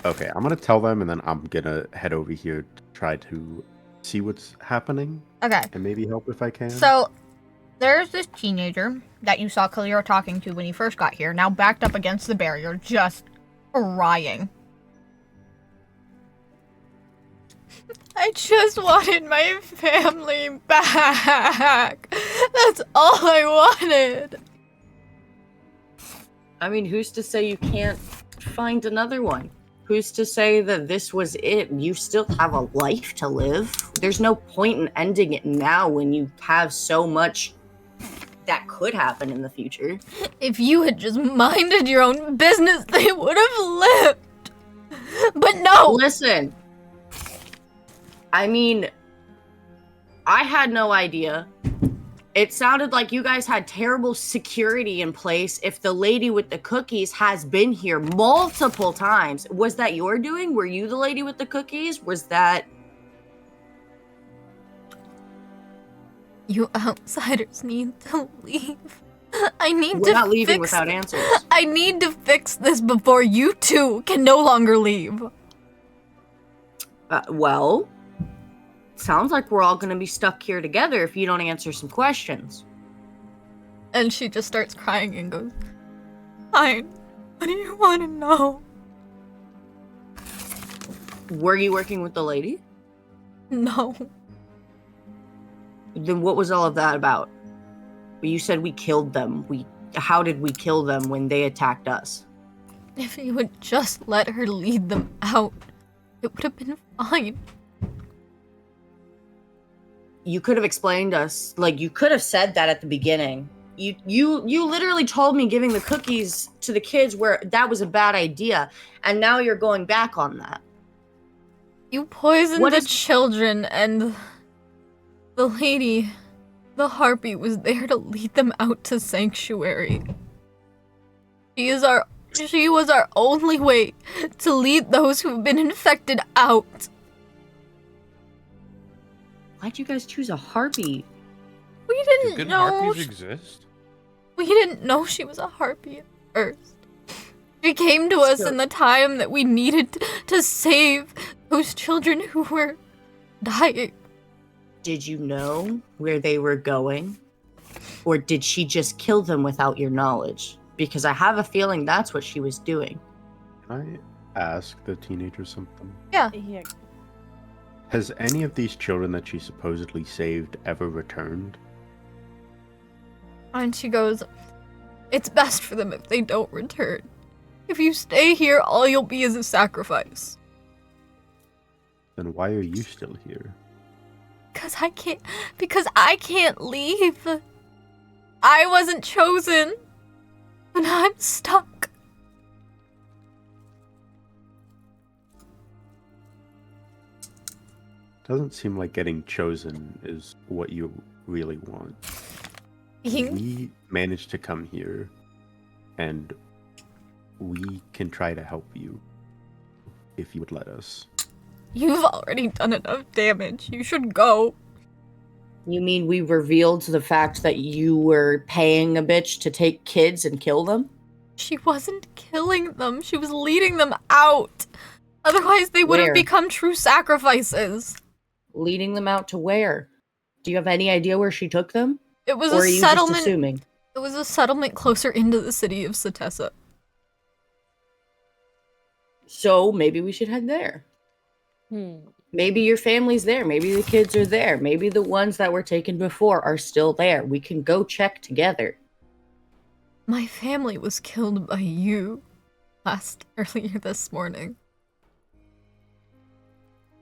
Okay, I'm gonna tell them, and then I'm gonna head over here to try to see what's happening Okay. and maybe help if I can. So, there's this teenager that you saw Caleria talking to when you first got here, now backed up against the barrier, just crying. I just wanted my family back. That's all I wanted. I mean, who's to say you can't find another one? Who's to say that this was it? You still have a life to live. There's no point in ending it now when you have so much that could happen in the future. If you had just minded your own business, they would have lived. But no! Listen, I mean, I had no idea. It sounded like you guys had terrible security in place. If the lady with the cookies has been here multiple times, was that your doing? Were you the lady with the cookies? Was that... You outsiders need to leave. I need We're to not leaving fix without answers. I need to fix this before you two can no longer leave. Well, sounds like we're all gonna be stuck here together if you don't answer some questions. And she just starts crying and goes, Fine. What do you want to know? Were you working with the lady? No. Then what was all of that about? You said we killed them. How did we kill them when they attacked us? If you would just let her lead them out, it would have been fine. You could have explained us, like you could have said that at the beginning. You literally told me giving the cookies to the kids where that was a bad idea, and now you're going back on that. You poisoned What the is- children, and the lady, the harpy, was there to lead them out to sanctuary. She was our only way to lead those who've been infected out. Why'd you guys choose a harpy? We Do didn't good know. harpies exist? We didn't know she was a harpy at first. She came to us So- in the time that we needed to save those children who were dying. Did you know where they were going? Or did she just kill them without your knowledge? Because I have a feeling that's what she was doing. Can I ask the teenager something? Yeah. Has any of these children that she supposedly saved ever returned? And she goes, It's best for them if they don't return. If you stay here, all you'll be is a sacrifice. Then why are you still here? Because I can't leave. I wasn't chosen. And I'm stuck. Doesn't seem like getting chosen is what you really want. We managed to come here, and we can try to help you if you would let us. You've already done enough damage. You should go. You mean we revealed the fact that you were paying a bitch to take kids and kill them? She wasn't killing them. She was leading them out. Otherwise, they would have Where? become true sacrifices. Leading them out to where? Do you have any idea where she took them? It was Or a are you settlement. just assuming? It was a settlement closer into the city of Satessa. So maybe we should head there. Maybe your family's there. Maybe the kids are there. Maybe the ones that were taken before are still there. We can go check together. My family was killed by you earlier this morning.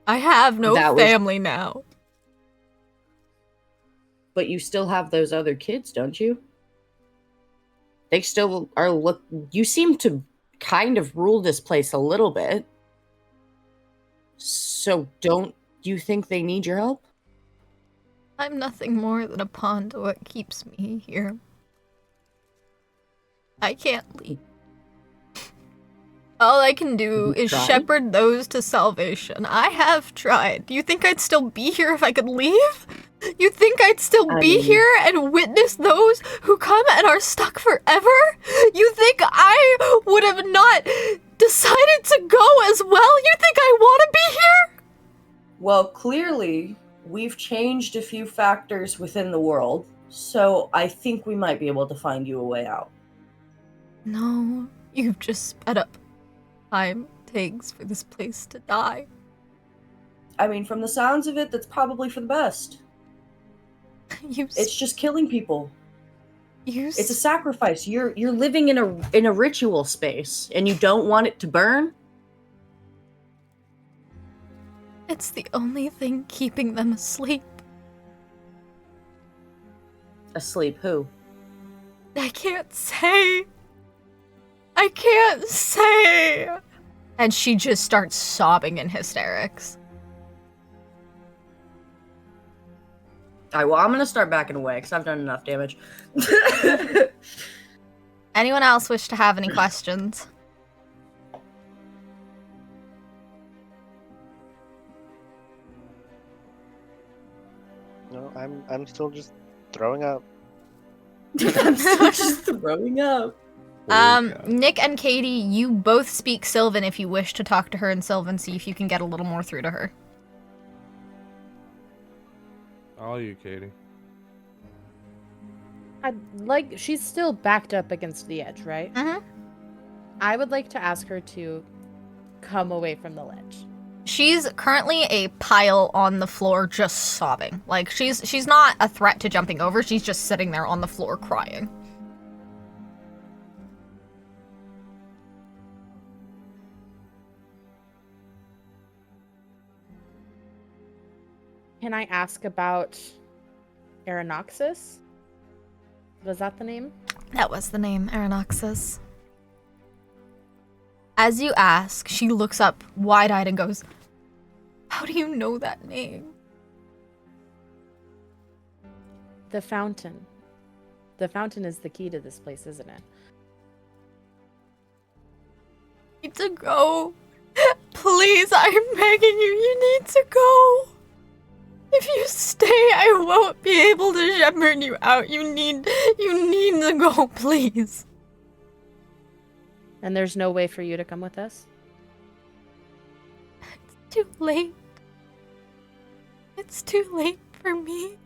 I have no family now. But you still have those other kids, don't you? They still are you seem to kind of rule this place a little bit. So don't you think they need your help? I'm nothing more than a pawn to what keeps me here. I can't leave. All I can do is shepherd those to salvation. I have tried. Do you think I'd still be here if I could leave? You think I'd still be here and witness those who come and are stuck forever? You think I would have not decided to go as well? You think I want to be here? Well, clearly, we've changed a few factors within the world, so I think we might be able to find you a way out. No, you've just sped up time takes for this place to die. I mean, from the sounds of it, that's probably for the best. It's just killing people. It's a sacrifice. You're living in a ritual space, and you don't want it to burn? It's the only thing keeping them asleep. Asleep who? I can't say. I can't say. And she just starts sobbing in hysterics. Alright, well, I'm gonna start backing away, because I've done enough damage. Anyone else wish to have any questions? No, I'm still just throwing up. I'm still just throwing up. Nick and Katie, you both speak Sylvan if you wish to talk to her in Sylvan, see if you can get a little more through to her. All you, Katie. She's still backed up against the edge, right? Mm-hmm. I would like to ask her to come away from the ledge. She's currently a pile on the floor just sobbing. Like, she's not a threat to jumping over, she's just sitting there on the floor crying. Can I ask about Aranoxus? Was that the name? That was the name, Aranoxus. As you ask, she looks up wide-eyed and goes, "How do you know that name?" The fountain. The fountain is the key to this place, isn't it? You need to go. Please, I'm begging you, you need to go. If you stay, I won't be able to shepherd you out. You need to go, please. And there's no way for you to come with us? It's too late. It's too late for me.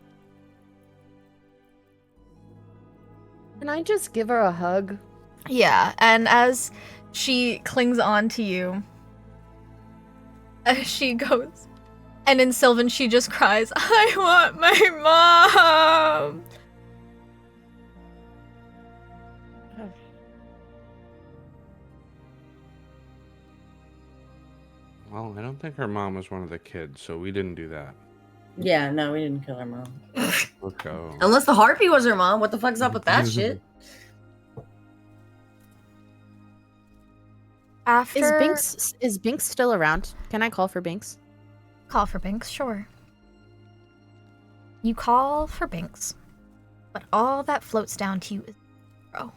Can I just give her a hug? Yeah, and as she clings on to you, as she goes, and in Sylvan she just cries, "I want my mom!" Well, I don't think her mom was one of the kids, so we didn't do that. Yeah, no, we didn't kill her mom. Okay. Unless the harpy was her mom. What the fuck's up with that shit? After Is Binks still around? Can I call for Binks? Call for Binks, sure. You call for Binks, but all that floats down to you is zero.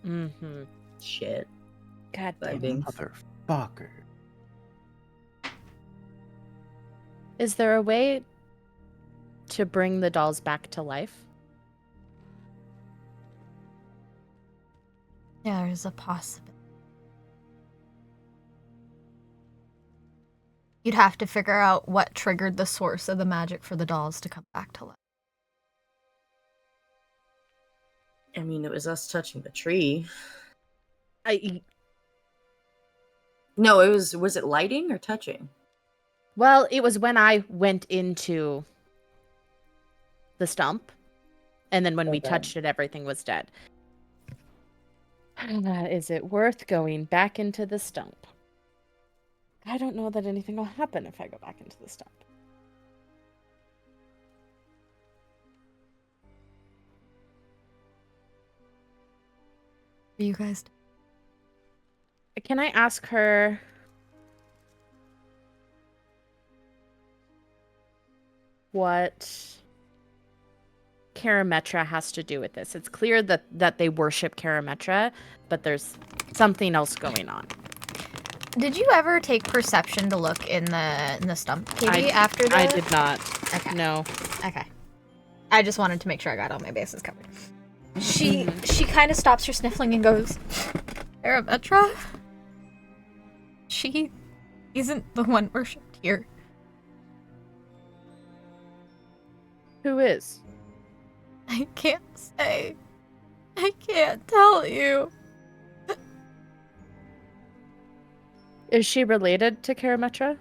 Mm-hmm. Shit. God Bye, damn. Binks. Motherfucker. Is there a way to bring the dolls back to life? There's a possibility. You'd have to figure out what triggered the source of the magic for the dolls to come back to life. I mean, it was us touching the tree. No, it was. Was it lighting or touching? Well, it was when I went into the stump, and then when we Okay. touched it, everything was dead. Is it worth going back into the stump? I don't know that anything will happen if I go back into the stump. You guys. Can I ask her what Karametra has to do with this? It's clear that they worship Karametra, but there's something else going on. Did you ever take perception to look in the stump, Katie, after the... I did not. Okay. No. Okay. I just wanted to make sure I got all my bases covered. She kind of stops her sniffling and goes, Arametra? She isn't the one worshipped here. Who is? I can't say. I can't tell you. Is she related to Karametra?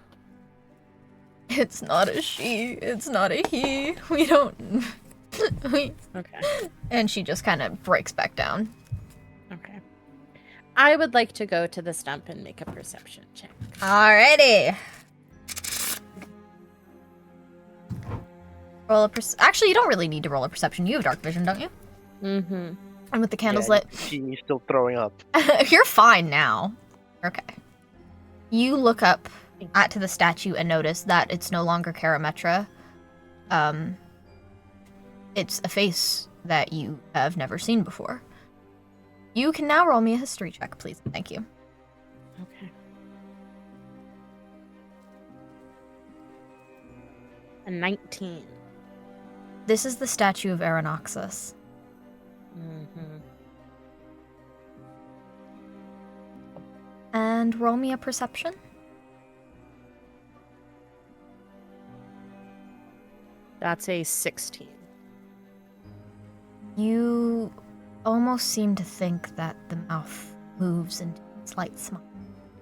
It's not a she. It's not a he. We don't... Okay. And she just kind of breaks back down. Okay. I would like to go to the stump and make a perception check. Alrighty. Roll a Actually, you don't really need to roll a perception. You have dark vision, don't you? Mm-hmm. And with the candles Yeah, lit. She's still throwing up. You're fine now. Okay. You look up to the statue and notice that it's no longer Karametra. It's a face that you have never seen before. You can now roll me a history check, please. Thank you. Okay. A 19. This is the statue of Aranoxus. Mm-hmm. And roll me a perception. That's a 16. You almost seem to think that the mouth moves into a slight smile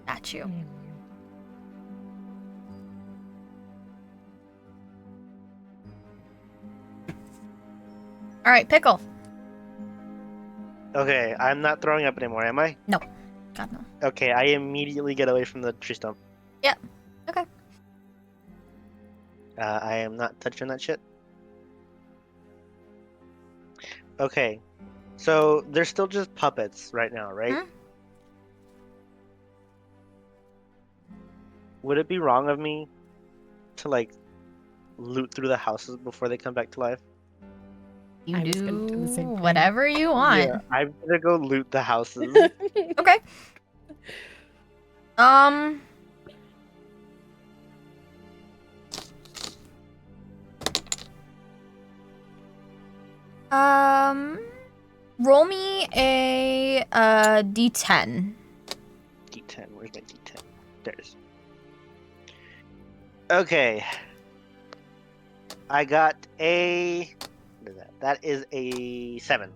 at you. All right, Pickle. Okay, I'm not throwing up anymore, am I? No. God, no. Okay, I immediately get away from the tree stump. Yeah. Okay. I am not touching that shit. Okay, so they're still just puppets right now, right? Mhm. Would it be wrong of me to like loot through the houses before they come back to life? You I was gonna do the same do thing. whatever you want. Yeah, I'm gonna go loot the houses. Okay. Roll me a D10. D10, where's my D10? There it is. Okay. I got a... What is that? That is a 7.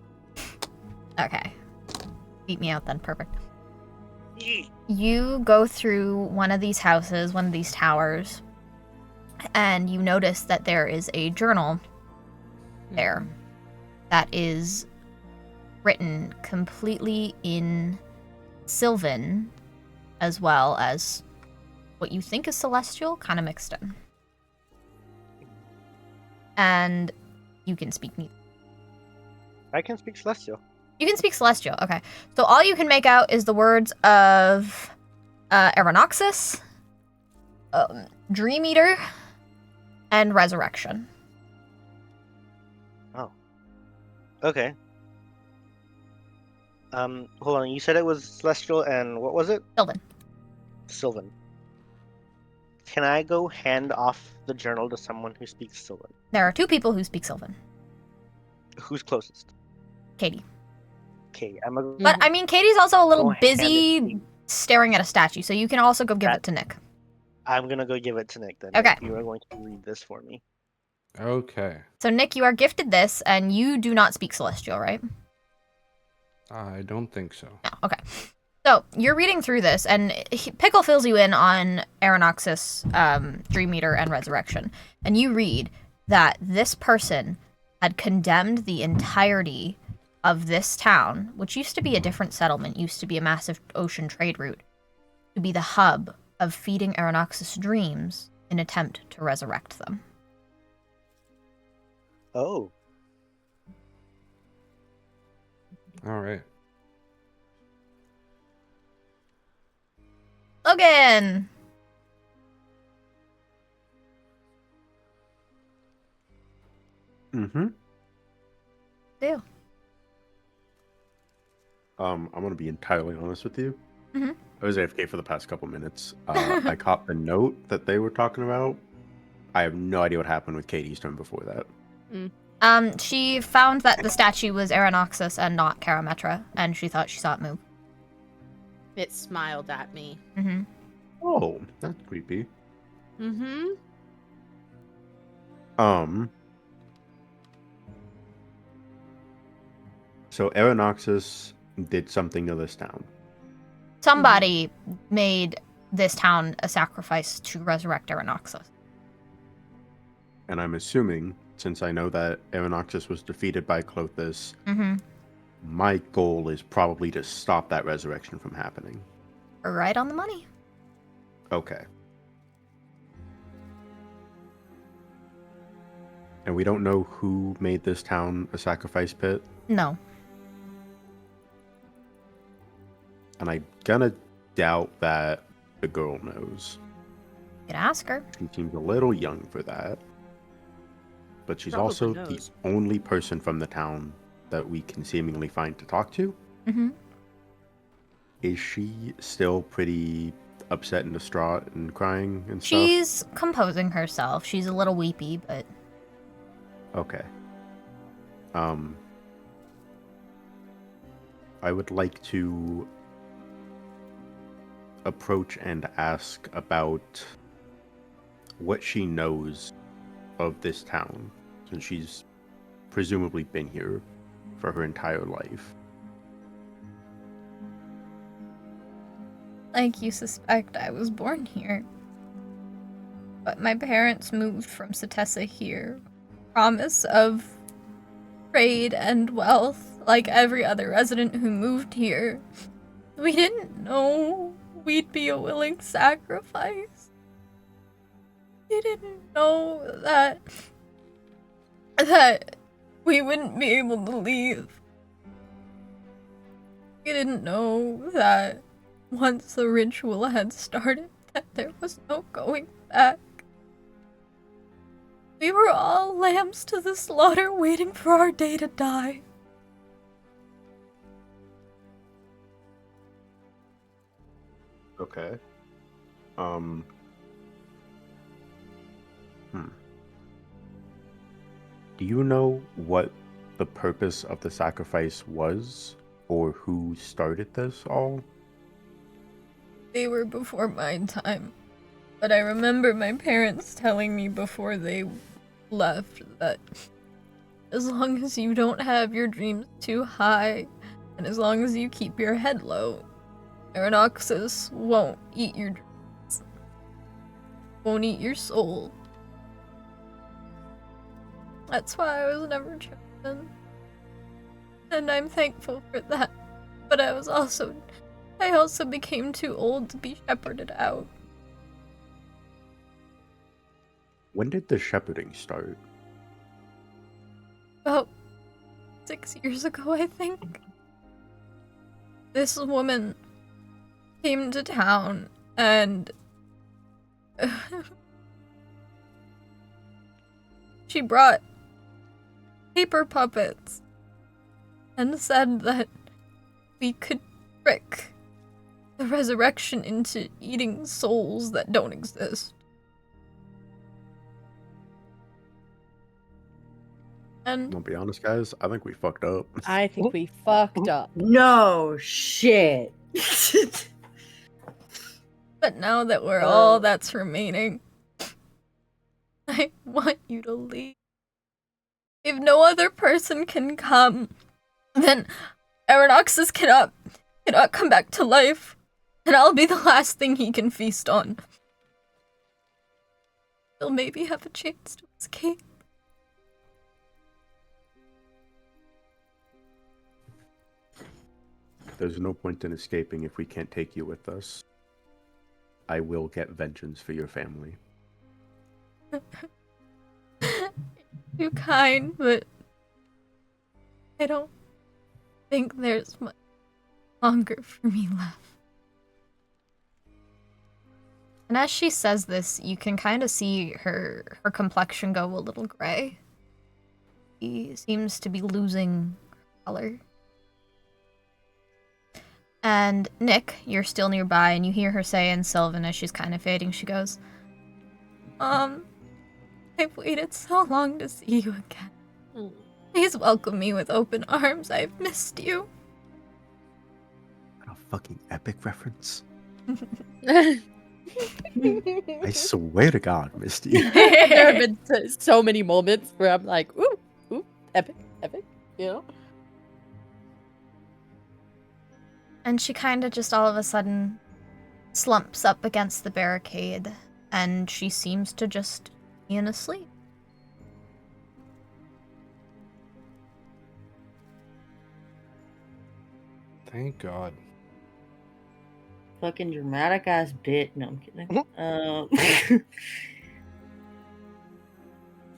Okay. Beat me out then. Perfect. You go through one of these houses, one of these towers, and you notice that there is a journal there that is written completely in Sylvan, as well as what you think is Celestial, kind of mixed in. And you can speak neither. I can speak Celestial. You can speak Celestial, okay. So all you can make out is the words of Aranoxus, Dream Eater and Resurrection. Okay. Hold on. You said it was Celestial and what was it? Sylvan. Sylvan. Can I go hand off the journal to someone who speaks Sylvan? There are 2 people who speak Sylvan. Who's closest? Katie. Okay, I'm gonna But I mean, Katie's also a little go hand it to busy you. staring at a statue, so you can also go give it to Nick. I'm gonna go give it to Nick then. Okay. You are going to read this for me. Okay. So Nick, you are gifted this, and you do not speak Celestial, right? I don't think so. No. Okay. So you're reading through this, and Pickle fills you in on Aeronoxus, Dream Eater, and Resurrection, and you read that this person had condemned the entirety of this town, which used to be a different settlement, used to be a massive ocean trade route, to be the hub of feeding Aeronoxus dreams in attempt to resurrect them. Oh. All right. Logan! Mm-hmm. Do. I'm gonna be entirely honest with you. Mhm. I was AFK for the past couple minutes. I caught the note that they were talking about. I have no idea what happened with Katie's turn before that. She found that the statue was Aeronoxus and not Karametra, and she thought she saw it move. It smiled at me. Mm-hmm. Oh, that's creepy. Mm-hmm. So Aeronoxus did something to this town. Somebody made this town a sacrifice to resurrect Aeronoxus. And I'm assuming, since I know that Aeronoxus was defeated by Clothis, Mm-hmm. my goal is probably to stop that resurrection from happening. Right on the money. Okay. And we don't know who made this town a sacrifice pit. No. And I'm gonna doubt that the girl knows. You could ask her. She seems a little young for that. But she's Probably also knows. the only person from the town that we can seemingly find to talk to. Mm-hmm. Is she still pretty upset and distraught and crying and stuff? She's composing herself. She's a little weepy, but Okay. I would like to approach and ask about what she knows of this town, since she's presumably been here for her entire life. like you suspect, I was born here. But my parents moved from Setessa here. Promise of trade and wealth, like every other resident who moved here. We didn't know we'd be a willing sacrifice. We didn't know that we wouldn't be able to leave. We didn't know that once the ritual had started, that there was no going back. We were all lambs to the slaughter, waiting for our day to die. Okay. Do you know what the purpose of the sacrifice was, or who started this all? They were before my time, but I remember my parents telling me before they left that as long as you don't have your dreams too high, and as long as you keep your head low, Aeronoxus won't eat your dreams. Won't eat your soul. That's why I was never chosen. And I'm thankful for that. But I also became too old to be shepherded out. When did the shepherding start? About 6 years ago, I think. This woman came to town and she brought paper puppets and said that we could trick the resurrection into eating souls that don't exist. And I'll be honest, guys. I think we fucked up. I think we fucked up. No shit. but now that we're all that's remaining, I want you to leave. If no other person can come, then Aranoxus cannot come back to life, and I'll be the last thing he can feast on. He'll maybe have a chance to escape. There's no point in escaping if we can't take you with us. I will get vengeance for your family. You're kind, but I don't think there's much longer for me left. And as she says this, you can kind of see her complexion go a little gray. She seems to be losing color. And Nick, you're still nearby, and you hear her say in Sylvan as she's kind of fading, she goes, I've waited so long to see you again. Please welcome me with open arms. I've missed you. A fucking epic reference. I swear to God, Misty. There have been so many moments where I'm like, ooh, epic, you know? And she kind of just all of a sudden slumps up against the barricade, and she seems to just be in a sleep. Thank God. Fucking dramatic ass bit. No, I'm kidding.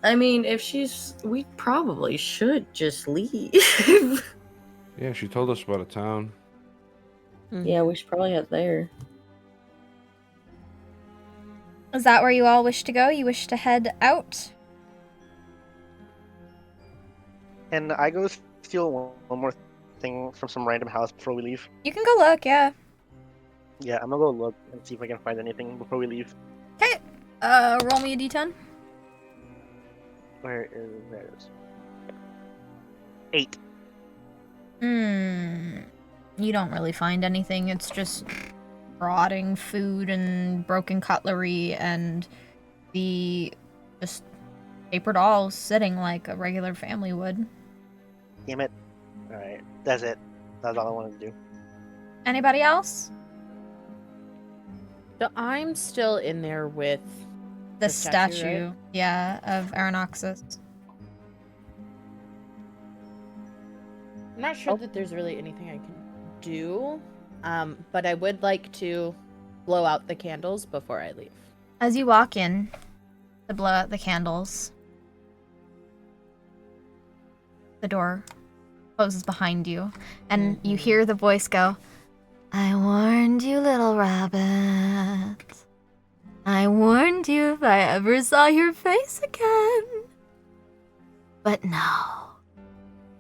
I mean, we probably should just leave. Yeah, she told us about a town. Yeah, we should probably head there. Is that where you all wish to go? You wish to head out? And I go steal one more thing from some random house before we leave. You can go look, yeah. Yeah, I'm gonna go look and see if I can find anything before we leave. Okay, roll me a d10. There it is. 8. You don't really find anything. It's just rotting food and broken cutlery and the just paper dolls sitting like a regular family would. Damn it. Alright, that's it. That's all I wanted to do. Anybody else? So I'm still in there with The statue, right? Yeah, of Aranoxus. I'm not sure that there's really anything I can do, but I would like to blow out the candles before I leave. As you walk in to blow out the candles, the door closes behind you, and you hear the voice go, I warned you, little rabbit. I warned you if I ever saw your face again. But no,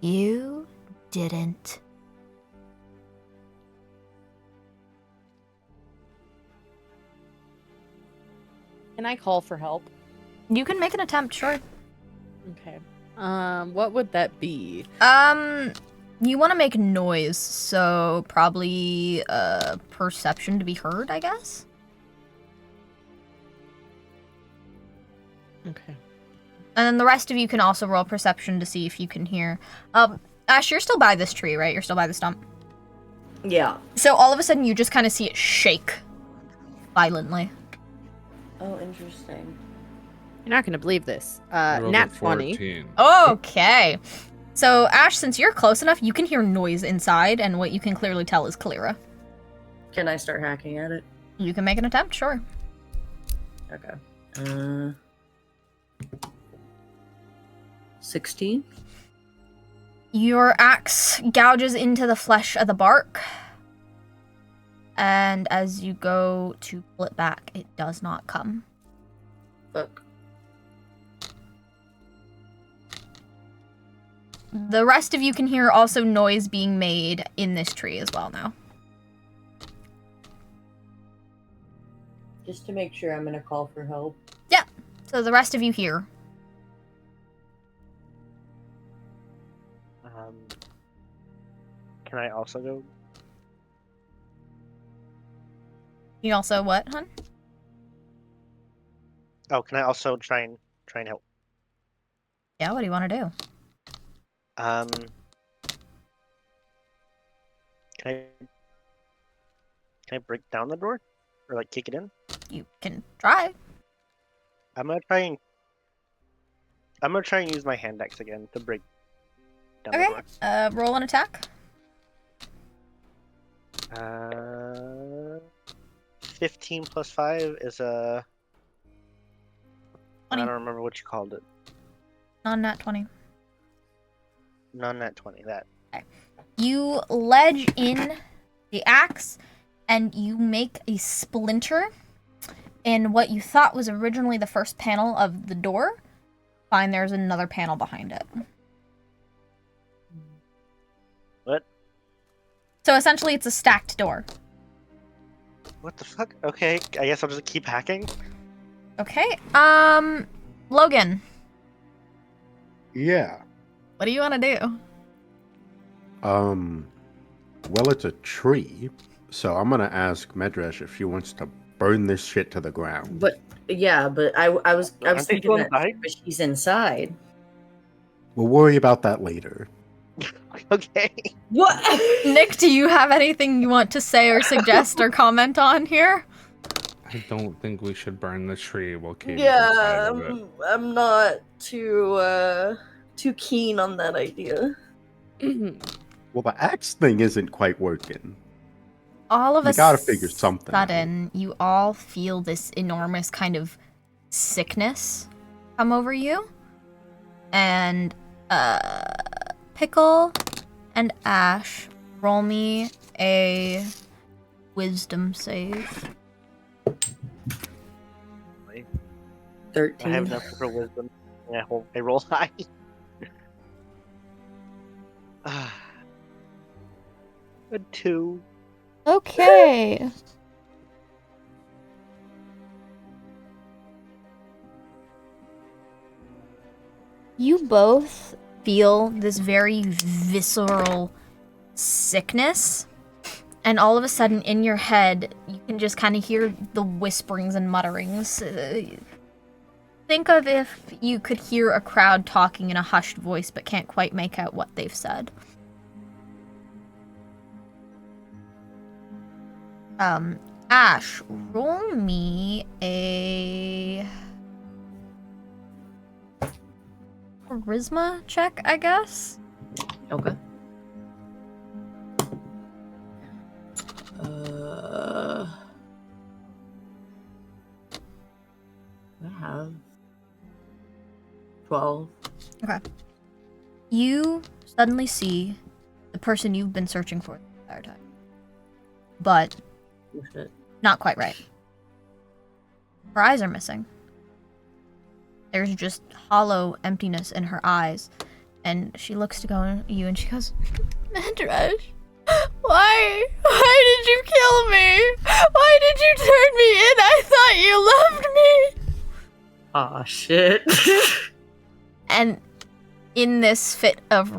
you didn't. Can I call for help? You can make an attempt, sure. Okay. What would that be? You want to make noise, so probably perception to be heard, I guess. Okay. And then the rest of you can also roll perception to see if you can hear. Ash, you're still by this tree, right? You're still by the stump. Yeah. So all of a sudden, you just kind of see it shake violently. Oh, interesting. You're not gonna believe this. I rolled a Nat 20. 14. Okay. So Ash, since you're close enough, you can hear noise inside, and what you can clearly tell is Kalira. Can I start hacking at it? You can make an attempt, sure. Okay. 16? Your axe gouges into the flesh of the bark. And as you go to pull it back, it does not come. Fuck. the rest of you can hear also noise being made in this tree as well now. Just to make sure, I'm gonna call for help. Yeah. So the rest of you hear. Can I also go? You also what, hun? Oh, can I also try and help? Yeah, what do you want to do? Um, can I break down the door, or like kick it in? You can try. I'm gonna try and use my hand axe again to break down the Okay. door. Roll an attack. 15 plus 5 is a... I 20. don't remember what you called it. Non-nat 20. Non-nat 20, that. You ledge in the axe, and you make a splinter in what you thought was originally the first panel of the door. Find there's another panel behind it. What? So essentially, it's a stacked door. What the fuck? Okay, I guess I'll just keep hacking. Okay. Logan, Yeah. what do you want to do? Well, it's a tree, so I'm gonna ask Medresh if she wants to burn this shit to the ground. But yeah, but I was Aren't they thinking still that inside? but she's inside. We'll worry about that later. Okay. What? Nick, do you have anything you want to say or suggest or comment on here? I don't think we should burn the tree while Katie's inside of it. I'm not too keen on that idea. Well, the axe thing isn't quite working. All of We a gotta figure something out. sudden, you all feel this enormous kind of sickness come over you. And, Pickle and Ash, roll me a wisdom save. 13. I have enough for wisdom. Yeah, I roll high. A 2. Okay. You both feel this very visceral sickness, and all of a sudden in your head, you can just kind of hear the whisperings and mutterings. Think of if you could hear a crowd talking in a hushed voice but can't quite make out what they've said. Ash, roll me a charisma check, I guess. Okay. I have 12. Okay. You suddenly see the person you've been searching for the entire time. But Oh, shit. not quite right. Her eyes are missing. There's just hollow emptiness in her eyes. And she looks to go at you and she goes, Medresh, why did you kill me? Why did you turn me in? I thought you loved me. Aw, shit. And in this fit of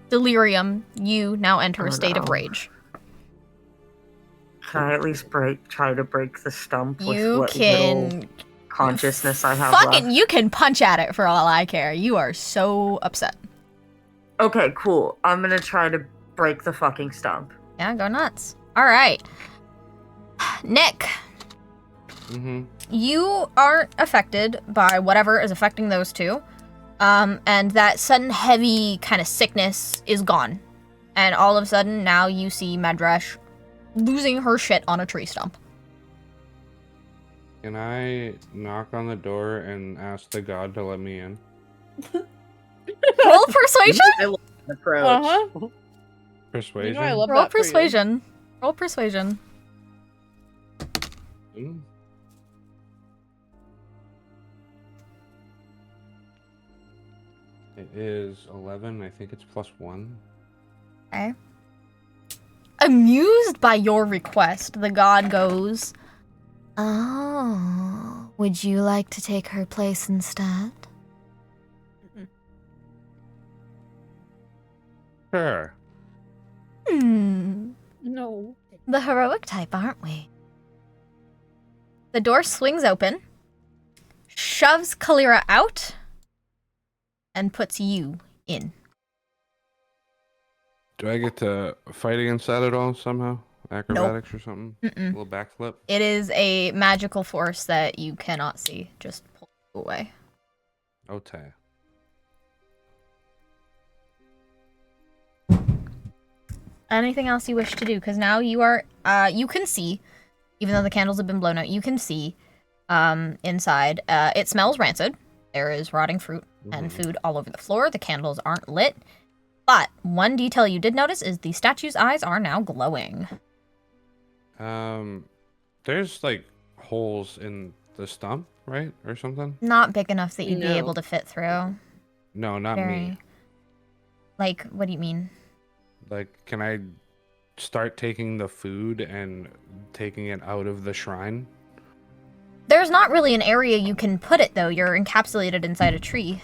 delirium, you now enter a state of no. rage. Can I at least try to break the stump with You what little can consciousness I have fucking left? you can punch at it for all I care. You are so upset. Okay, cool. I'm gonna try to break the fucking stump. Yeah, go nuts. All right. Nick, Mm-hmm. you aren't affected by whatever is affecting those two. And that sudden heavy kind of sickness is gone. And all of a sudden, now you see Medresh losing her shit on a tree stump. Can I knock on the door and ask the god to let me in? Roll persuasion? I love the approach. Uh-huh. Persuasion? You know I love Roll that for you. persuasion. Roll persuasion. Mm. It is 11. I think it's +1. Okay. Amused by your request, the god goes, "Oh, would you like to take her place instead?" Sure. No. The heroic type, aren't we? The door swings open, shoves Kalira out, and puts you in. Do I get to fight against that at all somehow? Acrobatics or something? A Mm-mm. little backflip? It is a magical force that you cannot see. Just pull you away. Okay. Anything else you wish to do? Because now you are, you can see, even though the candles have been blown out, you can see inside. It smells rancid. There is rotting fruit and food all over the floor. The candles aren't lit. But one detail you did notice is the statue's eyes are now glowing. There's like holes in the stump, right? Or something? Not big enough that you'd be No. able to fit through. No, not me. Like, what do you mean? Like, can I start taking the food and taking it out of the shrine? There's not really an area you can put it, though. You're encapsulated inside a tree.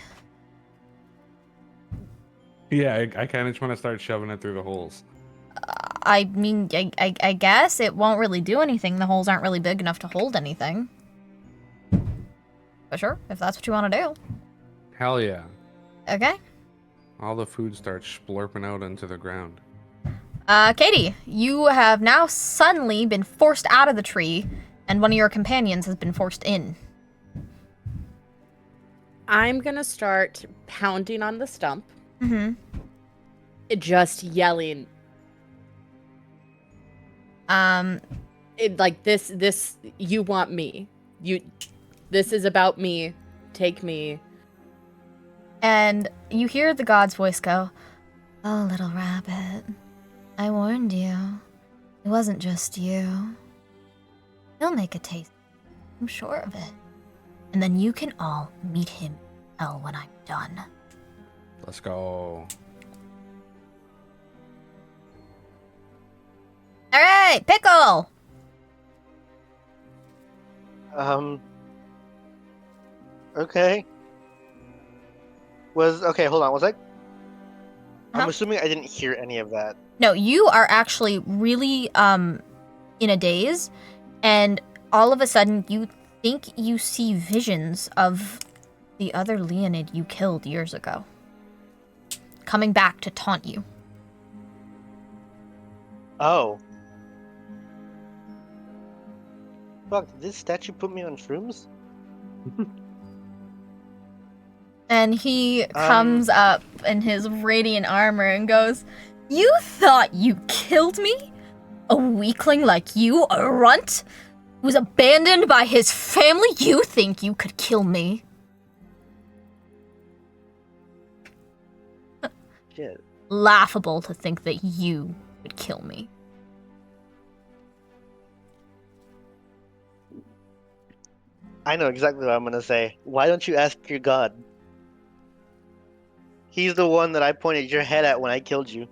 Yeah, I kind of just want to start shoving it through the holes. I mean, I guess it won't really do anything. The holes aren't really big enough to hold anything. But sure, if that's what you want to do. Hell yeah. Okay. All the food starts splurping out into the ground. Katie, you have now suddenly been forced out of the tree, and one of your companions has been forced in. I'm gonna start pounding on the stump, Mm-hmm. just yelling. Like this. You want me? This is about me. Take me. And you hear the god's voice go, "Oh, little rabbit, I warned you. It wasn't just you. He'll make a taste. I'm sure of it. And then you can all meet him in hell when I'm done." Let's go. All right, Pickle! Okay. Okay, hold on. Was I? I'm Huh? assuming I didn't hear any of that. No, you are actually really in a daze, and all of a sudden you think you see visions of the other Leonid you killed years ago coming back to taunt you. Oh. Fuck, did this statue put me on shrooms? And he comes up in his radiant armor and goes, "You thought you killed me? A weakling like you, a runt, who's abandoned by his family? You think you could kill me?" Shit. Laughable to think that you would kill me. I know exactly what I'm gonna say. Why don't you ask your god? He's the one that I pointed your head at when I killed you.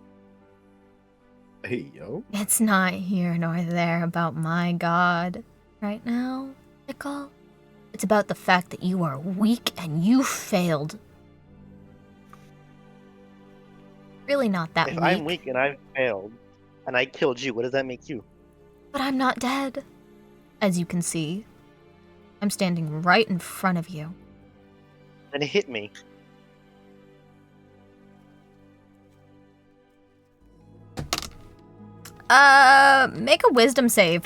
Hey, yo. It's not here nor there about my god right now, Pickle. It's about the fact that you are weak and you failed. Really not that If weak. I'm weak and I've failed, and I killed you, what does that make you? But I'm not dead. As you can see, I'm standing right in front of you. Then hit me. Make a wisdom save.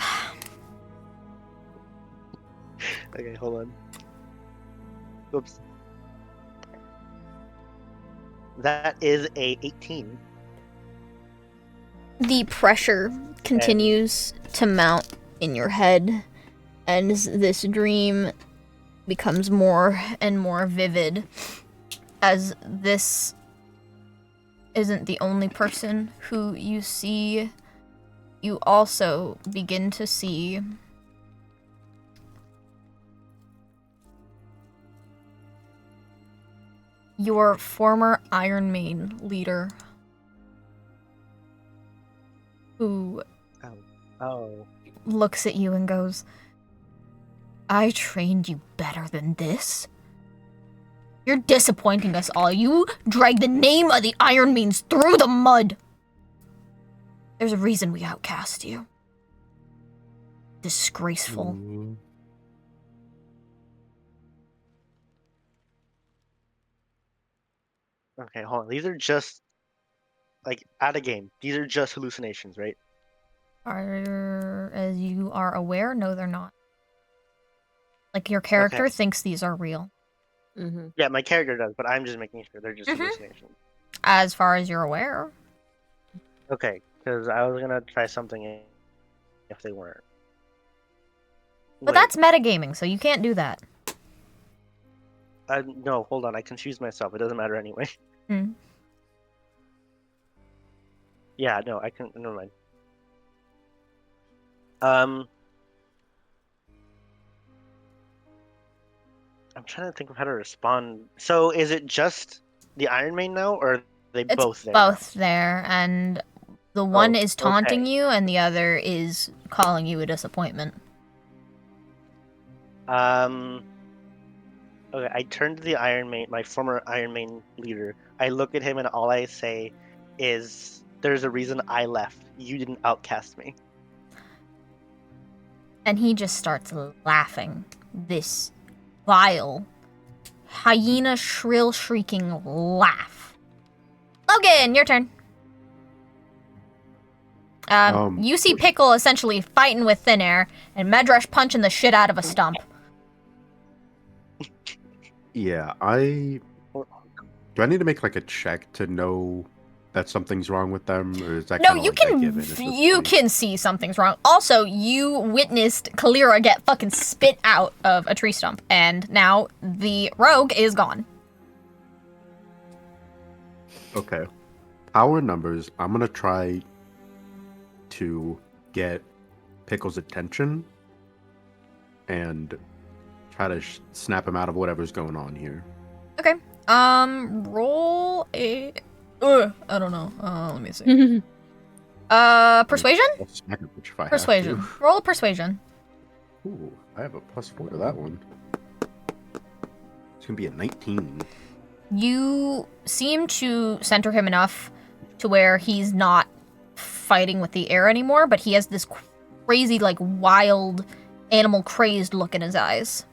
Okay, hold on. Oops. That is a 18. The pressure continues to mount in your head as this dream becomes more and more vivid, as this isn't the only person who you see. You also begin to see your former Iron Main leader, who Oh. looks at you and goes, I trained you better than this? You're disappointing us all. You dragged the name of the Iron Mains through the mud. There's a reason we outcast you. Disgraceful. Okay, hold on. These are just like at a game. These are just hallucinations, right? As you are aware, no, they're not. Like, your character Okay. thinks these are real. Mm-hmm. Yeah, my character does, but I'm just making sure they're just Mhm. hallucinations. As far as you're aware. Okay, because I was gonna try something if they weren't. But Wait, that's metagaming, so you can't do that. no, hold on. I confused myself. It doesn't matter anyway. Hmm. Yeah, no, I can. Never mind. I'm trying to think of how to respond. So, is it just the Iron Man now, or are they It's both there? now? both there, and the one is taunting okay. you, and the other is calling you a disappointment. Okay, I turn to the Iron Man, my former Iron Man leader. I look at him, and all I say is, "There's a reason I left. You didn't outcast me." And he just starts laughing. This vile, hyena shrill shrieking laugh. Logan, your turn. You see Pickle essentially fighting with thin air, and Medrash punching the shit out of a stump. Yeah, do I need to make like a check to know that something's wrong with them, or is that No, kinda you like a can given at this you point? can see something's wrong. Also, you witnessed Kalira get fucking spit out of a tree stump, and now the rogue is gone. Okay. Power numbers, I'm gonna try to get Pickle's attention and try to snap him out of whatever's going on here. Okay. Roll a. I don't know. Let me see. Persuasion? I'll smack a bitch if I Persuasion. have Roll a persuasion. to. Ooh, I have a +4 to that one. It's gonna be a 19. You seem to center him enough to where he's not fighting with the air anymore, but he has this crazy, like, wild, animal crazed look in his eyes.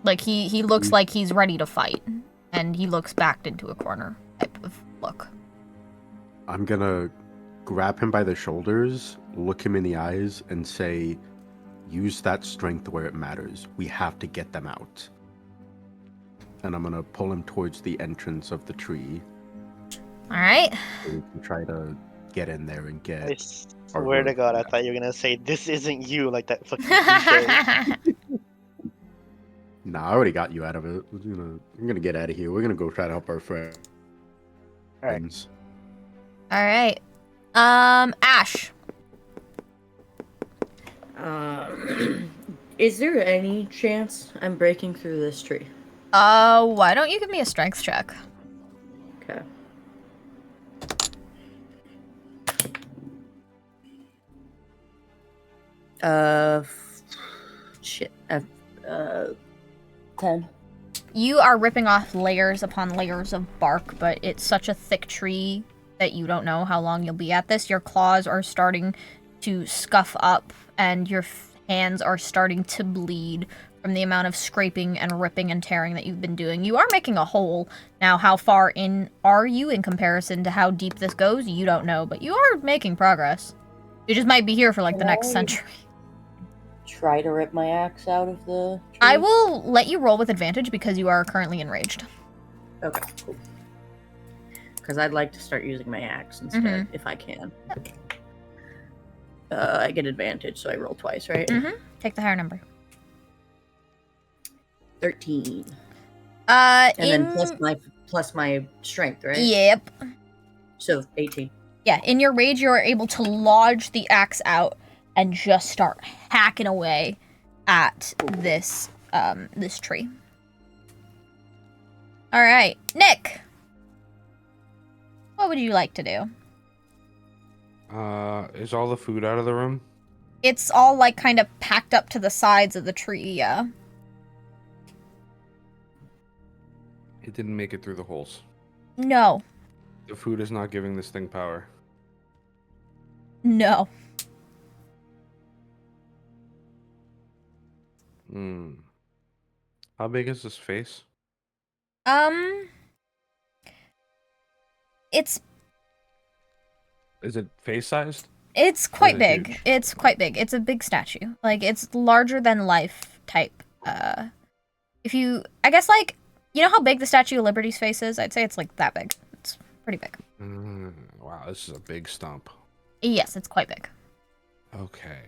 Like, he looks like he's ready to fight, and he looks backed into a corner type of look. I'm gonna grab him by the shoulders, look him in the eyes, and say, use that strength where it matters. We have to get them out. And I'm gonna pull him towards the entrance of the tree. Alright. So we can try to get in there and get. I swear to God, I thought you were gonna say, "This isn't you," like that fucking cliche. Nah, I already got you out of it. I'm gonna get out of here. We're gonna go try to help our friends. Alright. Alright. Ash. Is there any chance I'm breaking through this tree? Why don't you give me a strength check? Okay. Shit. 10. You are ripping off layers upon layers of bark, but it's such a thick tree that you don't know how long you'll be at this. Your claws are starting to scuff up, and your hands are starting to bleed from the amount of scraping and ripping and tearing that you've been doing. You are making a hole. Now, how far in are you in comparison to how deep this goes? You don't know, but you are making progress. You just might be here for like the next century. Try to rip my axe out of the tree? I will let you roll with advantage because you are currently enraged. Okay, cool. Because I'd like to start using my axe instead, if I can. I get advantage, so I roll twice, right? Take the higher number. 13. And then plus my strength, right? Yep. So 18. Yeah, in your rage, you are able to lodge the axe out and just start hacking away at this this tree. All right, Nick. What would you like to do? Is all the food out of the room? It's all like kind of packed up to the sides of the tree, yeah. It didn't make it through the holes. No. The food is not giving this thing power. No. How big is this face? It's Is it face sized? quite it big. huge? It's quite big. It's a big statue. Like, it's larger than life type. If you, I guess, like, you know how big the Statue of Liberty's face is? I'd say it's like that big. It's pretty big. Wow, this is a big stump. Yes, it's quite big. Okay.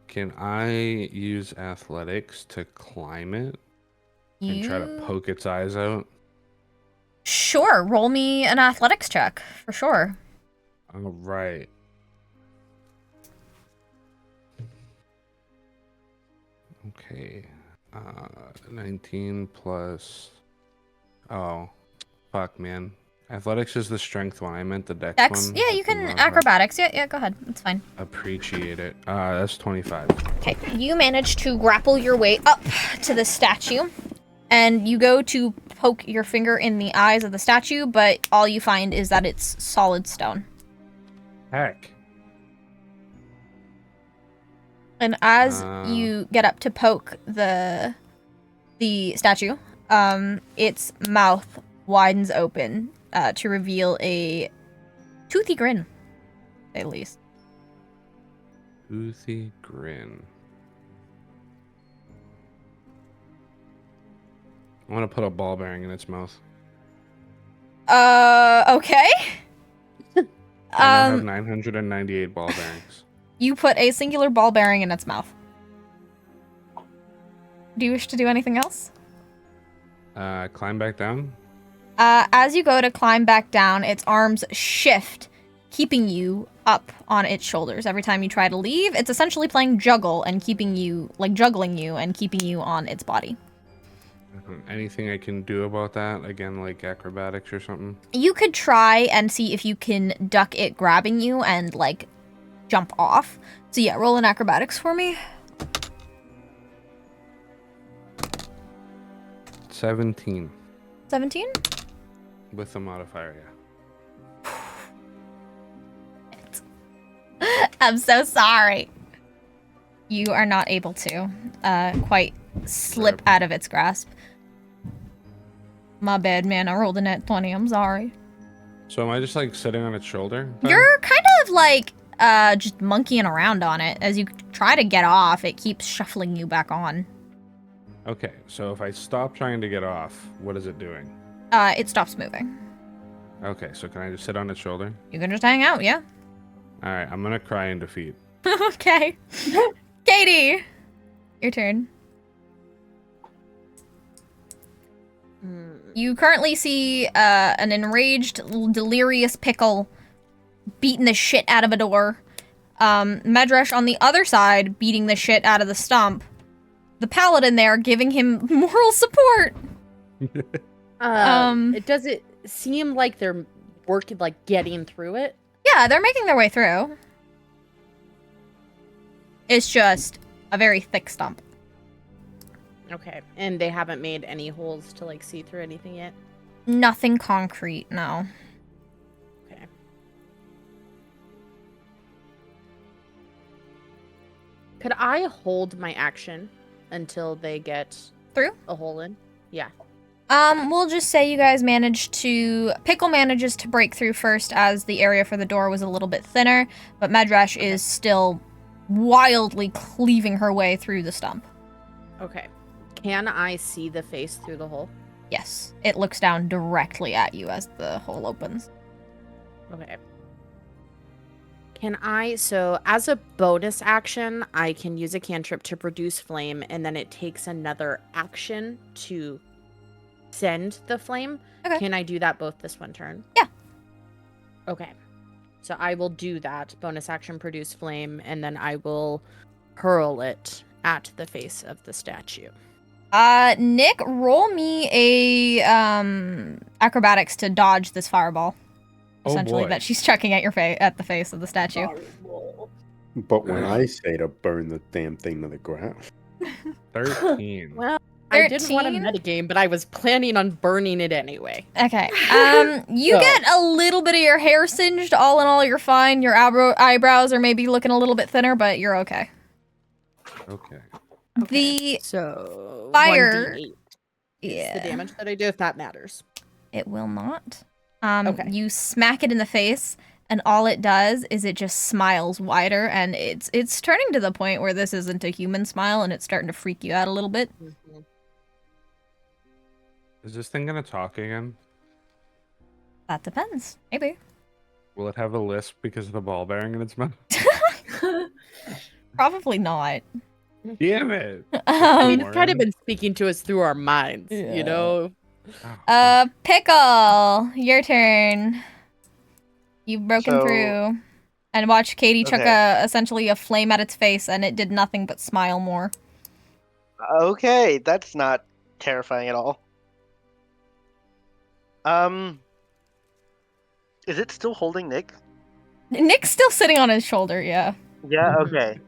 Can I use athletics to climb it and try to poke its eyes out? Sure, roll me an athletics check, for sure. All right. Okay. 19 plus... Oh, fuck, man. Athletics is the strength one. I meant the dex Dex? one. Yeah, you can acrobatics. Yeah, go ahead. It's fine. Appreciate it. That's 25. Okay, you manage to grapple your way up to the statue, and you go to poke your finger in the eyes of the statue, but all you find is that it's solid stone. Heck. And as you get up to poke the statue, its mouth widens open to reveal a toothy grin, at least. Toothy grin. I want to put a ball bearing in its mouth. Okay. I now have 998 ball bearings. You put a singular ball bearing in its mouth. Do you wish to do anything else? Climb back down? As you go to climb back down, its arms shift, keeping you up on its shoulders. Every time you try to leave, it's essentially playing juggle and keeping you, like juggling you and keeping you on its body. Anything I can do about that? Again, like acrobatics or something? You could try and see if you can duck it grabbing you and, like, jump off. So yeah, roll an acrobatics for me. 17. 17? With the modifier, yeah. I'm so sorry. You are not able to quite slip out of its grasp. My bad, man. I rolled a net 20. I'm sorry. So am I just like sitting on its shoulder? then? You're kind of like just monkeying around on it. As you try to get off, it keeps shuffling you back on. Okay, so if I stop trying to get off, what is it doing? It stops moving. Okay, so can I just sit on its shoulder? You can just hang out, yeah. Alright, I'm gonna cry in defeat. Okay. Katie! Your turn. You currently see an enraged, delirious pickle beating the shit out of a door. Medrash on the other side beating the shit out of the stump. The paladin there giving him moral support. Does it seem like they're working, like getting through it? Yeah, they're making their way through. It's just a very thick stump. Okay, and they haven't made any holes to like see through anything yet? Nothing concrete, no. Okay. Could I hold my action until they get Through? a hole in? Yeah. We'll just say you guys Pickle manages to break through first as the area for the door was a little bit thinner, but Medrash is still wildly cleaving her way through the stump. Okay. Can I see the face through the hole? Yes, it looks down directly at you as the hole opens. Okay. So as a bonus action, I can use a cantrip to produce flame, and then it takes another action to send the flame. Okay. Can I do that both this one turn? Yeah. Okay. So I will do that. Bonus action, produce flame, and then I will hurl it at the face of the statue. Nick, roll me a acrobatics to dodge this fireball. Oh, Essentially, boy. that she's chucking at your at the face of the statue. But when I say to burn the damn thing to the ground, 13. Well, I didn't want to 13? metagame, but I was planning on burning it anyway. Okay. You So- get a little bit of your hair singed. All in all, you're fine. Your eyebrows are maybe looking a little bit thinner, but you're okay. Okay. The So fire- 1d8 is yeah, the damage that I do, if that matters. it will not. Okay. You smack it in the face, and all it does is it just smiles wider, and it's turning to the point where this isn't a human smile, and it's starting to freak you out a little bit. Is this thing gonna talk again? That depends. Maybe. Will it have a lisp because of the ball bearing in its mouth? Probably not. Damn it! I mean, Warren. it's kind of been speaking to us through our minds, Yeah. you know? Oh, Pickle, your turn. You've broken So- through. And watch Katie chuck Okay. essentially a flame at its face, and it did nothing but smile more. Okay, that's not terrifying at all. Is it still holding Nick? Nick's still sitting on his shoulder, yeah. Yeah, okay.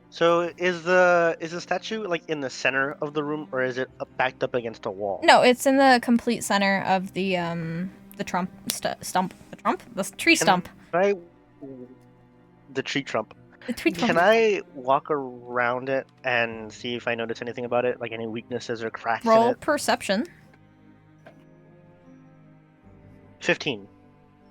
So is the statue like in the center of the room, or is it backed up against a wall? No, it's in the complete center of the tree stump. Can the tree trump. The tree Can stump. I walk around it and see if I notice anything about it, like any weaknesses or cracks in Roll it? perception. 15.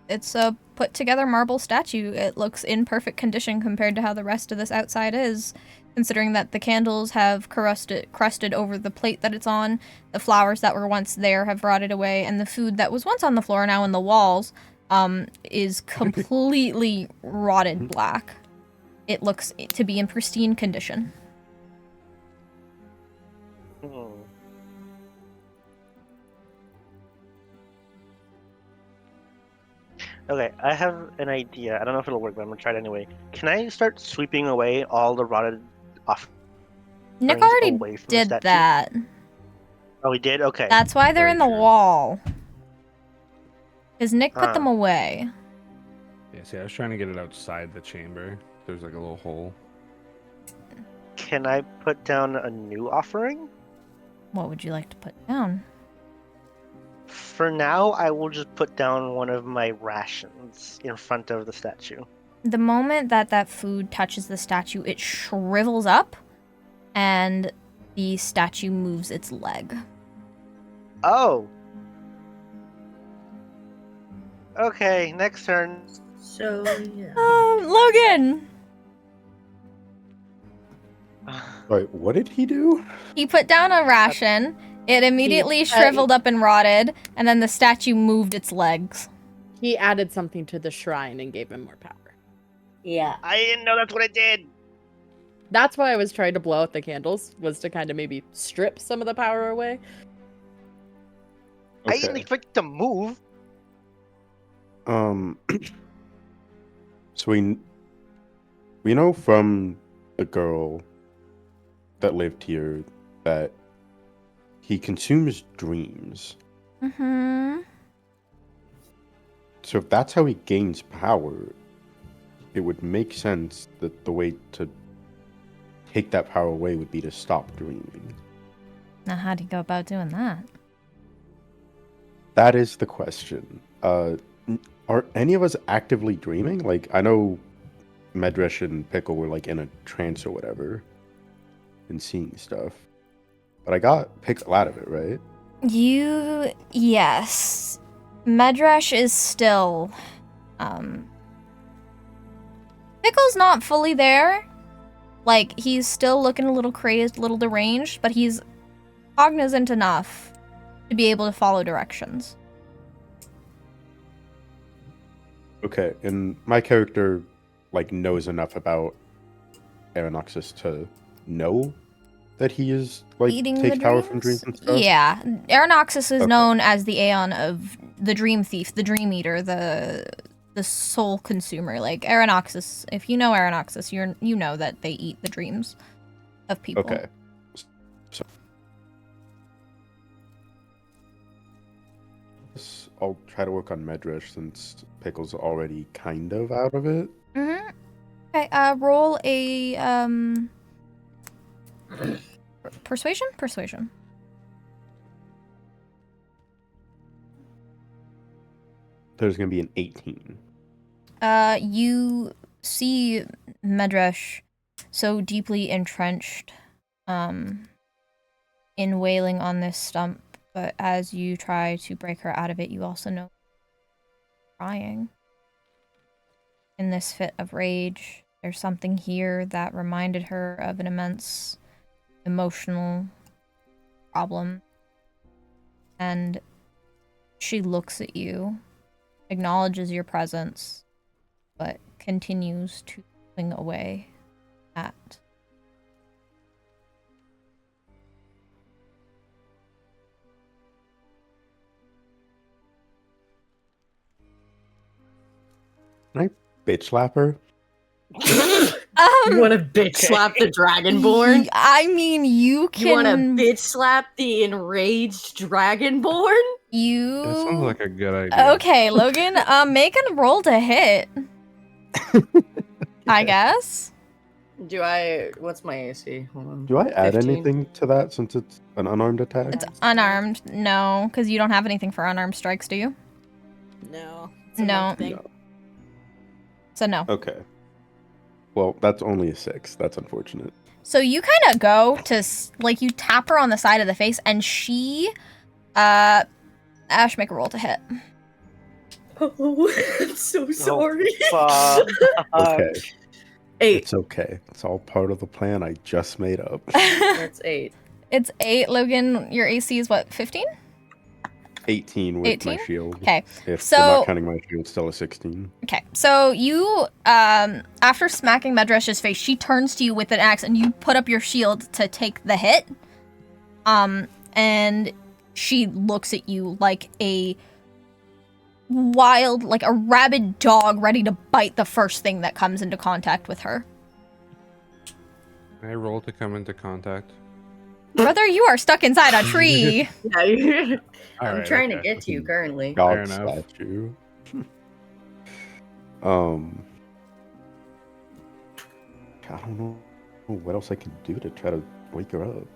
It's a put together marble statue. It looks in perfect condition compared to how the rest of this outside is, considering that the candles have crusted over the plate that it's on, the flowers that were once there have rotted away, and the food that was once on the floor now in the walls is completely rotted black. It looks to be in pristine condition. Hmm. Okay, I have an idea. I don't know if it'll work, but I'm gonna try it anyway. Can I start sweeping away all the rotted off? Nick Brings already away from the did statue? that. Oh, he did? Okay. That's why they're Very in the true. wall. Because Nick put Ah. them away. Yeah, see, I was trying to get it outside the chamber. There's like a little hole. Can I put down a new offering? What would you like to put down? For now, I will just put down one of my rations in front of the statue. The moment that food touches the statue, it shrivels up, and the statue moves its leg. Oh! Okay, next turn. So yeah. Logan! wait, what did he do? He put down a ration, it immediately He- shriveled up and rotted, and then the statue moved its legs. He added something to the shrine and gave him more power. Yeah. I didn't know that's what it did! That's why I was trying to blow out the candles, was to kind of maybe strip some of the power away. I didn't expect it to move! So we know from the girl that lived here that he consumes dreams. Mm-hmm. So if that's how he gains power, it would make sense that the way to take that power away would be to stop dreaming. Now, how do you go about doing that? That is the question. Are any of us actively dreaming? Like, I know Medresh and Pickle were like in a trance or whatever and seeing stuff. But I got Pickle out of it, right? Yes. Medresh is still, Pickle's not fully there. Like, he's still looking a little crazed, a little deranged, but he's cognizant enough to be able to follow directions. Okay, and my character like knows enough about Aeronoxus to know that he is like Eating takes the power from dreams and stuff. Yeah. Aeronoxus is Okay. known as the Aeon of the Dream Thief, the Dream Eater, the the sole consumer. Like Aranoxus, if you know Aranoxus, you know that they eat the dreams of people. Okay. So I'll try to work on Medrash since Pickle's already kind of out of it. Mm-hmm. Okay, roll a persuasion? Persuasion. There's gonna be an 18. You see Medrash so deeply entrenched in wailing on this stump, but as you try to break her out of it, you also know crying. In this fit of rage, there's something here that reminded her of an immense emotional problem. And she looks at you, acknowledges your presence, but continues to swing away at. Can I bitch slap her? You want to bitch slap the Dragonborn? I mean, you can. You want to bitch slap the enraged Dragonborn? You. That sounds like a good idea. Okay, Logan. Make a roll to hit. I guess. Do I? What's my AC? Hold on. Do I add 15? anything to that since it's an unarmed attack? It's unarmed. No, because you don't have anything for unarmed strikes, do you? No. No. No. So no. Okay. Well, that's only a 6. That's unfortunate. So you kind of go to, like, you tap her on the side of the face, and she, Ash, make a roll to hit. Oh, I'm so sorry. Okay. 8. It's okay. It's all part of the plan I just made up. That's 8. It's 8. Logan, your AC is what, 15? 18 with 18? my shield. Okay. If So- you're not counting my shield, still a 16. Okay, so you, after smacking Medrash's face, she turns to you with an axe, and you put up your shield to take the hit. And she looks at you like a wild, like a rabid dog ready to bite the first thing that comes into contact with her. Can I roll to come into contact? Brother, you are stuck inside a tree. Yeah, I'm Alright, trying to okay. get to you currently. God enough. statue. I don't know what else I can do to try to wake her up.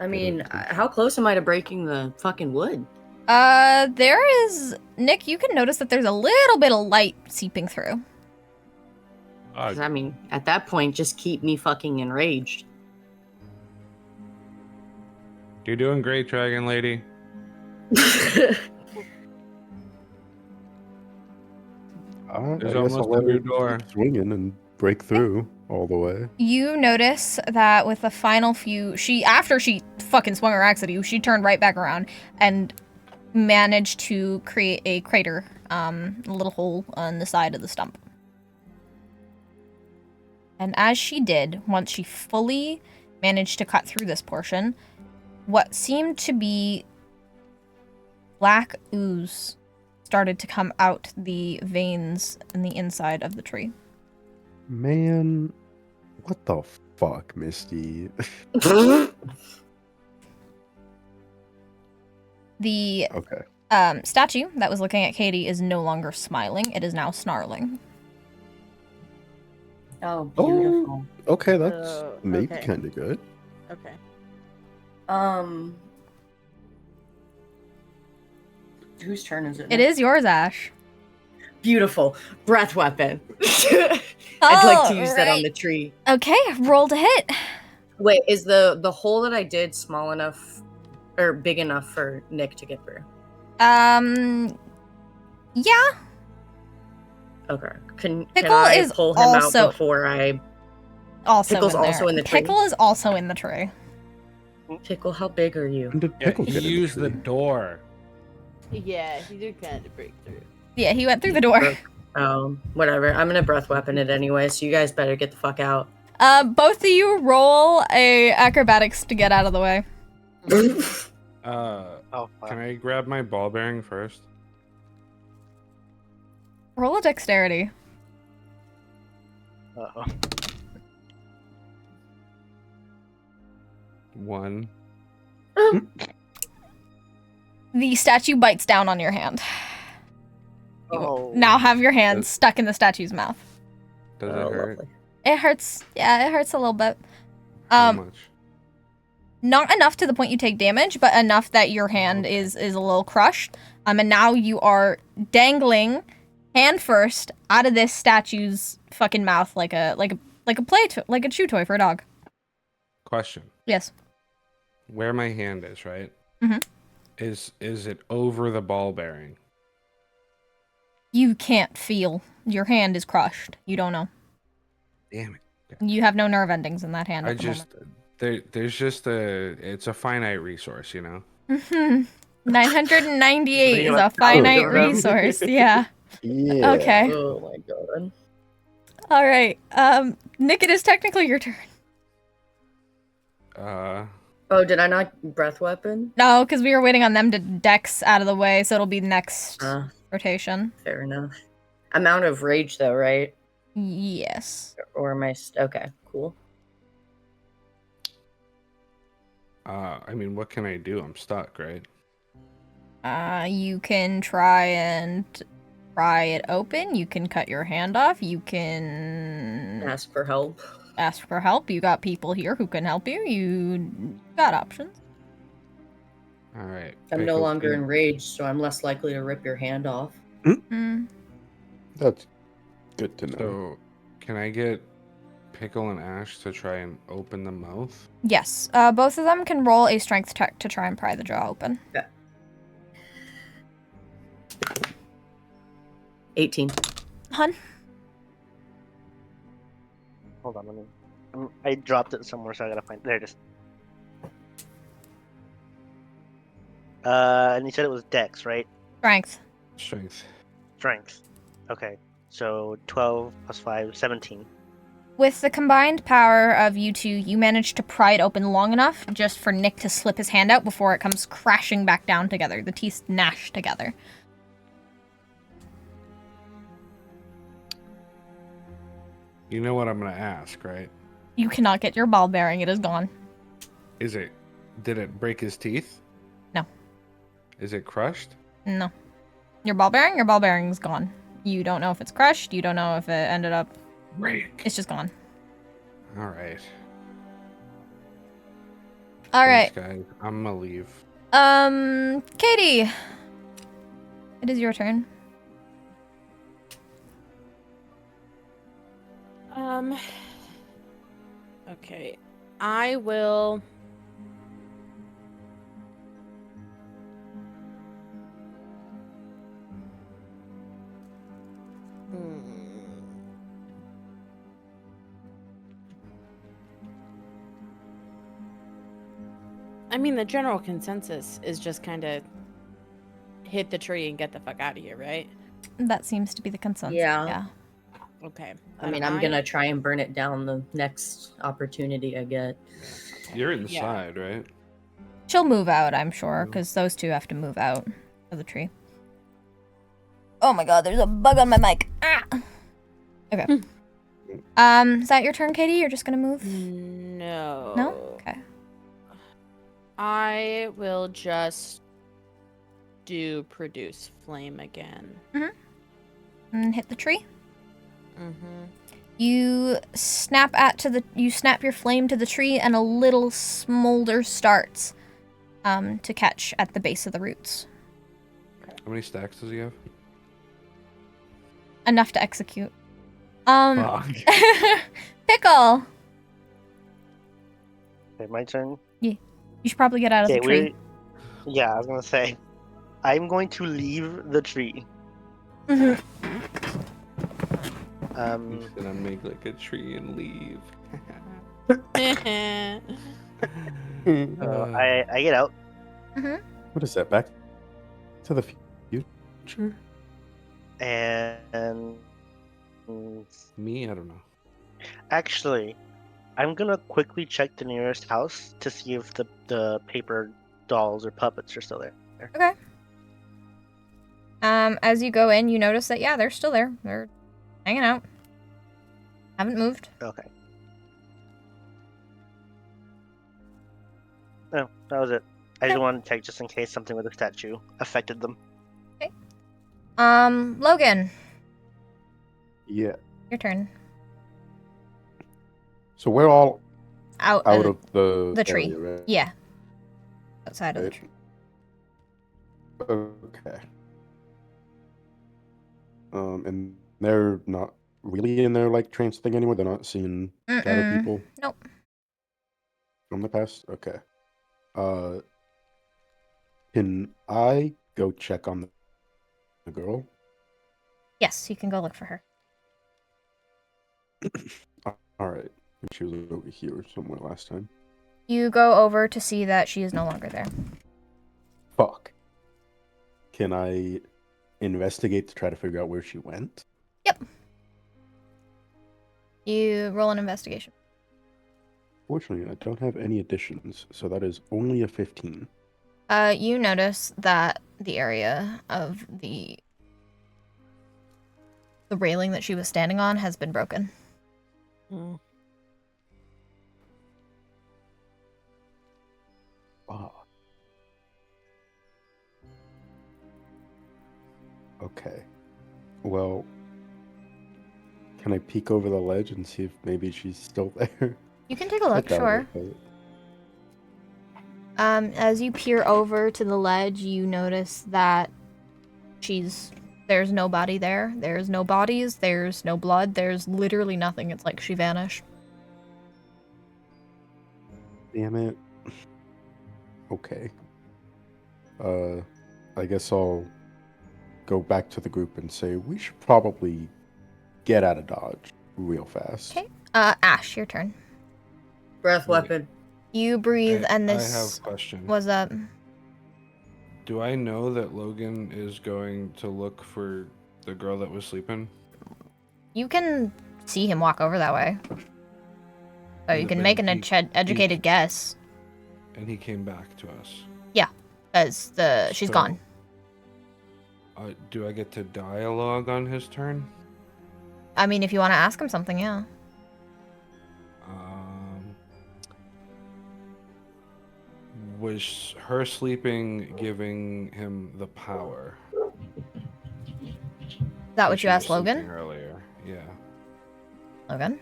I mean, how close am I to breaking the fucking wood? There is, Nick, you can notice that there's a little bit of light seeping through. 'Cause, I mean, at that point, just keep me fucking enraged. You're doing great, Dragon Lady. There's almost a new door. Swinging and break through all the way. You notice that with the final few, after she fucking swung her axe at you, she turned right back around and managed to create a crater, a little hole on the side of the stump. And as she did, once she fully managed to cut through this portion, what seemed to be black ooze started to come out the veins in the inside of the tree. Man, what the fuck, Misty? The Okay. statue that was looking at Katie is no longer smiling. It is now snarling. Oh, beautiful. Okay, that's maybe okay. kind of good. Okay. Whose turn is it? It is yours, Ash. Beautiful. Breath weapon. I'd like to use that on the tree. Okay, roll to hit. Wait, is the hole that I did small enough or big enough for Nick to get through? Yeah. Okay. Can Pickle I is pull him also- out before I Also Pickle's in there. also in the tree? Pickle is also in the tree. Pickle? How big are you? When did Yeah, Pickle he get in used the tree? door. Yeah, he did kind of break through. Yeah, he went through the door. Whatever. I'm gonna breath weapon it anyway, so you guys better get the fuck out. Both of you roll a acrobatics to get out of the way. Oh, fuck. Can I grab my ball bearing first? Roll a dexterity. Uh-oh. 1. The statue bites down on your hand. You Oh. now have your hand stuck in the statue's mouth. Does it hurt? Lovely. It hurts. Yeah, it hurts a little bit. How much? Not enough to the point you take damage, but enough that your hand is a little crushed. And now you are dangling, hand first, out of this statue's fucking mouth like a chew toy for a dog. Question. Yes. Where my hand is, right? Mhm. Is it over the ball bearing? You can't feel. Your hand is crushed. You don't know. Damn it. You have no nerve endings in that hand I at the just there's just it's a finite resource, you know. moment. 998 is a Oh, finite God. resource. Yeah. Yeah. Okay. Oh my god. All right. Nick, it is technically your turn. Oh, did I not breath weapon? No, because we were waiting on them to dex out of the way, so it'll be next rotation. Fair enough. I'm out of rage though, right? Yes. Or am I? Okay, cool. I mean, what can I do? I'm stuck, right? You can try and pry it open. You can cut your hand off. You can Ask for help. ask for help. You got people here who can help you. You got options. All right. I'm no longer enraged, so I'm less likely to rip your hand off. Mm. That's good to know. So, can I get Pickle and Ash to try and open the mouth? Yes. Both of them can roll a strength check to try and pry the jaw open. Yeah. 18. Hun? Hold on, let me. I dropped it somewhere, so I gotta find. There it is. And you said it was Dex, right? Strength. Strength. Strength. Okay, so 12 plus 5, 17. With the combined power of you two, you manage to pry it open long enough just for Nick to slip his hand out before it comes crashing back down together. The teeth gnash together. You know what I'm gonna ask, right? You cannot get your ball bearing. It is gone. Did it break his teeth? No. Is it crushed? No. Your ball bearing's gone. You don't know if it's crushed. You don't know if it ended up... Break. It's just gone. All right. All right. Thanks, guys. I'm gonna leave. Katie. It is your turn. Okay. I will. I mean, the general consensus is just kind of hit the tree and get the fuck out of here, right? That seems to be the consensus. Yeah. Okay. I mean, I'm gonna try and burn it down the next opportunity I get. You're inside, right? She'll move out, I'm sure, because those two have to move out of the tree. Oh my god, there's a bug on my mic. Ah! Okay. Is that your turn, Katie? You're just gonna move? No. No? Okay. I will just do produce flame again. And hit the tree. Mm-hmm. You snap your flame to the tree, and a little smolder starts to catch at the base of the roots. How many stacks does he have? Enough to execute. Fuck. Pickle! Okay, my turn. You should probably get out of the tree. Yeah, I was gonna say. I'm going to leave the tree. He's gonna make like a tree and leave. So I get out. What is that? Back to the future? And Me? I don't know. actually, I'm gonna quickly check the nearest house to see if the paper dolls or puppets are still there. Okay. As you go in, you notice that, yeah, they're still there. They're hanging out. Haven't moved. Okay. No, that was it. I just wanted to check just in case something with the statue affected them. Logan, Yeah. your turn. So we're all Out of the tree. area, right? Yeah. Outside of the Right. tree. Okay. And they're not really in their like trance thing anymore. They're not seeing shadow Mm-mm. people Nope. from the past. Okay. Can I go check on the girl? Yes, you can go look for her. All right. She was over here somewhere last time. You go over to see that she is no longer there. Fuck. Can I investigate to try to figure out where she went? Yep. You roll an investigation. Fortunately, I don't have any additions, so that is only a 15. You notice that the area of the railing that she was standing on has been broken. Oh. Okay. Well, can I peek over the ledge and see if maybe she's still there? You can take a I look, doubt sure. it, As you peer over to the ledge, you notice that there's nobody there. There's no bodies, there's no blood, there's literally nothing. It's like she vanished. Damn it. Okay. I guess I'll go back to the group and say we should probably get out of Dodge real fast. Okay. Ash, your turn. Breath Wait. weapon. You breathe and I have this a question. was up. Do I know that Logan is going to look for the girl that was sleeping? You can see him walk over that way. So you can But make an he- educated guess. And he came back to us. As she's So, gone. Do I get to dialogue on his turn? I mean, if you want to ask him something, yeah. Was her sleeping giving him the power? Is that what She you was asked Logan? sleeping earlier. Yeah. Logan?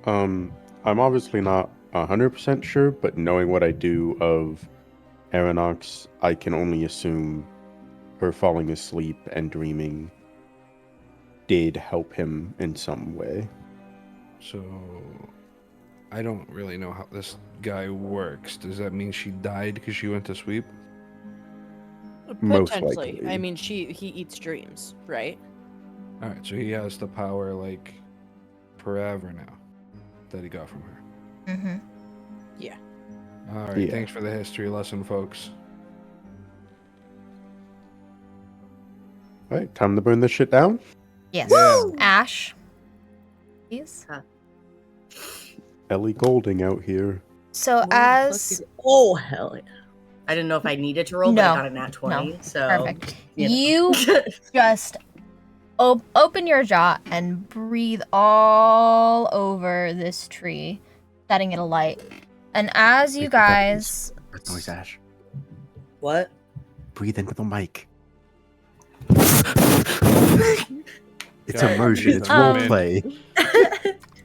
I'm obviously not 100% sure, but knowing what I do of Aeronox, I can only assume her falling asleep and dreaming did help him in some way. So I don't really know how this guy works. Does that mean she died because she went to sleep? Most Potentially. likely. I mean, he eats dreams, right? All right, so he has the power like forever now that he got from her. Mm-hmm. All right, Yeah. thanks for the history lesson, folks. All right, time to burn this shit down. Yes. Yeah. Ash. Please. Ellie Golding out here. So Where the fuck as is- Oh, hell yeah. I didn't know if I needed to roll, but No. I got a nat 20, No. so... Perfect. you know. You just open your jaw and breathe all over this tree, setting it alight. And as you guys, Good noise, Ash. What? Breathe into the mic. It's Guys, immersion. It's Um, roleplay.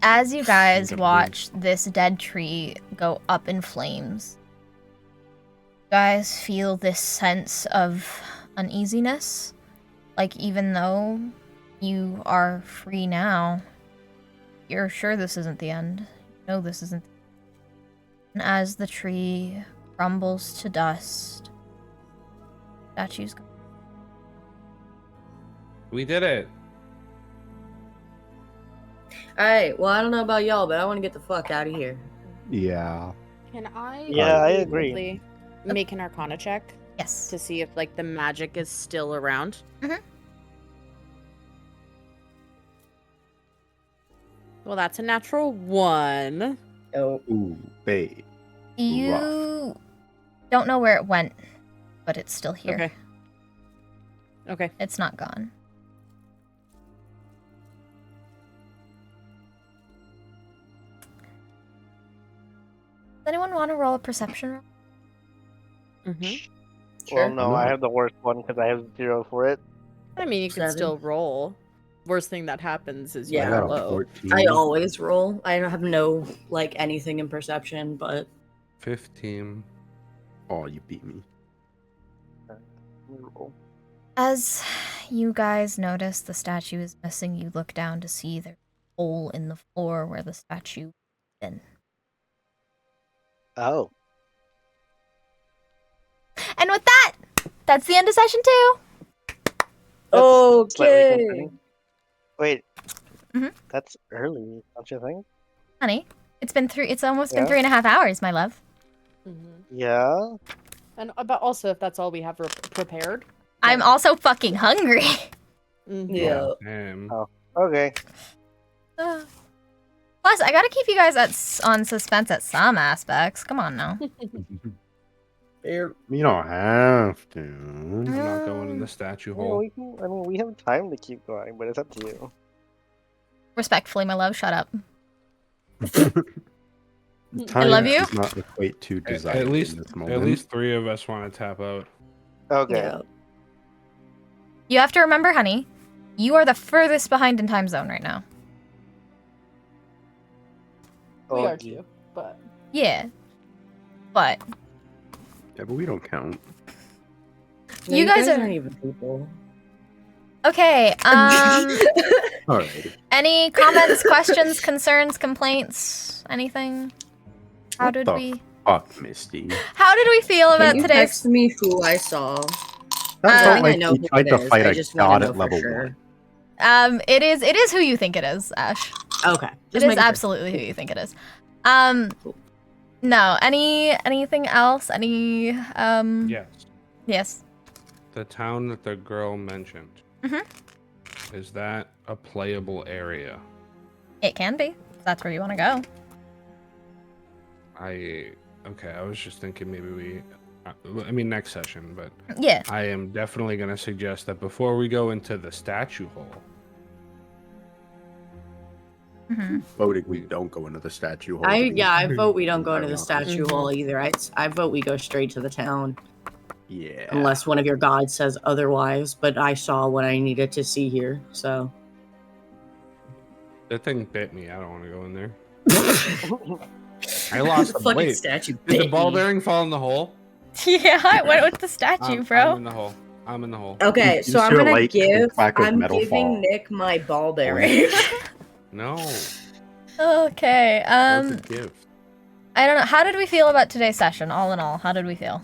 as you guys Good watch this dead tree go up in flames, you guys feel this sense of uneasiness. Like, even though you are free now, you're sure this isn't the end. You know this isn't. And as the tree crumbles to dust, statues go. We did it. Alright, well, I don't know about y'all, but I want to get the fuck out of here. Yeah. Can I? Yeah, I really agree. quickly make an Arcana check Yes. to see if like the magic is still around? Mhm. Well, that's a natural 1. Oh. Ooh, babe. You don't know where it went, but it's still here. Okay. Okay. It's not gone. Does anyone want to roll a perception roll? Mm-hmm. Well, Sure. no, I have the worst one because I have 0 for it. I mean, you can 7. still roll. Worst thing that happens is you Yeah. I got roll a low. 14. I always roll. I don't have no like anything in perception, but 15. Oh, you beat me. Roll. As you guys notice the statue is missing, you look down to see the hole in the floor where the statue been. Oh. And with that, that's the end of session 2. That's slightly okay. concerning. Wait. Mhm. That's early, don't you think? Honey, it's almost been Yeah? 3.5 hours, my love. Mm-hmm. Yeah. And but also, if that's all we have prepared, I'm then- also fucking hungry. Mhm. Yeah. Oh. Okay. Plus, I gotta keep you guys on suspense at some aspects. Come on now. Fair. You don't have to. I'm not going in the statue Yeah, hole. we can. I mean, we have time to keep going, but it's up to you. Respectfully, my love, shut up. Time love you. does not equate to desire At least, in this moment. at least 3 of us want to tap out. Okay. Yeah. You have to remember, honey, you are the furthest behind in time zone right now. We are Okay. too, but Yeah. But Yeah, but we don't count. No, you guys are aren't even people. okay. Alrighty. Any comments, questions, concerns, complaints, anything? How What did the we Misty. How did we feel about Can you today's text me who I saw? That I felt think like I know we who tried it to is. fight I a just wanna god know at for level sure. 1. It is who you think it is, Ash. Okay. It Just is making sure. absolutely who you think it is. No, anything else? Any Yes. Yes. The town that the girl mentioned. Mhm. Is that a playable area? It can be. If that's where you want to go. Okay, I was just thinking maybe I mean next session, but Yeah. I am definitely going to suggest that before we go into the statue hole, hmm Voting we don't go into the statue hole. I vote we don't go into the Ironically. statue hall either. I vote we go straight to the town. Yeah. Unless one of your gods says otherwise, but I saw what I needed to see here, so. that thing bit me. I don't want to go in there. I lost The some fucking weight. statue Did the bit ball me. bearing fall in the hole? Yeah, I went with the statue, I'm bro. in the hole. I'm in the hole. Okay, You so just I'm hear a gonna light crack of I'm metal giving fall. Nick my ball bearing. No. Okay. That was a gift. I don't know. How did we feel about today's session? All in all, how did we feel?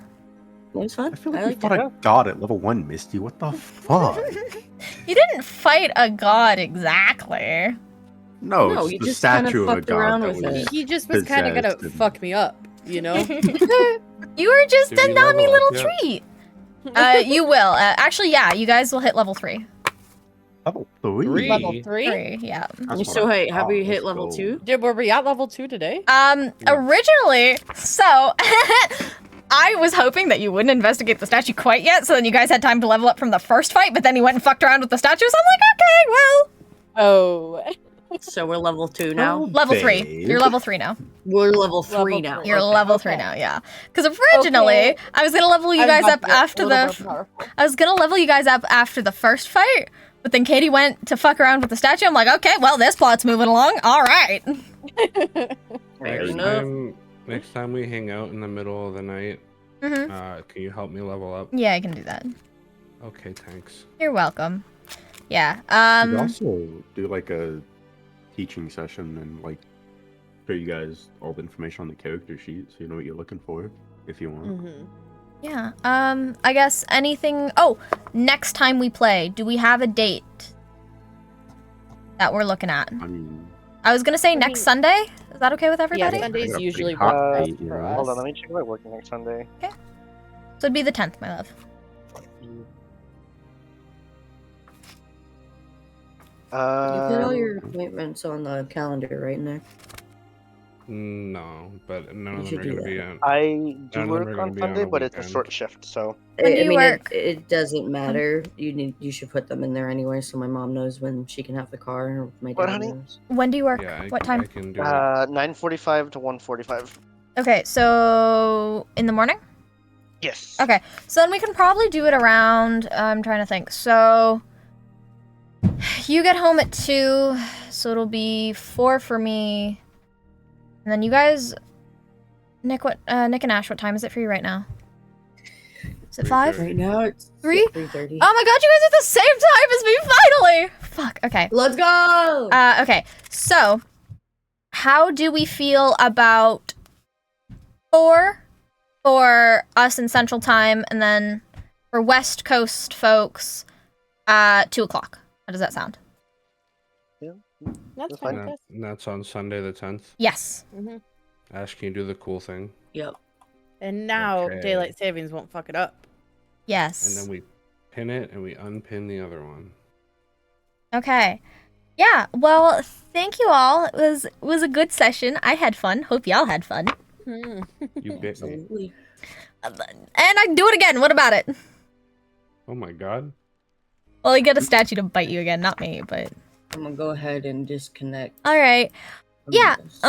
It was fun. I feel I like we liked fought it. a god at level 1, Misty. What the fuck? You didn't fight a god exactly. No, No, it's you the just kinda statue of a fucked god around that with was it. He just was kind of gonna possessed and- fuck me up, you know? You were just Did a we naughty level little up yet? treat. You will. Actually, yeah, you guys will hit level 3. level 3. Three? Level 3? 3, yeah. That's So what I wait, have we thought. hit Let's level go. 2? Were we at level 2 today? Originally, so I was hoping that you wouldn't investigate the statue quite yet, so then you guys had time to level up from the first fight, but then you went and fucked around with the statue, so I'm like, okay, well, Oh. So we're level 2 now? level 3. Babe. You're level 3 now. We're level 3 Level now. 3. You're Okay, level 3 okay. now, yeah. Because originally, Okay. I was gonna level you I'm guys about up to get after a little the. more powerful. I was gonna level you guys up after the first fight, but then Katie went to fuck around with the statue. I'm like, okay, well, this plot's moving along. All right. Fair Next enough. next time we hang out in the middle of the night, Mm-hmm. can you help me level up? Yeah, I can do that. Okay, thanks. You're welcome. Yeah. You could also do like a teaching session and like show you guys all the information on the character sheet so you know what you're looking for if you want. Mhm. Yeah. I guess anything. Oh, next time we play, do we have a date that we're looking at? I mean, I was gonna say next mean- Sunday. Is that okay with Yeah, everybody? I got a Sunday's pretty usually hot work date, best you for know. us. Hold on, let me check my work next Sunday. So it'd be the 10th, my love. You put all your appointments on the calendar, right, Nick? No, but none You of them should are do going to be that. on. I None do of them are work gonna on be on Sunday, a but it's a weekend. short shift, so. When do you work? It doesn't matter. You should put them in there anyway, so my mom knows when she can have the car, or my What, dad honey? knows. When do you work? Yeah, What time? I can do it. 9:45 to 1:45. Okay, so in the morning? Yes. Okay, so then we can probably do it around, I'm trying to think. So you get home at 2, so it'll be 4 for me. And then you guys, Nick and Ash, what time is it for you right now? Is it 5? 3:30. Right now it's 3? 3:30. Oh my god, you guys are at the same time as me, finally! Fuck, okay. Let's go! Okay, so how do we feel about 4 for us in Central Time, and then for West Coast folks, 2 o'clock? How does that sound? That's That's fine. fine. And that's on Sunday the 10th. Yes. Mm-hmm. Ash, can you do the cool thing? Yep. And now Okay. daylight savings won't fuck it up. Yes. And then we pin it and we unpin the other one. Okay. Yeah, well, thank you all. It was a good session. I had fun. Hope y'all had fun. Hmm. You bit me. Absolutely. And I can do it again. What about it? Oh my god. Well, you get a statue to bite you again, not me, but... I'm gonna go ahead and disconnect. Alright. from Yeah, this.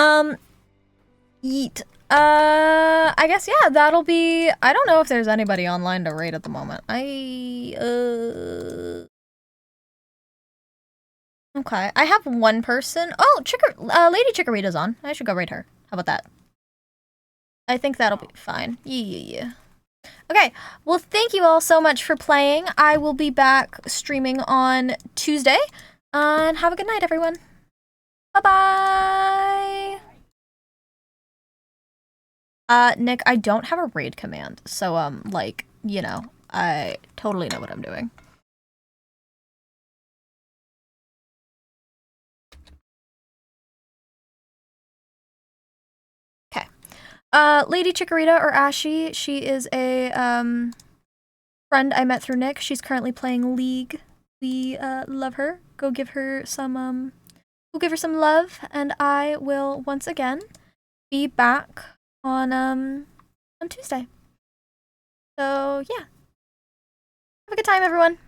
yeet. I guess, yeah, that'll be... I don't know if there's anybody online to raid at the moment. Okay, I have one person. Oh, Lady Chikorita's on. I should go raid her. How about that? I think that'll be fine. Yeah. Okay, well, thank you all so much for playing. I will be back streaming on Tuesday. And have a good night, everyone. Bye-bye. Nick, I don't have a raid command. So, like, you know, I totally know what I'm doing. Okay. Lady Chikorita, or Ashy, she is a, friend I met through Nick. She's currently playing League. We, love her. Go give her some love, and I will once again be back on Tuesday. So, yeah. Have a good time, everyone.